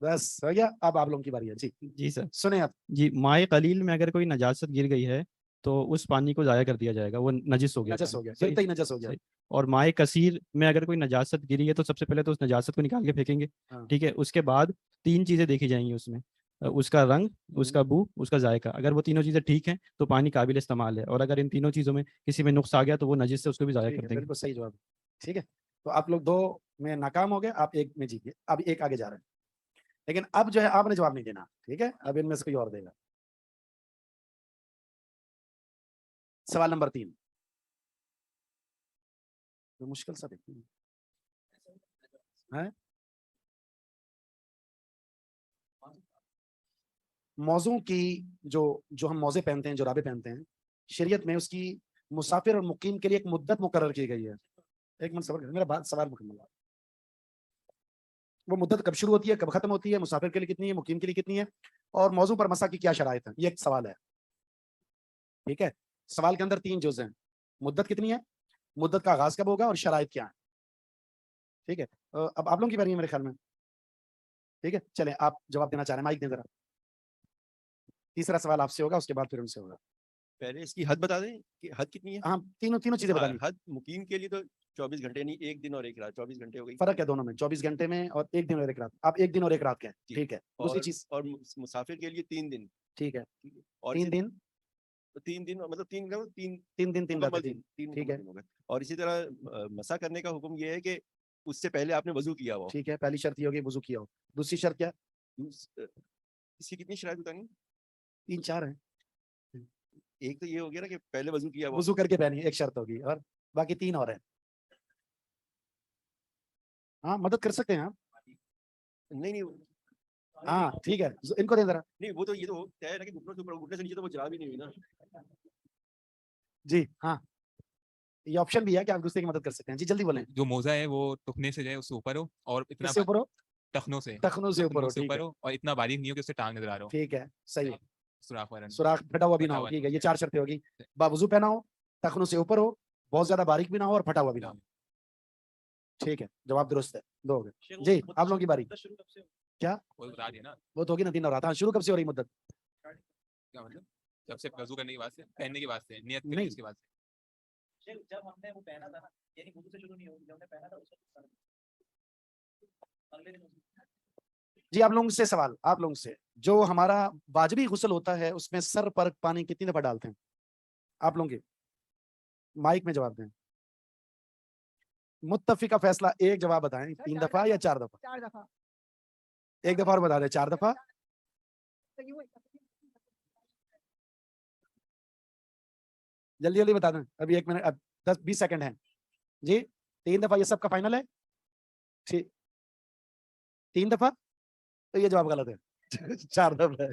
بس ہو گیا. اب آپ لوگوں کی باری ہے. جی سر. سنیں آپ. جی مائع قلیل میں اگر کوئی نجاست گر گئی ہے تو اس پانی کو ضائع کر دیا جائے گا، وہ نجس ہو گیا. نجس ہو گیا، صحیح. گرتے ہی نجس ہو گیا. صحیح. اور مائع کثیر میں اگر کوئی نجاست گری ہے تو سب سے پہلے تو اس نجاست کو نکال کے پھینکیں گے. ہاں. ٹھیک ہے. اس کے بعد 3 چیزیں دیکھی جائیں گی اس میں، اس کا رنگ، اس کا بو، اس کا ذائقہ. اگر وہ تینوں چیزیں ٹھیک ہیں تو پانی قابل استعمال ہے، اور اگر ان تینوں چیزوں میں کسی میں نقص آ گیا تو وہ نجس سے اس کو بھی ضائع کر دیں گے. بالکل صحیح جواب. ٹھیک ہے. تو آپ لوگ 2 میں ناکام ہو گئے، آپ 1 میں جیت گئے. اب 1 آگے جا رہے ہیں، لیکن اب جو ہے آپ نے جواب نہیں دینا. ٹھیک ہے. اب ان میں سے کوئی اور دے گا. سوال نمبر 3 مشکل سا دیکھیں. موزوں کی جو ہم موزے پہنتے ہیں، جرابے پہنتے ہیں، شریعت میں اس کی مسافر اور مقیم کے لیے ایک مدت مقرر کی گئی ہے. ایک منٹ صبر کریں، میرا بات سوال مکمل ہے. وہ مدت کب شروع ہوتی ہے، کب ختم ہوتی ہے، مسافر کے لیے کتنی ہے، مقیم کے لیے کتنی ہے، اور موضوع پر مسا کی کیا شرائط ہے؟ یہ ایک سوال ہے. ٹھیک ہے. سوال کے اندر 3 جز ہیں. مدت کتنی ہے، مدت کا آغاز کب ہوگا، اور شرائط کیا ہے. ٹھیک ہے. اب آپ لوگوں کی باری ہے میرے خیال میں. ٹھیک ہے. چلیں آپ جواب دینا چاہ رہے ہیں، مائک دیں ذرا. تیسرا سوال آپ سے ہوگا، اس کے بعد پھر ان سے ہوگا. پہلے اس کی حد بتا دیں کہ حد کتنی ہے. ہاں تینوں چیزیں بتا دیں. حد مقیم کے لیے تو 24 گھنٹے نہیں، 1 دن اور 1 رات. 24 گھنٹے ہو گئی. فرق ہے دونوں میں، 24 گھنٹے میں اور 1 دن اور 1 رات. آپ 1 دن اور 1 رات کے ہیں. ٹھیک ہے. دوسری چیز، اور مسافر کے لیے 3 دن. ٹھیک ہے. اور 3 دن 3 دن مطلب 3 دن 3 راتیں. ٹھیک ہے. اور اسی طرح مسا کرنے کا حکم یہ ہے کہ اس سے پہلے آپ نے وضو کیا ہو. ٹھیک ہے. پہلی شرط یہ ہوگی وضو کیا ہو. دوسری شرط کیا؟ اس کی کتنی شرائط بتانی؟ 3-4 ہیں. ایک تو یہ ہو گیا نا کہ پہلے وضو کیا ہو، وضو کر کے پہنی ایک شرط ہوگی، اور باقی 3 اور ہیں. ہاں مدد کر سکتے ہیں آپ. نہیں ہاں ٹھیک ہے. ان کو دیں ذرا. نہیں وہ تو یہ تو طے ہے نا کہ گھٹنے سے نیچے تو وہ جراب ہی نہیں ہوئی نا. جی ہاں یہ آپشن بھی ہے کہ آپ دوسرے کی مدد کر سکتے ہیں. جی جلدی بولیں. جو موزہ ہے وہ ٹخنے سے جو ہے اس سے اوپر ہو، اور اتنا کس سے اوپر ہو؟ ٹخنوں سے اوپر ہو. ٹھیک ہے. اور اتنا باریک نہیں ہو کہ اس سے ٹانگ نظر آ رہا ہو. ٹھیک ہے. صحیح. سوراخ پھٹا ہوا بھی نہ ہو. ٹھیک ہے. یہ 4 شرطیں ہوگی. باوضو پہنا ہو، ٹخنوں سے اوپر ہو، بہت زیادہ باریک بھی نہ ہو، اور پھٹا ہوا بھی نہ ہو. ٹھیک ہے. جواب درست ہے. 2 ہو گئے. جی آپ لوگوں کی باری. کیا وہ تو ہوگی نا 3 اور. شروع کب سے ہو رہی مدت؟ جب سے وضو کرنے کے بعد سے، پہننے کے بعد سے، نیت نہیں کے بعد سے. جب ہم نے وہ پہنا تھا نا، یعنی وضو سے شروع نہیں ہوگی، جب ہم نے پہنا تھا اس وقت. جی آپ لوگوں سے سوال، آپ لوگوں سے، جو ہمارا واجبی غسل ہوتا ہے اس میں سر پر پانی کتنی دفعہ ڈالتے ہیں آپ لوگوں کے؟ مائک میں جواب دیں. متفقہ فیصلہ ایک جواب بتائیں. 3 دفعہ یا 4 دفعہ؟ 4 دفعہ. ایک دفعہ اور بتا دیں. 4 دفعہ. جلدی جلدی بتا دیں. ابھی 1 منٹ 10-20 سیکنڈ ہیں. جی 3 دفعہ یہ سب کا فائنل ہے. ٹھیک 3 دفعہ تو یہ جواب غلط ہے. 4 دفعہ ہے.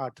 8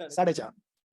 4.5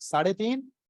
3.5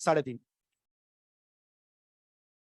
3.5।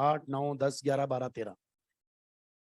8, 9, 10, 11, 12, 13।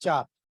4।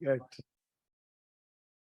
good।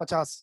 50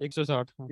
160।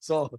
100।